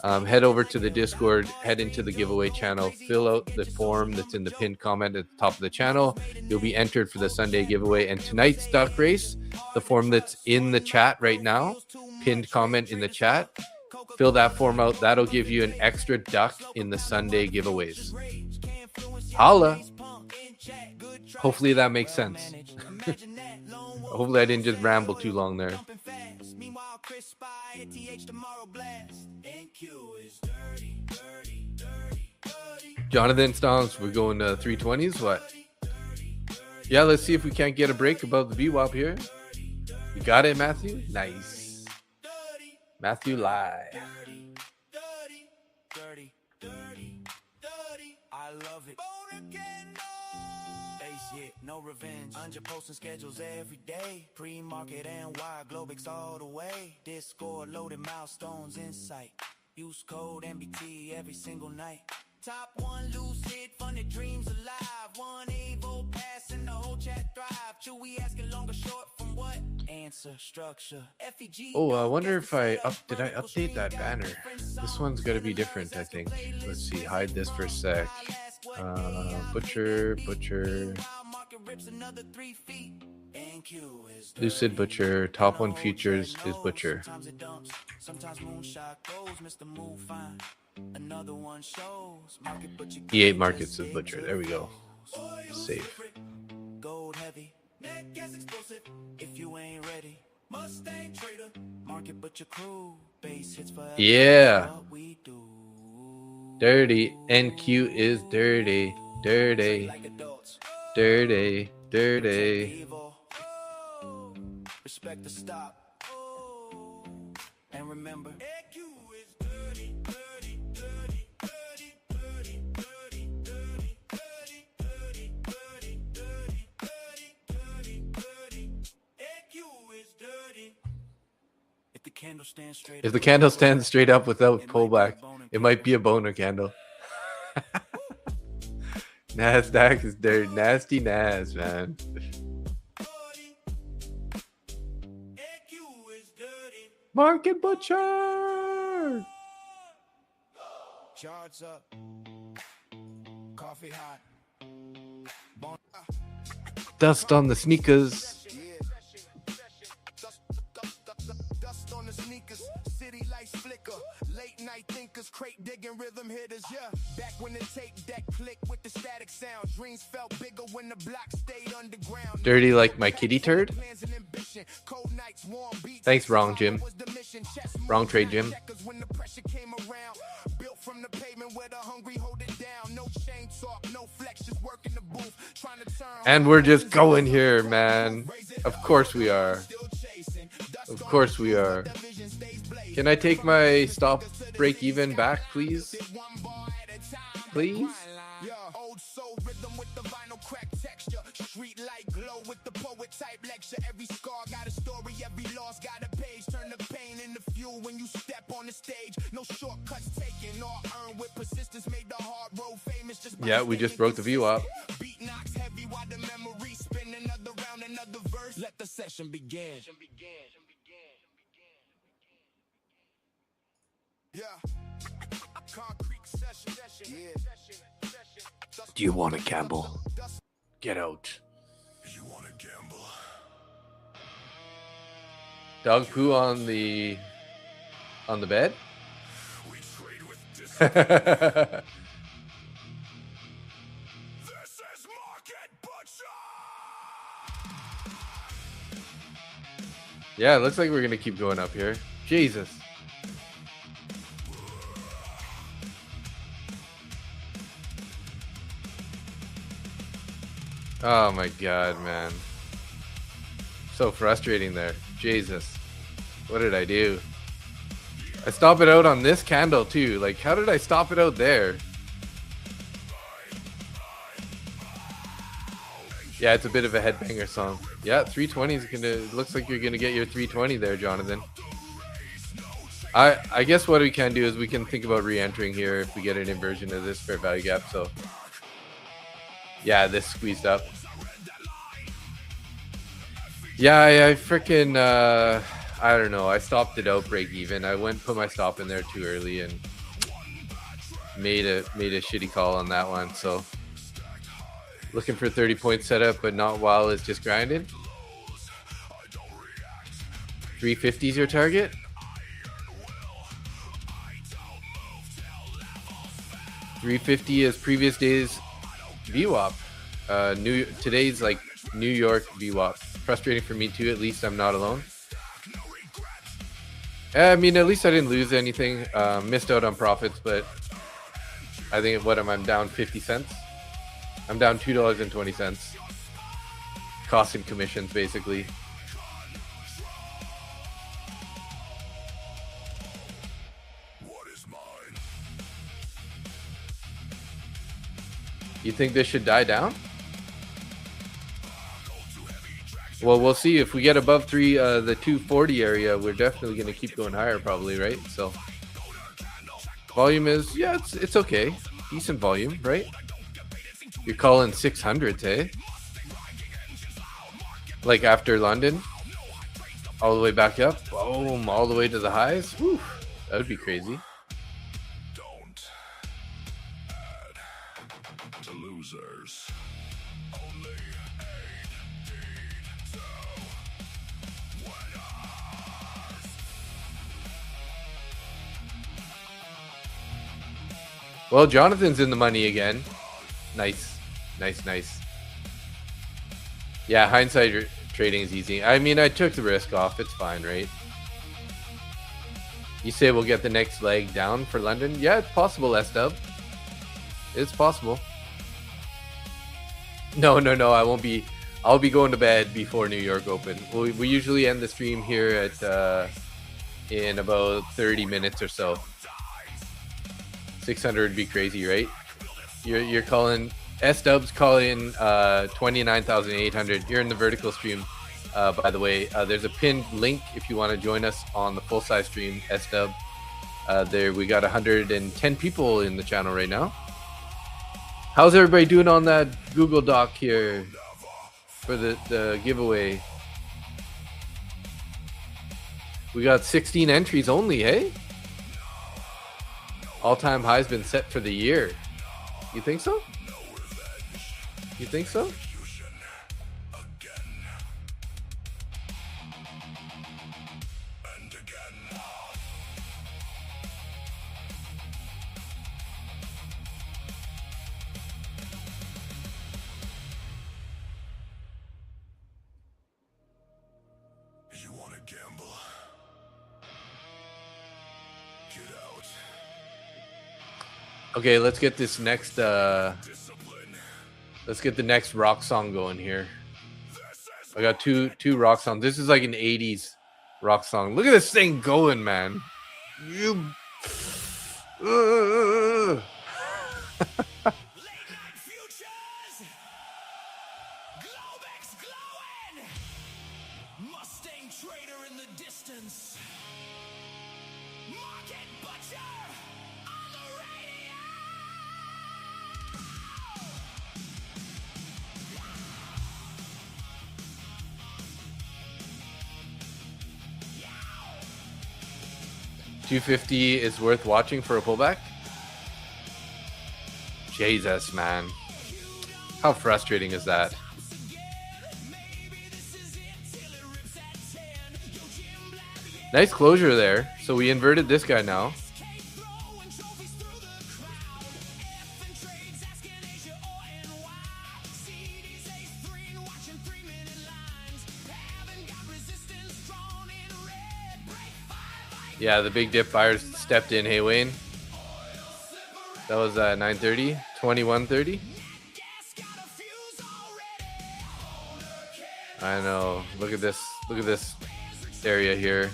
head over to the Discord, head into the giveaway channel, fill out the form that's in the pinned comment at the top of the channel. You'll be entered for the Sunday giveaway. And tonight's duck race, the form that's in the chat right now, pinned comment in the chat, fill that form out. That'll give you an extra duck in the Sunday giveaways. Holla. Hopefully that makes sense. Hopefully I didn't just ramble too long there. Jonathan Stonks, we're going to 320s. What? Yeah, let's see if we can't get a break above the VWAP here. You got it, Matthew? Nice. Matthew Lai. I love it. No revenge. Under posting schedules every day. Pre-market and wide Globex all the way. Discord loaded milestones in sight. Use code MBT every single night. Top 1 Lucid, funded dreams alive. 1 Evo pass and the whole chat thrive. Chewy asking longer short from what? Answer, structure, FEG. Oh, I wonder if did I update that banner? This one's got to be different, I think. Let's see, hide this for a sec. Butcher. Lucid Butcher, top 1 futures is Butcher. E8 markets is Butcher. There we go. Safe. Gold heavy, net gas explosive. If you ain't ready, Mustang trader, market butcher crew, base hits for yeah. Dirty. NQ is dirty. Dirty. Dirty. Dirty. Respect the stop. And remember, if the candle stands straight up without pullback, it might be a boner candle. Nasdaq is dirty. Nasty Nas, man. Market Butcher. Charge up. Coffee hot. Dust on the sneakers. Dust on the sneakers. City lights flicker. Late night thinkers. Crate digging rhythm hitters. Yeah. Back when the tape deck click with the static sound. Dreams felt bigger when the block stayed underground. Dirty like my kitty turd. Thanks, wrong Jim. Wrong trade, Jim. And we're just going here, man. Of course we are. Of course we are. Can I take my stop break even back, please? Please? Old soul rhythm with the vinyl crack texture. Street light glow with the poet type lecture. Every scar got a story, every loss got a page. Turn the pain into fuel when you step on the stage. No shortcuts taken or earned with persistence. Made the hard road famous. Yeah, we just broke the view up. Beat knocks heavy while the memory spin another round, another verse. Let the session begin. Yeah. Concrete session. Yeah. Do you want to gamble? Get out. You want to gamble? Dog poo on the bed? We trade with Yeah, it looks like we're gonna keep going up here. Jesus. Oh my god, man. So frustrating there. Jesus. What did I do? I stop it out on this candle too. Like, how did I stop it out there? Yeah, it's a bit of a headbanger song. Yeah, 320 is gonna. Looks like you're gonna get your 320 there, Jonathan. I guess what we can do is we can think about re-entering here if we get an inversion of this fair value gap. So yeah, this squeezed up. Yeah, I freaking I don't know. I stopped it out break even. I went put my stop in there too early and made a shitty call on that one. So looking for 30-point setup, but not while it's just grinding. 350 is your target. 350 is previous days VWAP. Today's like New York VWAP. Frustrating for me too. At least I'm not alone. I mean, at least I didn't lose anything. Missed out on profits, but I think I'm down 50 cents. I'm down $2.20. Costs and commissions, basically. You think this should die down? Well, we'll see. If we get above the 240 area, we're definitely going to keep going higher, probably, right? So volume is, yeah, it's okay. Decent volume, right? You're calling 600s, eh? Like after London, all the way back up, boom, all the way to the highs. Whew, that would be crazy. Don't add to losers. Only 82 winners. Well, Jonathan's in the money again. Nice. Yeah, hindsight trading is easy. I mean, I took the risk off. It's fine, right? You say we'll get the next leg down for London? Yeah, it's possible, S-Dub. It's possible. No, I won't be. I'll be going to bed before New York Open. We usually end the stream here at in about 30 minutes or so. 600 would be crazy, right? You're calling S-Dub's calling 29,800. You're in the vertical stream, by the way. There's a pinned link if you want to join us on the full size stream. S-Dub. There we got 110 people in the channel right now. How's everybody doing on that Google Doc here for the giveaway? We got 16 entries only, hey? All-time high's been set for the year. You think so? You think so? You want to gamble? Get out. Okay, let's get this next let's get the next rock song going here. I got two rock songs. This is like an 80s rock song. Look at this thing going, man. You Futures! Globex glowing! Mustang trader in the distance. Market butcher on the radio! $250 is worth watching for a pullback. Jesus, man. How frustrating is that? Nice closure there. So we inverted this guy now. Yeah, the big dip buyers stepped in. Hey, Wayne. That was 9:30, 21:30. I know. Look at this. Look at this area here.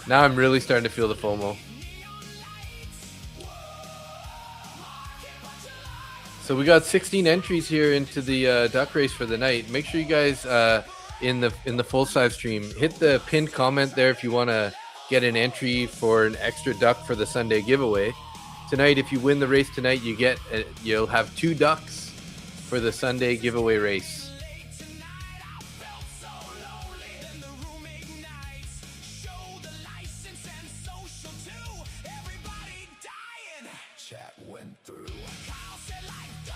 Now I'm really starting to feel the FOMO. So we got 16 entries here into the duck race for the night. Make sure you guys in the full size stream hit the pinned comment there if you want to get an entry for an extra duck for the Sunday giveaway. Tonight, if you win the race tonight, you'll have 2 ducks for the Sunday giveaway race.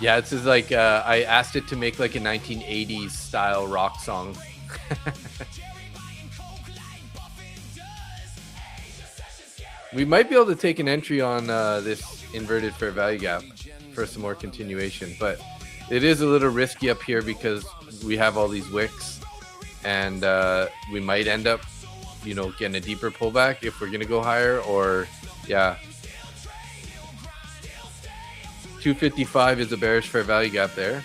Yeah, it's just like I asked it to make like a 1980s style rock song. We might be able to take an entry on this inverted fair value gap for some more continuation, but it is a little risky up here because we have all these wicks, and we might end up, getting a deeper pullback if we're gonna go higher. Or yeah, 255 is a bearish fair value gap there.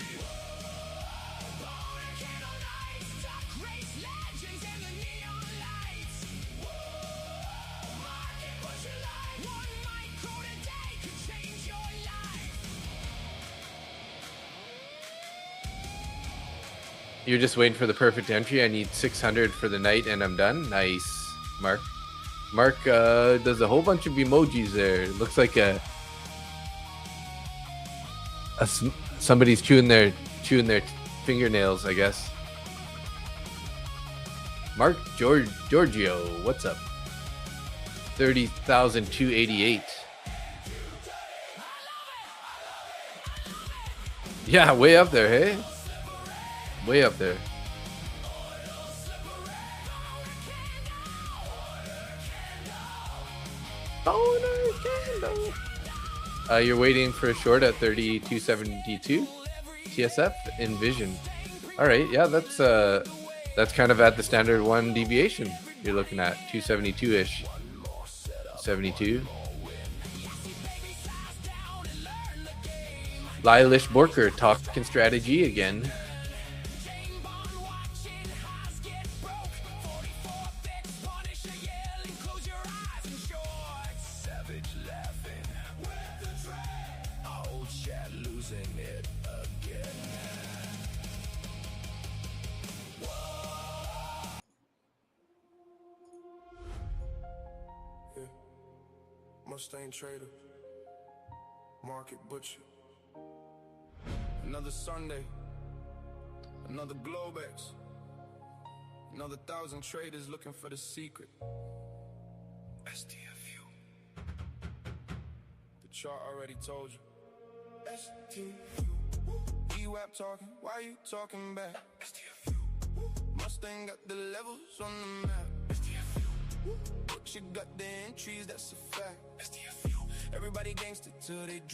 You're just waiting for the perfect entry. I need 600 for the night and I'm done. Nice, Mark. Mark does a whole bunch of emojis there. It looks like somebody's chewing their fingernails, I guess. Mark Giorgio, what's up? 30,288. Yeah, way up there, hey? Way up there. You're waiting for a short at 32.72 TSF in Vision. All right, yeah, that's kind of at the standard 1 deviation. You're looking at 272-ish. 72. Lylish Borker talking strategy again. Mustang trader, market butcher. Another Sunday, another Globex, another 1,000 traders looking for the secret. STFU. The chart already told you. STFU. E-WAP talking, why you talking back? STFU. Mustang got the levels on the map. STFU. But you got the entries, that's a fact.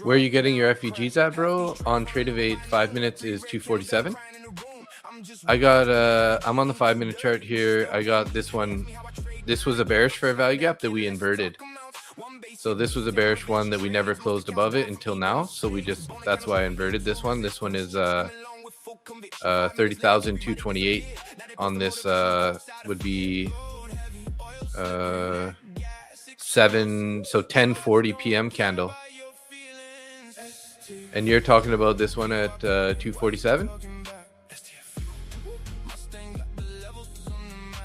Where are you getting your FVGs at, bro? On Trade-Evade, 5 minutes is 247. I got I'm on the 5-minute chart here. I got this one. This was a bearish fair value gap that we inverted. So this was a bearish one that we never closed above it until now. So that's why I inverted this one. This one is 30,228 on this would be 10:40 p.m. candle. And you're talking about this one at 247.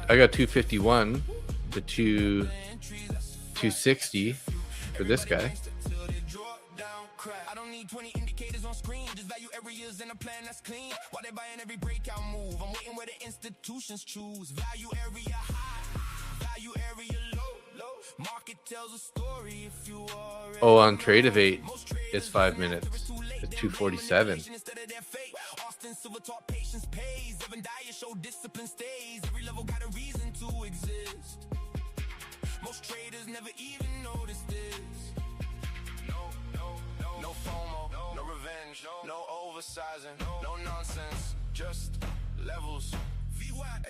I got 251 to 260 for this guy. Oh, on Trade-Evade, it's 5 minutes. It's 247. Most traders never even notice this. No FOMO, no revenge, no oversizing, no nonsense, just levels. VY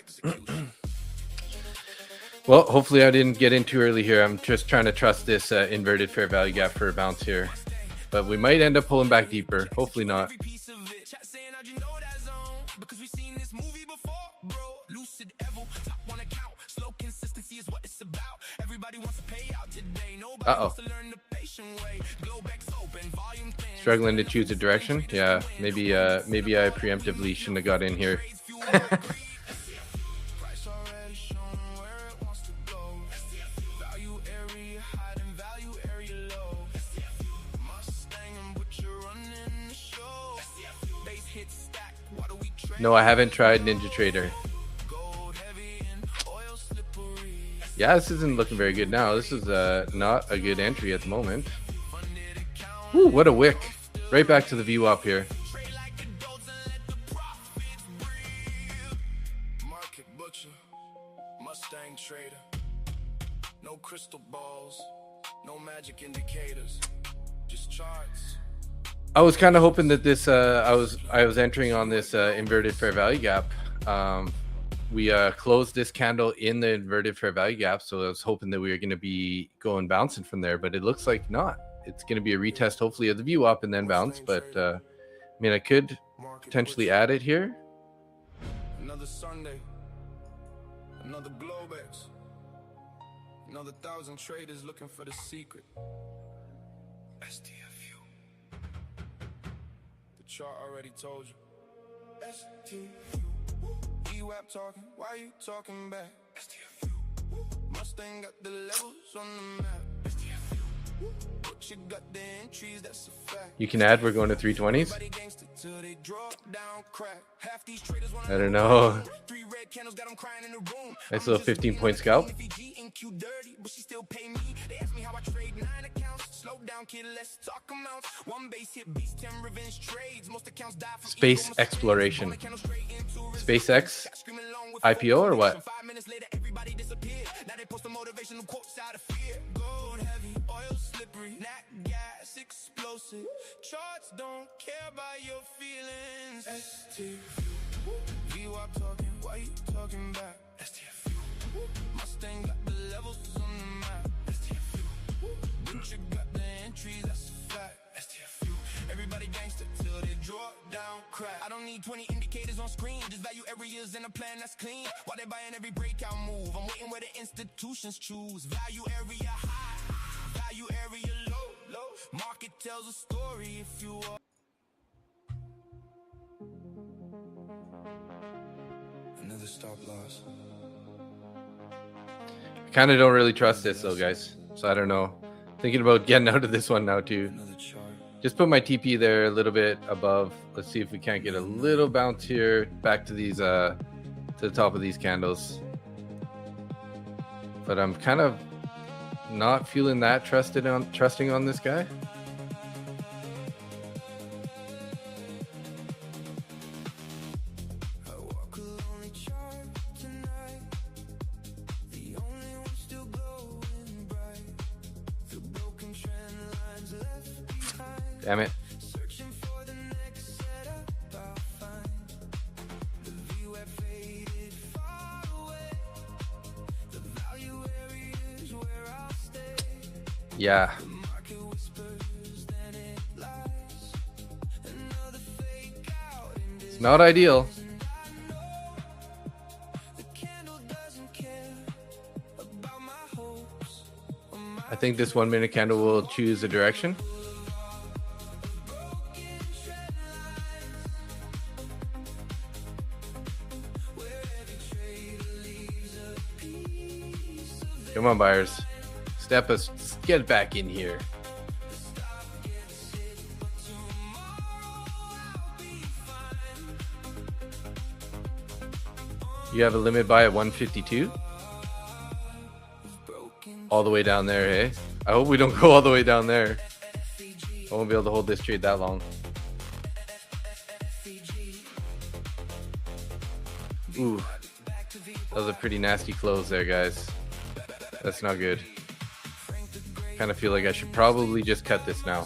Well, hopefully I didn't get in too early here. I'm just trying to trust this inverted fair value gap for a bounce here. But we might end up pulling back deeper. Hopefully not. Because we've seen this movie before, bro. Lucid, top one account. Slow consistency is what it's about. Everybody wants to pay out today. Nobody wants to learn the patient way. Globex open, volume thin. Struggling to choose a direction. Yeah, maybe I preemptively shouldn't have got in here. No, I haven't tried Ninja Trader. Yeah, this isn't looking very good now. This is not a good entry at the moment. Ooh, what a wick. Right back to the VWAP here. No crystal balls, no magic indicators, just charts. I was kind of hoping that this I was entering on this inverted fair value gap. We closed this candle in the inverted fair value gap, so I was hoping that we were going to be going bouncing from there, but it looks like not. It's going to be a retest hopefully of the VWAP and then bounce, but I mean, I could potentially add it here. Another Sunday, another Globex, another 1,000 traders looking for the secret. STFU. The chart already told you. STFU. EWAP talking, why you talking back? STFU. Mustang got the levels on the map. STFU. But you got the entries, that's a fact. You can add, we're going to 320s. I don't know. Nice little 15-point scalp. Space exploration. SpaceX IPO or what? Charts don't care about your feelings. STFU. VWAP talking, why you talking back? STFU. Mustang got the levels on the map. STFU. But you got the entries, that's a fact. STFU. Everybody gangster till they draw down crack. I don't need 20 indicators on screen. Just value areas in a plan that's clean. While they buying every breakout move, I'm waiting where the institutions choose. Value area high, value area low. Market tells a story if you are. Another stop loss. I kind of don't really trust this though, guys. So I don't know. Thinking about getting out of this one now too. Just put my TP there a little bit above. Let's see if we can't get a little bounce here back to these to the top of these candles. But I'm kind of not feeling that trusting on this guy. Damn it. Yeah. It's not ideal. I think this 1 minute candle will choose a direction. Come on, buyers. Step us, get back in here. You have a limit buy at 152. All the way down there, hey? I hope we don't go all the way down there. I won't be able to hold this trade that long. Ooh. That was a pretty nasty close there, guys. That's not good. Kind of feel like I should probably just cut this now.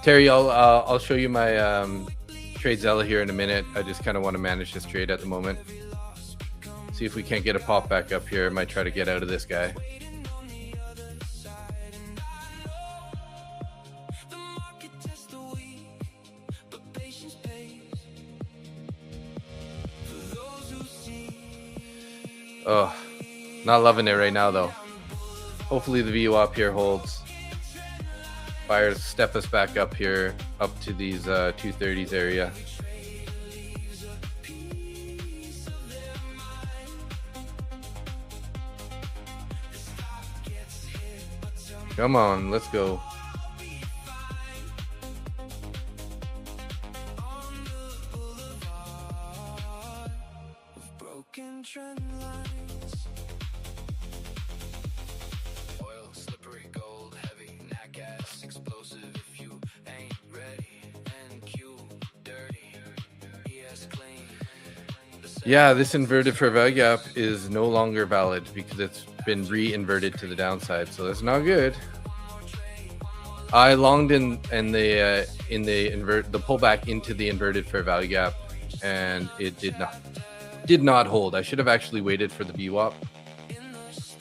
Terry, I'll show you my trade Zella here in a minute. I just kind of want to manage this trade at the moment. See if we can't get a pop back up here. I might try to get out of this guy. Oh, not loving it right now though. Hopefully the VWAP here holds. Buyers step us back up here, up to these 230s area. Come on, let's go. Broken trend lines. Oil, slippery, gold, heavy, nacas, explosive if you ain't ready. MNQ, dirty, ES clean. Yeah, this inverted fair value gap is no longer valid because it's been re-inverted to the downside, so that's not good. I longed in the pullback into the inverted fair value gap, and it did not hold. I should have actually waited for the VWAP.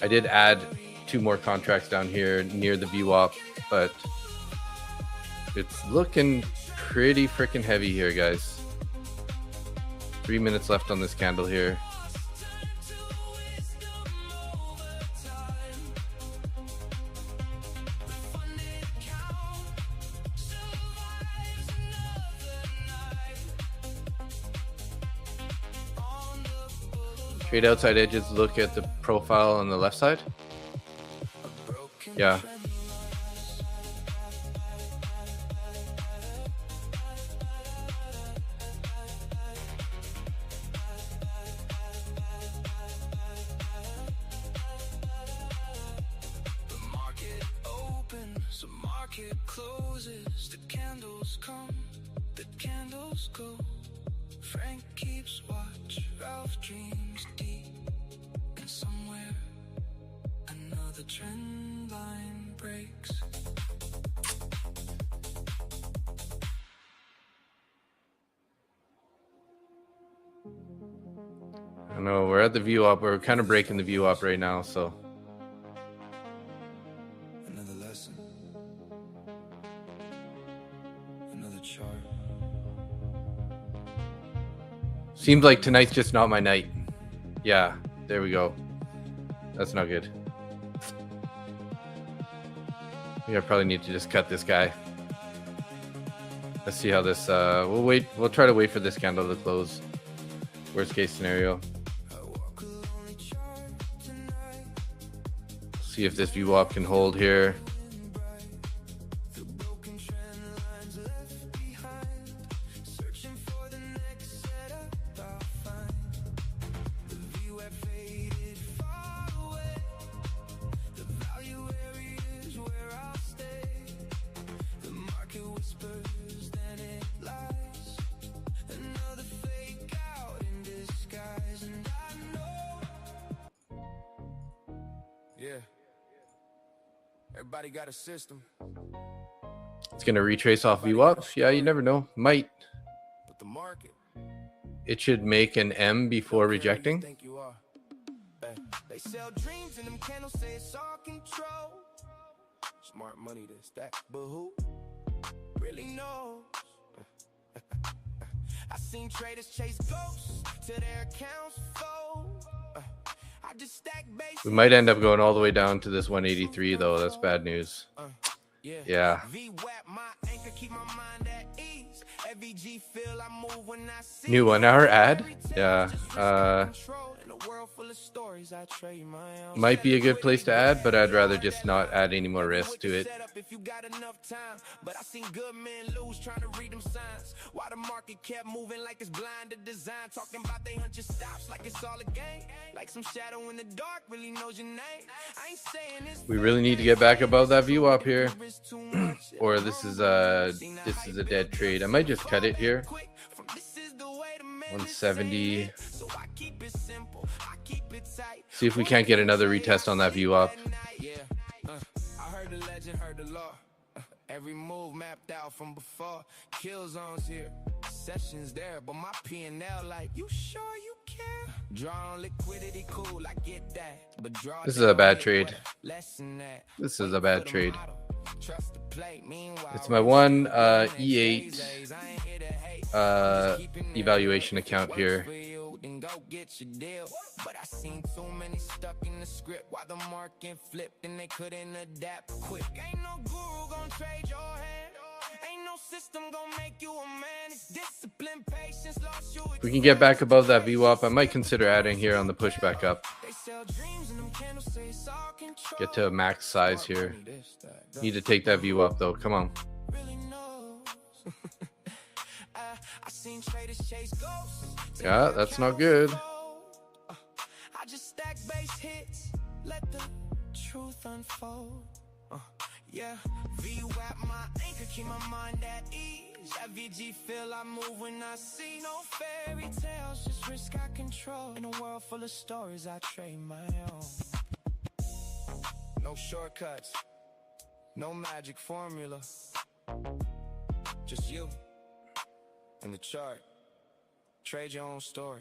I did add 2 more contracts down here near the VWAP, but it's looking pretty freaking heavy here, guys. 3 minutes left on this candle here. Trade outside edges, look at the profile on the left side. Yeah. The market opens, the market closes, the candles come, the candles go. Frank keeps watch, Ralph dreams deep, and somewhere another trend line breaks. I know we're at the VWAP. We're kind of breaking the VWAP right now, so. Another lesson, another chart. Seems like tonight's just not my night. Yeah, there we go. That's not good. I probably need to just cut this guy. Let's see how this we'll wait. We'll try to wait for this candle to close. Worst case scenario. See if this VWAP can hold here. Yeah. Everybody got a system, It's gonna retrace off VWAP. Yeah, you never know. Might. but the market. It should make an M before rejecting. Think you are. They sell dreams and them candles say it's all control. Smart money to stack, but who really knows? I seen traders chase ghosts to their accounts fold. I just stack base. We might end up going all the way down to this 183 though. That's bad news. Yeah. New 1 hour ad. Yeah. Might be a good place to add, but I'd rather just not add any more risk to it. But I seen good men lose trying to read them signs. Why the market kept moving like it's blind to design. Talking about they hunt your stops like it's all a game. Like some shadow in the dark really knows your name. I ain't saying this. We really need to get back above that VWAP here. Or this is a dead trade. I might just cut it here. 170. See if we can't get another retest on that VWAP. I heard the legend, heard the law. Every move mapped out from before. Kill zones here, sessions there, but my P&L like, you sure you care? Draw on liquidity, cool, I get that. But draw This is a bad down, trade. less than that. This is Wait a bad for the trade. model. Trust the plate. Meanwhile, It's my one E8 evaluation account here. then go get your deal. But I seen too many stuck in the script while the market flipped and they couldn't adapt quick. Ain't no guru gonna trade your hand. Ain't no system gonna make you a man. It's discipline, patience, lost you. If we can get back above that VWAP, I might consider adding here on the pushback up. They sell dreams and them candles say it's all control. Get to a max size here. Need to take that VWAP though. Come on. Really knows. I seen traders chase ghosts. Yeah, that's not good. I just stack base hits, let the truth unfold. Yeah, VWAP my anchor, keep my mind at ease. That VG feel I move when I see no fairy tales, just risk I control. In a world full of stories, I trade my own. No shortcuts, no magic formula. Just you and the chart. Trade your own story.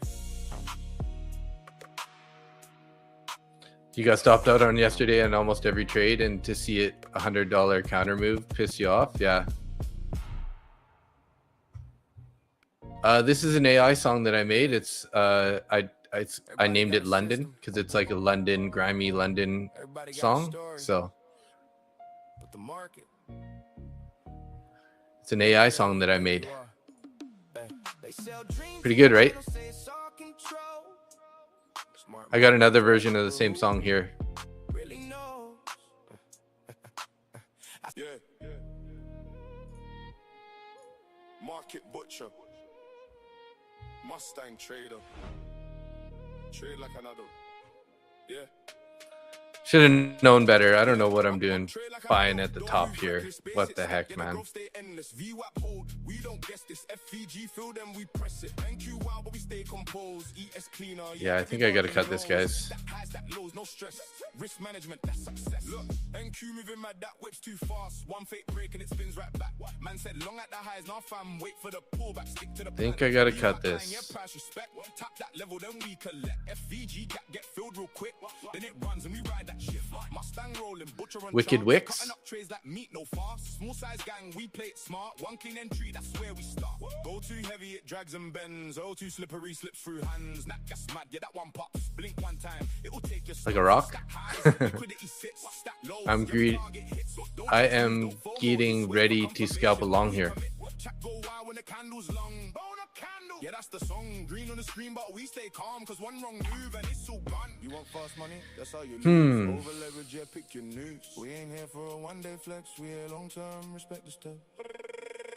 You got stopped out on yesterday on almost every trade, and to see it $100 counter move piss you off. Yeah. This is an AI song that I made. It's I named it London because it's like a London, grimy London song. So But the market, it's an AI song that I made. they sell dreams. Pretty good, right? Say it's all control. Smart I got another version of the same song here. really knows. Yeah. Market butcher. Mustang trader. Trade like another. Yeah. Should have known better. I don't know what I'm doing buying at the top here. What the heck, man? We don't guess this. FVG fill them, we press it. MNQ wild, but we stay composed. ES cleaner. Yeah, I think I gotta cut this, guys. That highs, that lows, no stress. Risk management, that's success. Look, MNQ moving mad, that whip's too fast. One fake break and it spins right back. Man said long at the highs, now fam, wait for the pullback. Stick to the Think I gotta cut this. price respect. Tap that level, then we collect. FVG gap get filled real quick. Then it runs and we ride that shift. Mustang rolling, butcher and Wicked chop. Wicks. Cutting up trays like meat, no fast. Small size gang, we play it smart. One clean entry, that's where we start. Go too heavy, it drags and bends. Oh, too slippery, slip through hands. That gas mad, yeah, that one pops. Blink one time, it'll take your Like a rock? I'm greed. I am getting ready to scalp along here. Yeah, that's the song. Green on the screen, but we stay calm. Cause one wrong move and it's all gone. You want fast money? That's how you lose. Over leverage, yeah, pick your news. We ain't here for a one-day flex. We here long-term, respect the stuff.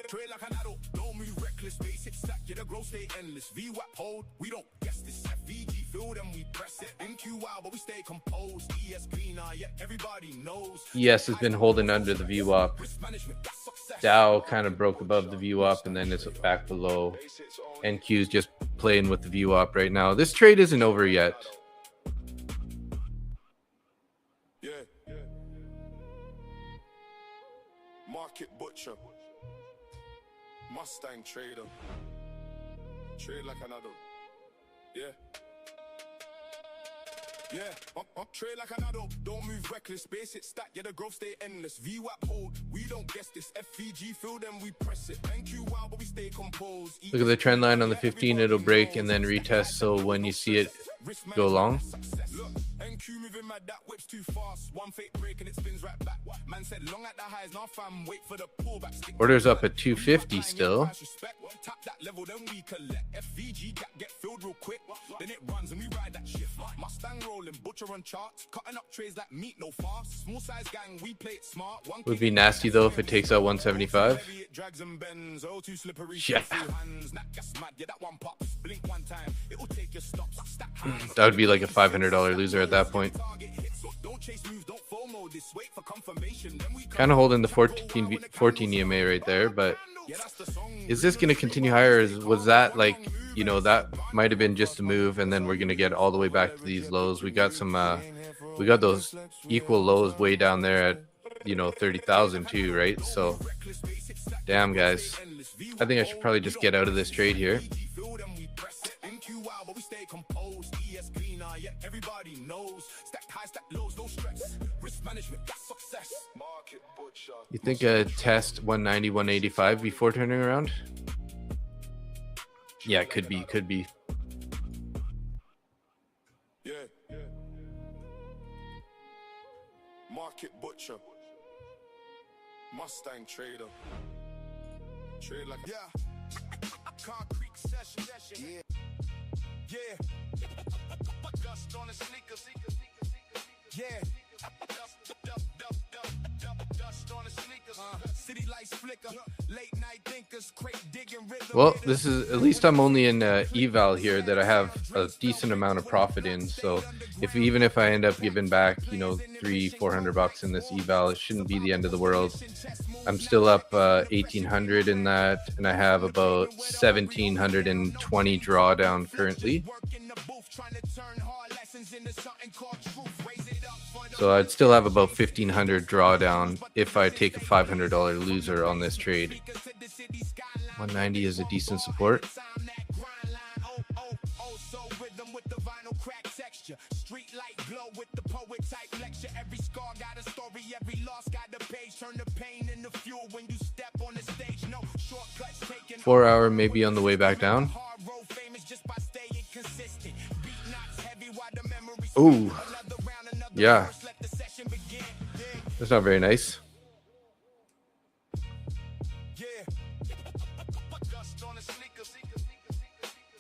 Trade like an adult, don't move reckless. Basic stack, yeah, the growth stay endless. VWAP hold, we don't guess this. FVG fill them, we press it. MQ wild, but we stay composed. ES cleaner, yeah, everybody knows. ES has been holding under the VWAP. Risk management, that's success. Dow kind of broke above the VWAP and then it's back below. NQ's just playing with the VWAP right now. This trade isn't over yet. Yeah. Market butcher. Mustang trader. Trade like another. Yeah. Yeah, trade like another. Don't move reckless. Basic stack, yeah, the growth stay endless. VWAP hold, we don't guess this. FVG fill them, we press it. MNQ wild, but we stay composed. Look at the trend line on the 15. It'll break and then retest. So when you see it go long, Look, MNQ moving mad, that whip's too fast. One fake break and it spins right back. Man said long at the highs, now fam, wait for the pullback. Stick orders up at 250 still. Tap that level, then we collect. FVG gap get filled real quick. Then it runs and we ride that shift. Mustang rolling, butcher on charts. Cutting up trays like meat, no fast. Small size gang, we play it smart. One Would be nasty though if it takes out 175. heavy, it drags and bends. Oh, too slippery. Yeah. Through hands. That gas mad, yeah, that one pops. Blink one time, it'll take your stops. Stack hands. That would be like a $500 loser at that point. Target hits, so don't chase moves, don't FOMO this. Wait for confirmation, then we Kind of holding the 14 EMA right there, but is this going to continue higher? Was that like, you know, that might have been just a move and then we're going to get all the way back to these lows. We got some we got those equal lows way down there at you know, 30,000 too, right? So damn, guys, I think I should probably just get out of this trade here. You think a test 190, 185 before turning around? Yeah, it could be. Yeah. Market butcher. Mustang trader. Trade like concrete session. Yeah. Dust on the sneakers. Yeah. Dust on the sneakers. City lights flicker. Late night thinkers. Crate digging rhythm. Well, this is, at least I'm only in eval here that I have a decent amount of profit in. So even if I end up giving back, you know, $300-400 in this eval, it shouldn't be the end of the world. I'm still up 1,800 in that, and I have about 1,720 drawdown currently. So I'd still have about 1,500 drawdown if I take a $500 loser on this trade. 190 is a decent support. Four-hour maybe on the way back down. Ooh, yeah, that's not very nice.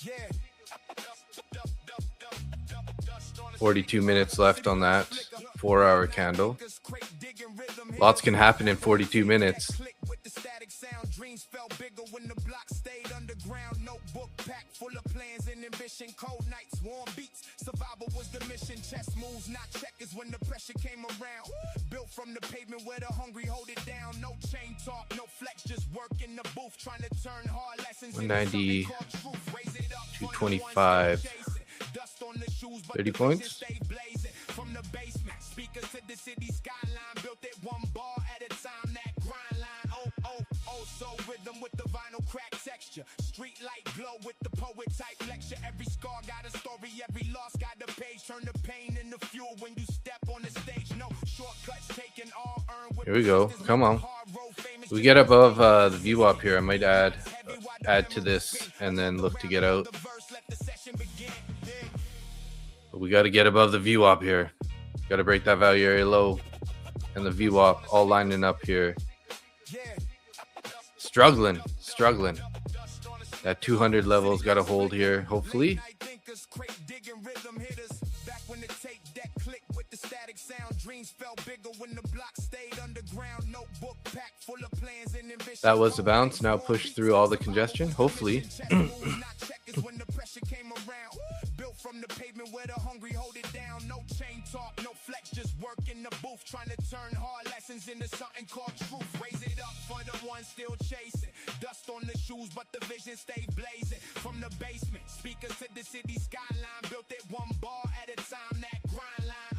Yeah. 42 minutes left on that 4-hour candle. Lots can happen in 42 minutes. Survival was the mission. Chess moves, not checkers when the pressure came around. Built from the pavement where the hungry hold it down. No chain talk, no flex, just work in the booth. Trying to turn hard lessons 190, 225, 30 points. From the basement, speakers to the city skyline. Built it one bar at a time. That grind line, so rhythm with the vinyl crack texture. Street light glow with the poet type lecture. Every scar got a story, every loss got a page. Turn the pain into fuel when you step on the stage. No shortcuts taken, all earned. Here we go. Come on. We get above the VWAP here. I might add to this and then look to get out. But we got to get above the VWAP here. Got to break that value area low and the VWAP all lining up here. Struggling. That 200 level's got to hold here, hopefully. That was the bounce. Now push through all the congestion, hopefully. Built from the pavement where the hungry hold it down. No chain talk, no flex, just work in the booth. Trying to turn hard lessons into something called truth. Raise it up for the ones still chasing. Dust on the shoes, but the vision stay blazing. From the basement, speakers to the city skyline. Built it one bar at a time. That grind line,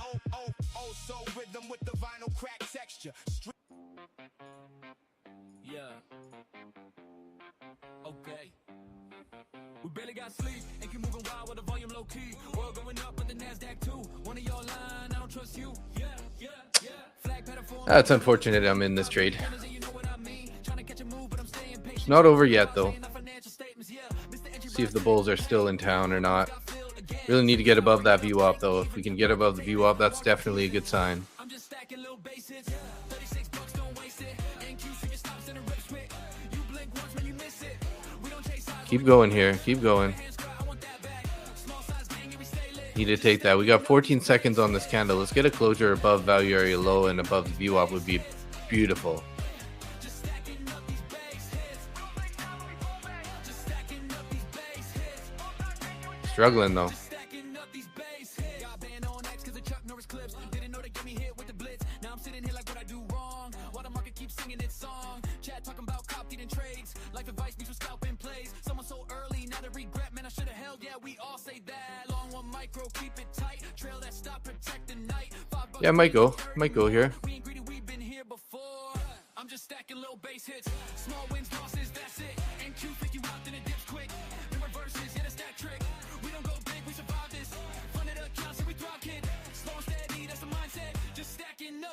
so rhythm with the vinyl crack texture. Yeah. Okay. We barely got sleep and keep moving wild with the volume low key. Oil going up with the NASDAQ too. One of your line, I don't trust you. Yeah. Flag pattern form. That's unfortunate I'm in this trade. It's not over yet though. See if the bulls are still in town or not. Really need to get above that VWAP though. If we can get above the VWAP, that's definitely a good sign. Keep going here. Keep going. Need to take that. We got 14 seconds on this candle. Let's get a closure above value area low and above the VWAP would be beautiful. Struggling though. Yeah, might go here.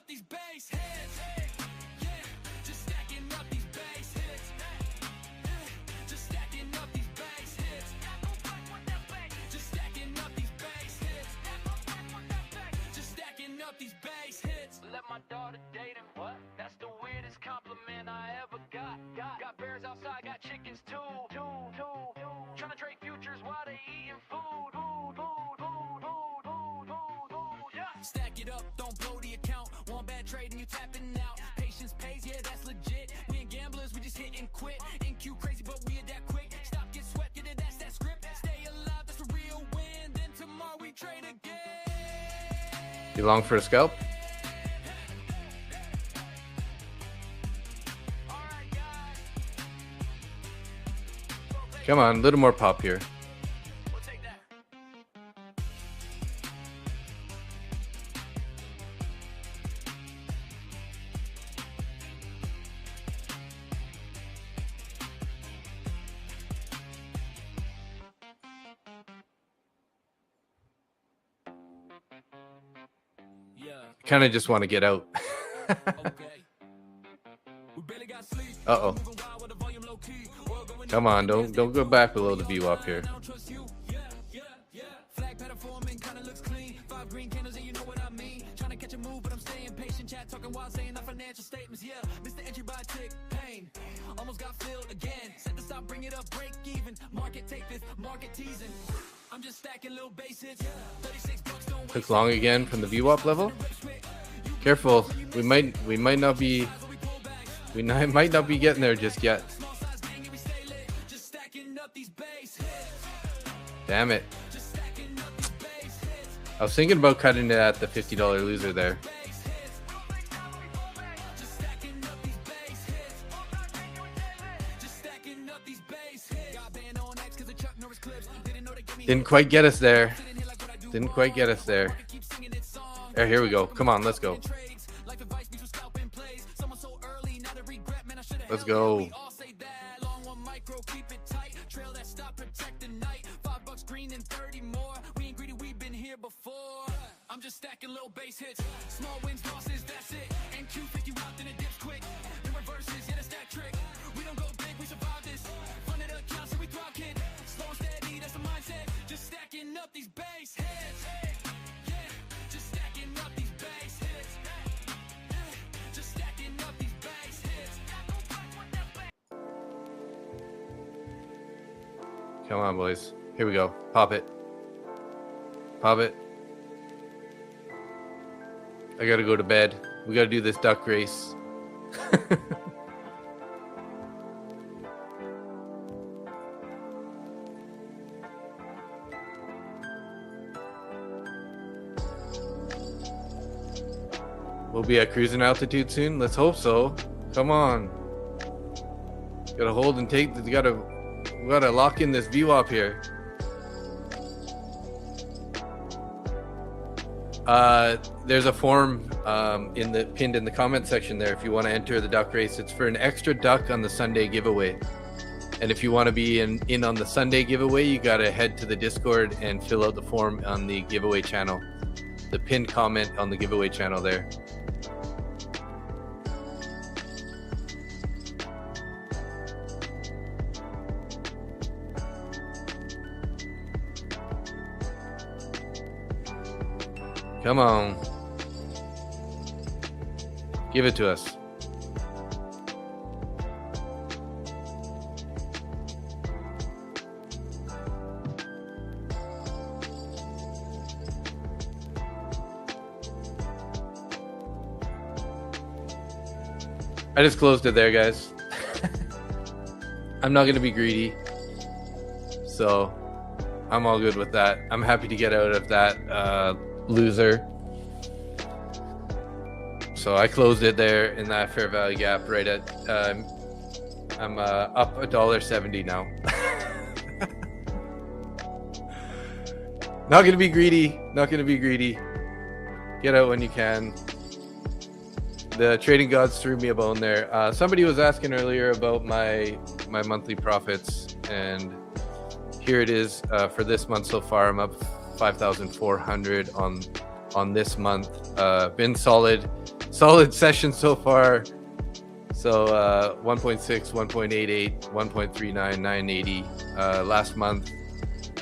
up these base hits. Yeah, just stacking up these base hits. Just stacking up these base hits. Just stacking up these base hits. Just stacking up these base hits. Let my daughter date him. What? That's the weirdest compliment I ever got. Got bears outside, got chickens too. Trying to trade futures while they eating food. Yeah. Stack it up, don't blow the account. One bad trade and you tapping out. Patience pays, yeah, that's legit. We ain't gamblers, we just hit and quit. NQ crazy, but we adapt quick. Stop, get sweat, get it, that's that script. Stay alive, that's a real win. Then tomorrow we trade again. You long for a scalp? Come on, a little more pop here. We'll take that. Yeah, Kind of just want to get out. okay. We barely got sleep. Uh-oh. Moving wild with the volume low key. World going Come on, don't go back below the VWAP here. I don't trust you. Yeah. Flag pattern forming, kinda looks clean. 5 green candles, and you know what I mean. Trying to catch a move, but I'm staying patient. Chat talking while saying our financial statements. Yeah, Mr. Entry by tick, pain. Almost got filled again. Set the stop, bring it up, break even. Market take this, market teasing. I'm just stacking little base hits. 36 bucks, don't Took long again from the VWAP level. Careful, we might not be getting there just yet. small size gang, and we stay lit. Just stacking up these base hits. Damn it. Just stacking up these base hits. I was thinking about cutting it at the $50 loser there. Base hits. Just stacking up these base hits. Just stacking up these base hits. Got banned on X 'cause the Chuck Norris clips. Didn't know they give me Didn't quite get us there. sitting here like what I do. Didn't quite get us there. Keep singing its song. There, here we go. Come on, let's go. Trades. Life advice means we're scalping plays. Someone so early, now to regret. Man, I should've Let's held go. it. We all say that. Long one micro, keep it tight. Trail that stop, protect the night. $5 green and 30 more. We ain't greedy, we've been here before. I'm just stacking little base hits. Small wins, losses, that's it. NQ 50 out, then it dips quick. In reverses, yeah, that's that trick. We don't go big, we survive this. Funded accounts, so we thrive, kid. Slow and steady, that's the mindset. Just stacking up these base hits. Yeah, just stacking up these base hits. Just stacking up these base hits. Come on, boys. Here we go. Pop it. Pop it. I gotta go to bed. We gotta do this duck race. We'll be at cruising altitude soon. Let's hope so. Come on. Gotta hold and take. We gotta lock in this VWAP here. There's a form pinned in the comment section there if you want to enter the duck race. It's for an extra duck on the Sunday giveaway. And if you want to be in on the Sunday giveaway, you got to head to the Discord and fill out the form on the giveaway channel. The pinned comment on the giveaway channel there. Come on. Give it to us. I just closed it there, guys. I'm not going to be greedy. So I'm all good with that. I'm happy to get out of that loser. So I closed it there in that fair value gap right at I'm up $1.70 now. Not gonna be greedy. Get out when you can. The trading gods threw me a bone there. Somebody was asking earlier about my monthly profits, and here it is for this month so far. I'm up 5,400 on this month. Been solid. solid session so far. So 1.6, 1.88, 1.39, 980. Last month,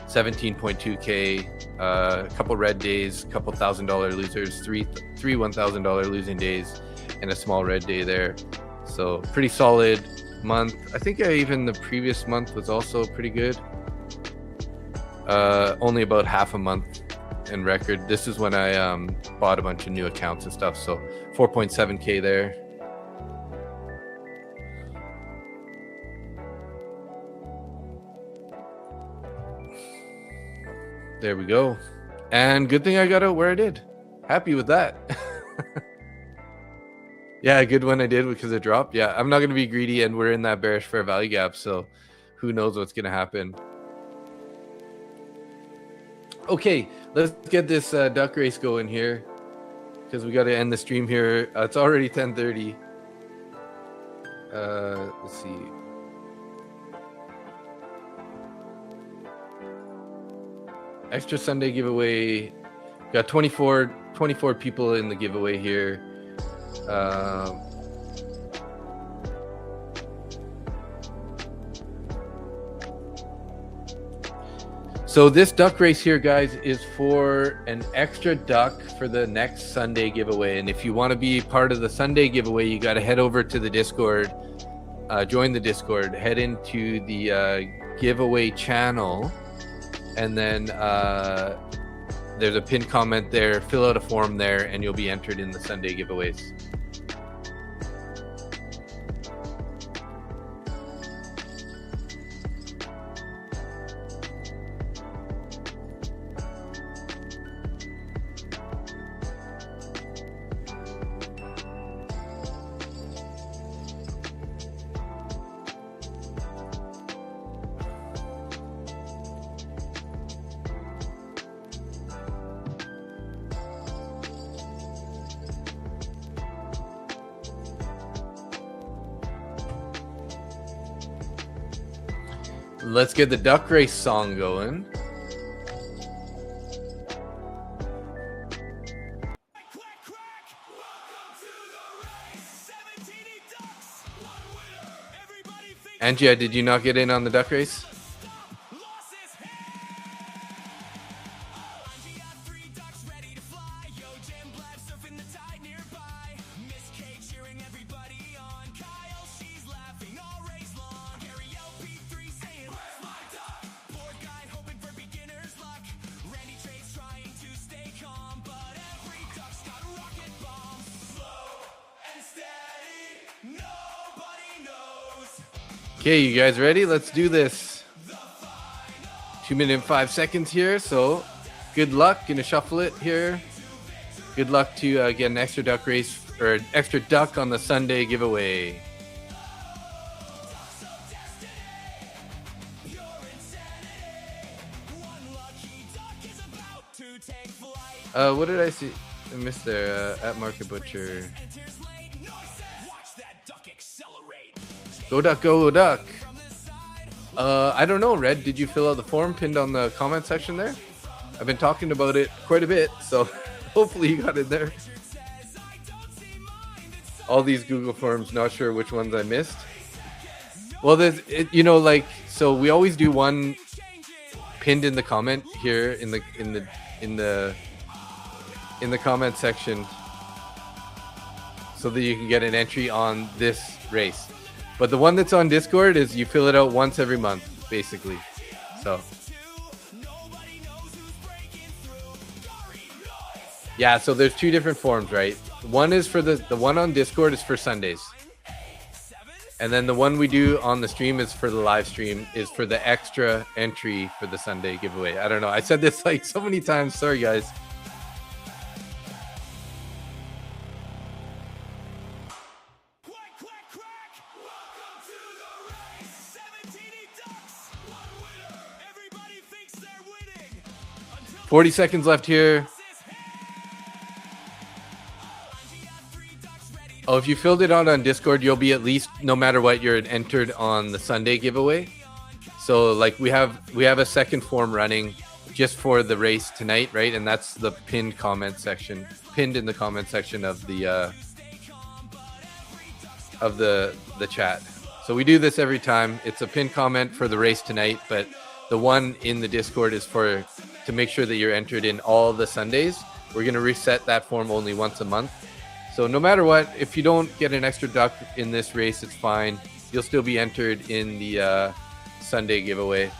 17.2K. A couple red days, couple $1,000 losers, three $1,000 losing days, and a small red day there. So pretty solid month. I think even the previous month was also pretty good. Only about half a month in record. This is when I bought a bunch of new accounts and stuff. So 4.7K there. There we go. And good thing I got out where I did. Happy with that. Yeah, good one I did because it dropped. Yeah, I'm not going to be greedy, and we're in that bearish fair value gap, so who knows what's going to happen. Okay, let's get this duck race going here because we got to end the stream here. It's already 10:30. Let's see. Extra Sunday giveaway. Got 24 people in the giveaway here. So this duck race here, guys, is for an extra duck for the next Sunday giveaway. And if you want to be part of the Sunday giveaway, you got to head over to the Discord, join the Discord, head into the giveaway channel, and then there's a pinned comment there. Fill out a form there, and you'll be entered in the Sunday giveaways. Let's get the duck race song going. Angia, did you not get in on the duck race? Okay, you guys ready? Let's do this. 2 minutes and 5 seconds here. So good luck. Gonna shuffle it here. Good luck to get an extra duck race or an extra duck on the Sunday giveaway. What did I see? I missed there. At Market Butcher. Go duck, go duck. I don't know, Red. Did you fill out the form pinned on the comment section there? I've been talking about it quite a bit, so hopefully you got it there. All these Google forms, not sure which ones I missed. Well, there's, you know, like, so we always do one pinned in the comment here in the comment section, so that you can get an entry on this race. But the one that's on Discord is you fill it out once every month, basically. So yeah, so there's two different forms, right? One is for the one on Discord is for Sundays. And then the one we do on the stream is for the live stream, is for the extra entry for the Sunday giveaway. I don't know. I said this like so many times. Sorry, guys. Quack, quack, quack. Welcome to the race. 17 ducks, one winner. Everybody thinks they're winning. 40 seconds left here. Oh, if you filled it out on Discord, you'll be at least, no matter what, you're entered on the Sunday giveaway. So like we have a second form running just for the race tonight, right? And that's the pinned comment section, pinned in the comment section of the of the chat. So we do this every time. It's a pinned comment for the race tonight, but the one in the Discord is to make sure that you're entered in all the Sundays. We're going to reset that form only once a month. So no matter what, if you don't get an extra duck in this race, it's fine. You'll still be entered in the Sunday giveaway.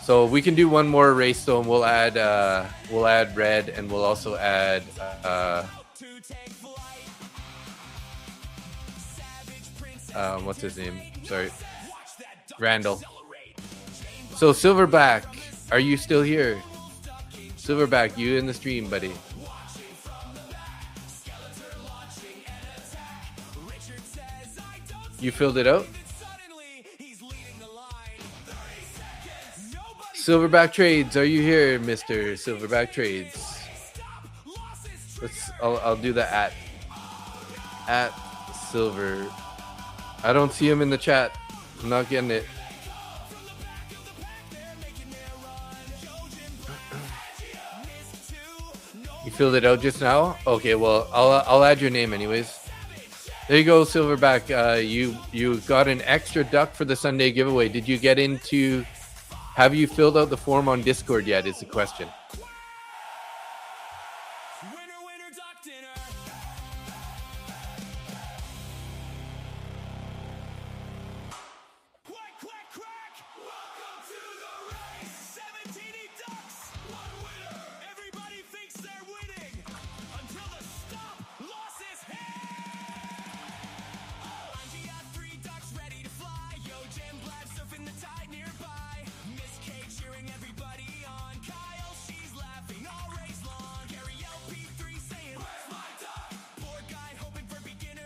So we can do one more race though, and we'll add Red, and we'll also add what's his name? Sorry, Randall. So Silverback, are you still here? Silverback, you in the stream, buddy? You filled it out? Silverback Trades, are you here, Mr. Silverback Trades? I'll do the at Silver. I don't see him in the chat. I'm not getting it. You filled it out just now? Okay, well, I'll add your name anyways. There you go, Silverback. You got an extra duck for the Sunday giveaway. Did you get into? Have you filled out the form on Discord yet? Is the question.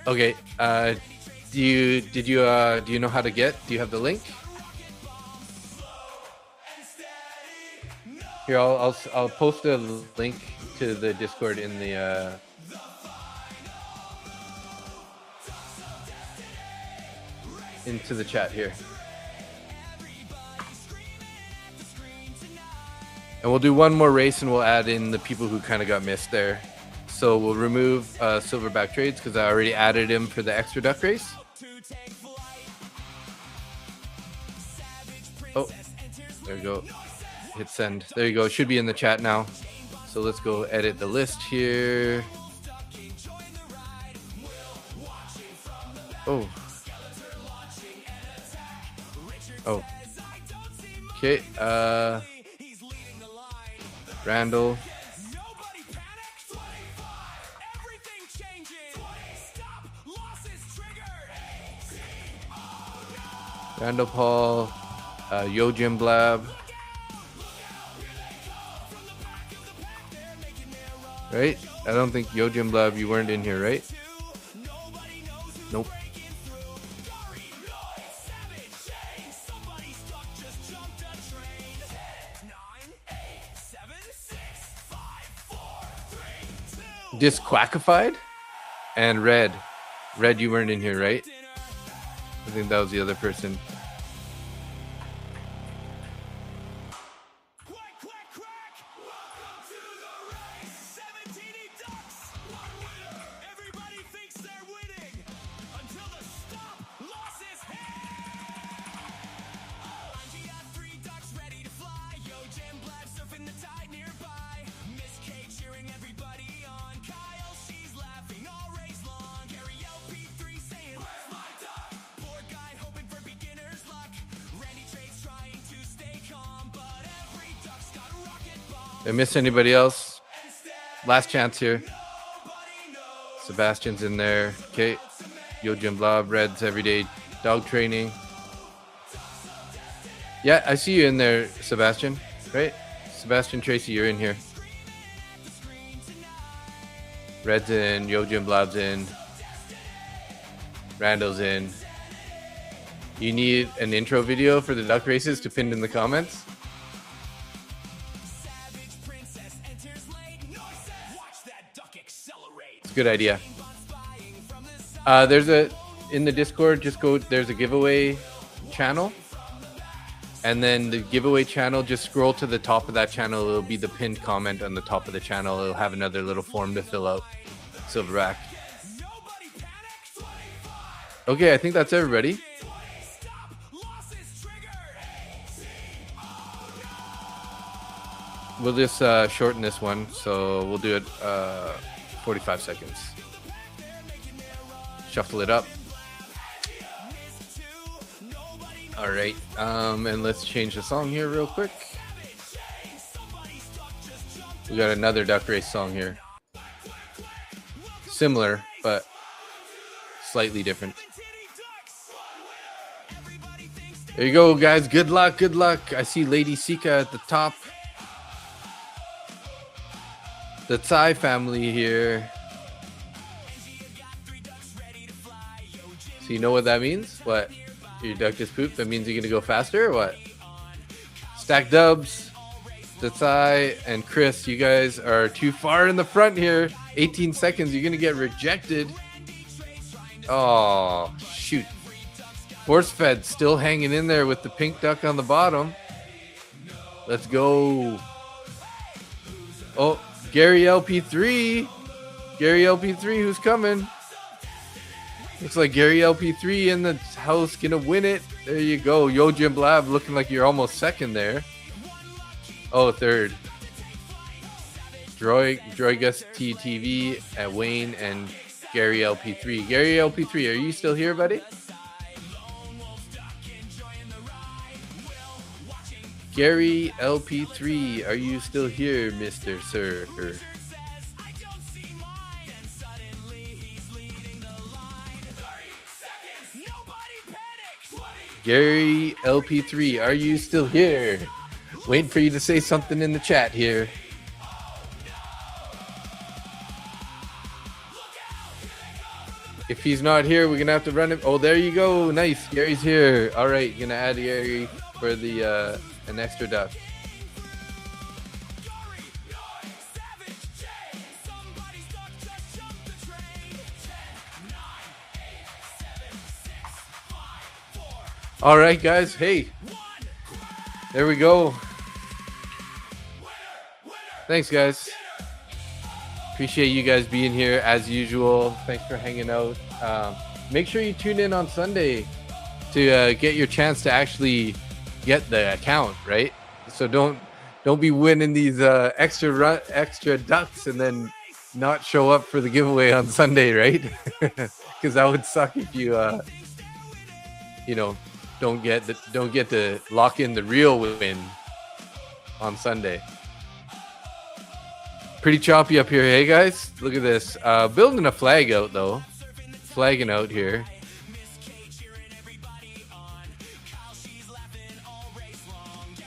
Okay. Do you know how to get? Do you have the link? Here, I'll post a link to the Discord in the into the chat here. And we'll do one more race, and we'll add in the people who kind of got missed there. So we'll remove Silverback Trades because I already added him for the extra duck race. Oh, there we go. Hit send. There you go. It should be in the chat now. So let's go edit the list here. Oh. Oh. Okay. Randall. Randall Paul, Yo Jim Blab, right? I don't think Yo Jim Blab, you weren't in here, right? Nope. Disquackified and Red, you weren't in here, right? I think that was the other person. Did I miss anybody else? Last chance here. Sebastian's in there. Okay. Yo Jim Blob, Reds everyday dog training. Yeah, I see you in there, Sebastian. Right? Sebastian Tracy, you're in here. Red's in, Yo Jim Blob's in. Randall's in. You need an intro video for the duck races to pin in the comments? It's a good idea. In the Discord, there's a giveaway channel. And then the giveaway channel, just scroll to the top of that channel. It'll be the pinned comment on the top of the channel. It'll have another little form to fill out. Silverback. Okay, I think that's everybody. We'll just shorten this one, so we'll do it 45 seconds. Shuffle it up. All right, and let's change the song here real quick. We got another duck race song here. Similar, but slightly different. There you go, guys. Good luck, good luck. I see Lady Sika at the top. The Tsai family here. So you know what that means? What? Your duck just pooped? That means you're gonna go faster or what? Stack dubs. The Tsai and Chris, you guys are too far in the front here. 18 seconds, you're gonna get rejected. Oh, shoot. Force Fed still hanging in there with the pink duck on the bottom. Let's go. Oh, Gary LP3. Gary LP3, who's coming? Looks like Gary LP3 in the house gonna win it. There you go. Yo Jim Blab looking like you're almost second there. Oh, third. Droigus TTV at Wayne and Gary LP3. Gary LP3, are you still here, buddy? Gary LP3, are you still here, Mr. Sir? Gary LP3, are you still here? Waiting for you to say something in the chat here. If he's not here, we're gonna have to run him. Oh, there you go. Nice. Gary's here. All right, gonna add Gary for the an extra duck. All right, guys. Hey, there we go. Thanks, guys. Appreciate you guys being here as usual. Thanks for hanging out. Make sure you tune in on Sunday to get your chance to actually get the account, right? So don't be winning these extra ducks and then not show up for the giveaway on Sunday, right? Because that would suck if you don't get to lock in the real win on Sunday. Pretty choppy up here, hey guys. Look at this. Building a flag out though. Flagging out here.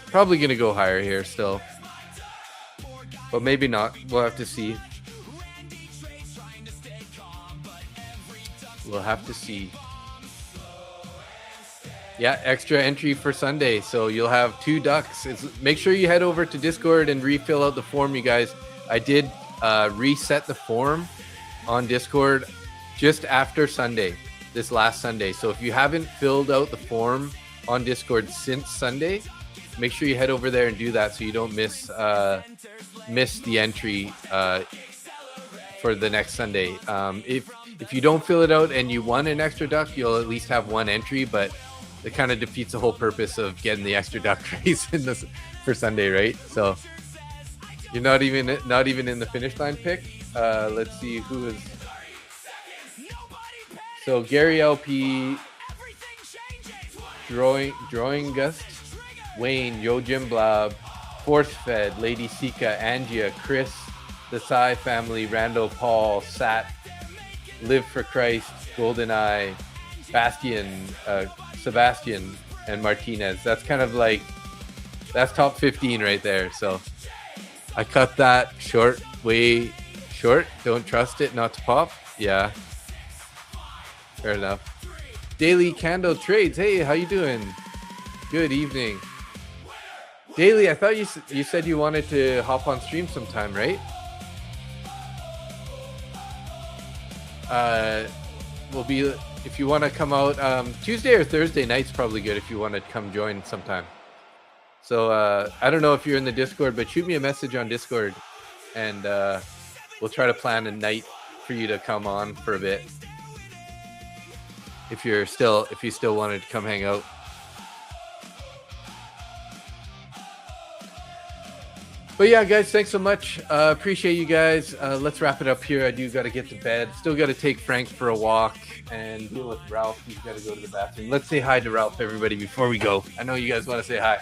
Probably gonna go higher here still. But maybe not. We'll have to see. We'll have to see. Yeah, extra entry for Sunday. So you'll have 2 ducks. Make sure you head over to Discord and refill out the form, you guys. I did reset the form on Discord just after Sunday, this last Sunday. So if you haven't filled out the form on Discord since Sunday, make sure you head over there and do that so you don't miss the entry for the next Sunday. If you don't fill it out and you won an extra duck, you'll at least have 1 entry, but it kind of defeats the whole purpose of getting the extra duck race for Sunday, right? So you're not even in the finish line pick. Let's see who is. So Gary LP, Drawing Gust, Wayne, Yo Jim Blob, Force Fed, Lady Sika, Angia, Chris, the Tsai family, Randall, Paul, Sat, Live for Christ, GoldenEye, Bastian, Sebastian, and Martinez. That's kind of like, that's top 15 right there. So I cut that short, way short. Don't trust it not to pop. Yeah, fair enough. Daily Candle Trades. Hey, how you doing? Good evening. Daily, I thought you said you wanted to hop on stream sometime, right? Will be, if you want to come out Tuesday or Thursday night's probably good if you want to come join sometime. So I don't know if you're in the Discord, but shoot me a message on Discord and we'll try to plan a night for you to come on for a bit. if you still wanted to come hang out. But yeah, guys, thanks so much. Appreciate you guys. Let's wrap it up here. I do got to get to bed. Still got to take Frank for a walk and deal with Ralph. He's got to go to the bathroom. Let's say hi to Ralph, everybody, before we go. I know you guys want to say hi.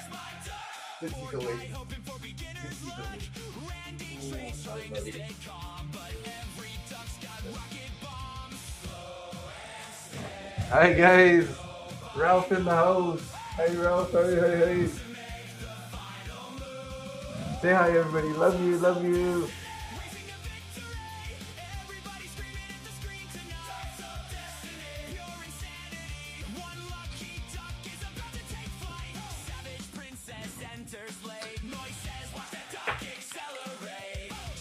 Hi, guys. Ralph in the house. Hi, Ralph. Hi. Say hi, everybody. Love you. Love you.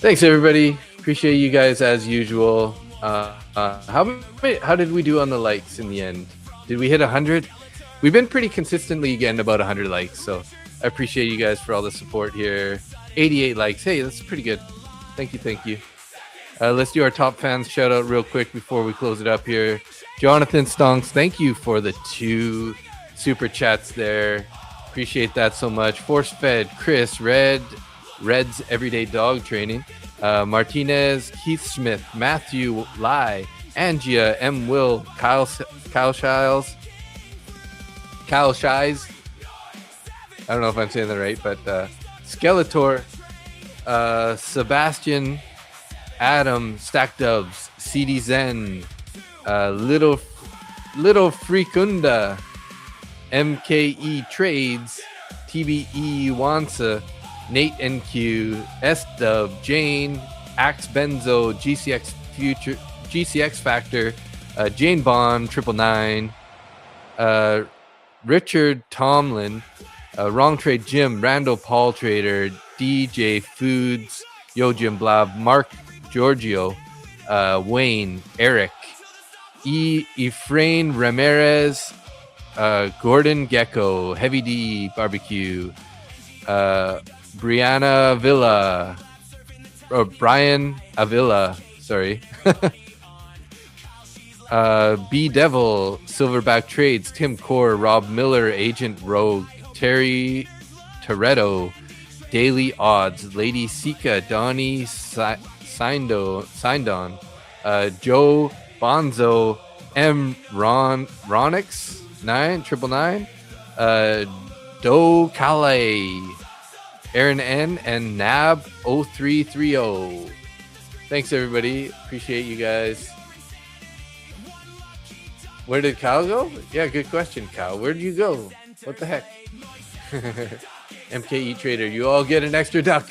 Thanks, everybody. Appreciate you guys as usual. How did we do on the likes in the end? Did we hit 100? We've been pretty consistently getting about 100 likes, so I appreciate you guys for all the support here. 88 likes. Hey, that's pretty good. Thank you. Let's do our top fans shout out real quick before we close it up here. Jonathan Stonks, thank you for the 2 super chats there. Appreciate that so much. Force Fed, Chris, Red's Everyday Dog Training, Martinez, Keith Smith, Matthew Lai, Angia, M. Will, Kyle Shiles. I don't know if I'm saying that right, but Skeletor, Sebastian, Adam, Stack Dubs, CD Zen, Little Freakunda, MKE Trades, TBE Wansa, Nate NQ, S Dub, Jane, Axe Benzo, GCX Factor, Jane Bond, 999, Richard Tomlin, Wrong Trade Jim, Randall Paul Trader, DJ Foods, Yo Jim Blab, Mark Giorgio, Wayne, Eric, Efrain Ramirez, Gordon Gecko, Heavy D Barbecue, Brian Avila, sorry. B Devil, Silverback Trades, Tim Core, Rob Miller, Agent Rogue, Terry Toretto, Daily Odds, Lady Sika, Donnie Sindon, Joe Bonzo, M Ronix 999, Do Calais, Aaron N, and Nab 0330. Thanks, everybody. Appreciate you guys. Where did Kyle go? Yeah, good question, Kyle. Where did you go? What the heck? MKE Trader, you all get an extra duck.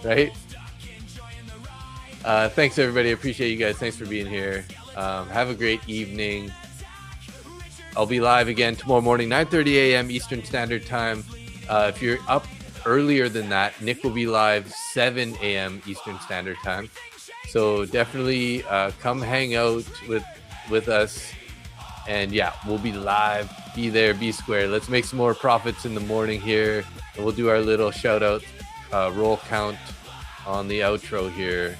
Right? Thanks, everybody. Appreciate you guys. Thanks for being here. Have a great evening. I'll be live again tomorrow morning, 9:30 a.m. Eastern Standard Time. If you're up earlier than that, Nick will be live 7 a.m. Eastern Standard Time. So definitely come hang out with us. And yeah, we'll be live. Be there, be square. Let's make some more profits in the morning here. And we'll do our little shout out roll count on the outro here.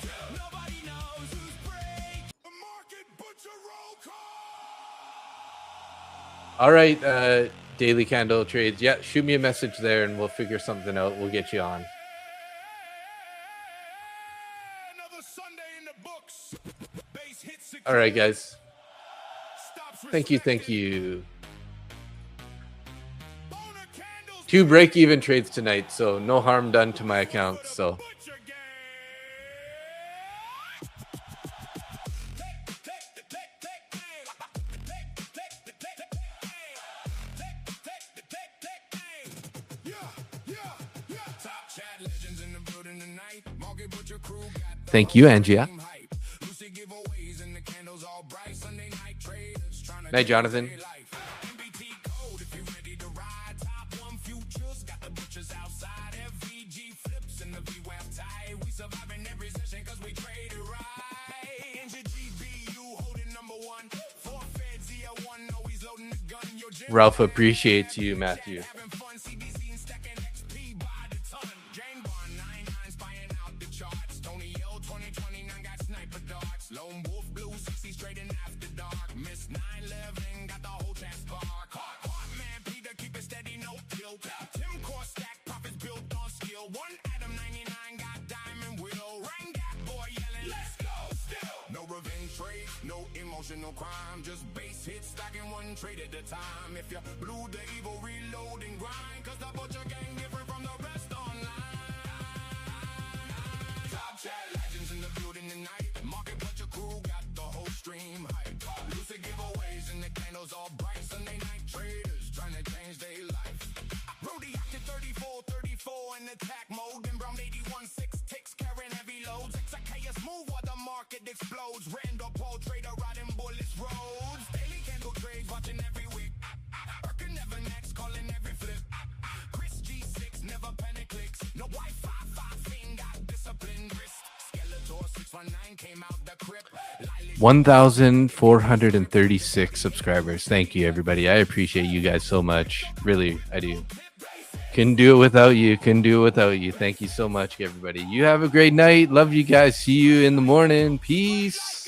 All right, Daily Candle Trades. Yeah, shoot me a message there and we'll figure something out. We'll get you on. All right, guys. Thank you. 2 break-even trades tonight, so no harm done to my account. So thank you, Angia. Night, Jonathan. Ralph appreciates you, Matthew. Lone wolf blue, 60 straight and after dark. Miss 911, got the whole chance bar. Caught man, Peter, keep it steady, no tilt. Tim Core stack, profits built on skill. One Adam 99 got diamond wheel. Rang that boy yelling, let's go still. No revenge trade, no emotional crime. Just base hits, stacking one trade at a time. If you blue the evil, reload and grind. Cause the butcher gang different from the rest online. Top chat legends in the building tonight. Market butcher crew got the whole stream hype. Lucid giveaways and the candles all bright. Sunday night traders trying to change their life. Brody acted 34 in attack mode. Then Brown 81-6 ticks carrying heavy loads. XIK is smooth while the market explodes. Randall Paul trader riding bullets roads. Daily candle trades watching every week. Erkin never next calling every flip. Chris G6 never panic clicks. No Wi-Fi 5 got disciplined wrist. Skeletor 619 came out the crypt. 1,436 subscribers. Thank you, everybody. I appreciate you guys so much. Really, I do. Couldn't do it without you. Couldn't do it without you. Thank you so much, everybody. You have a great night. Love you guys. See you in the morning. Peace.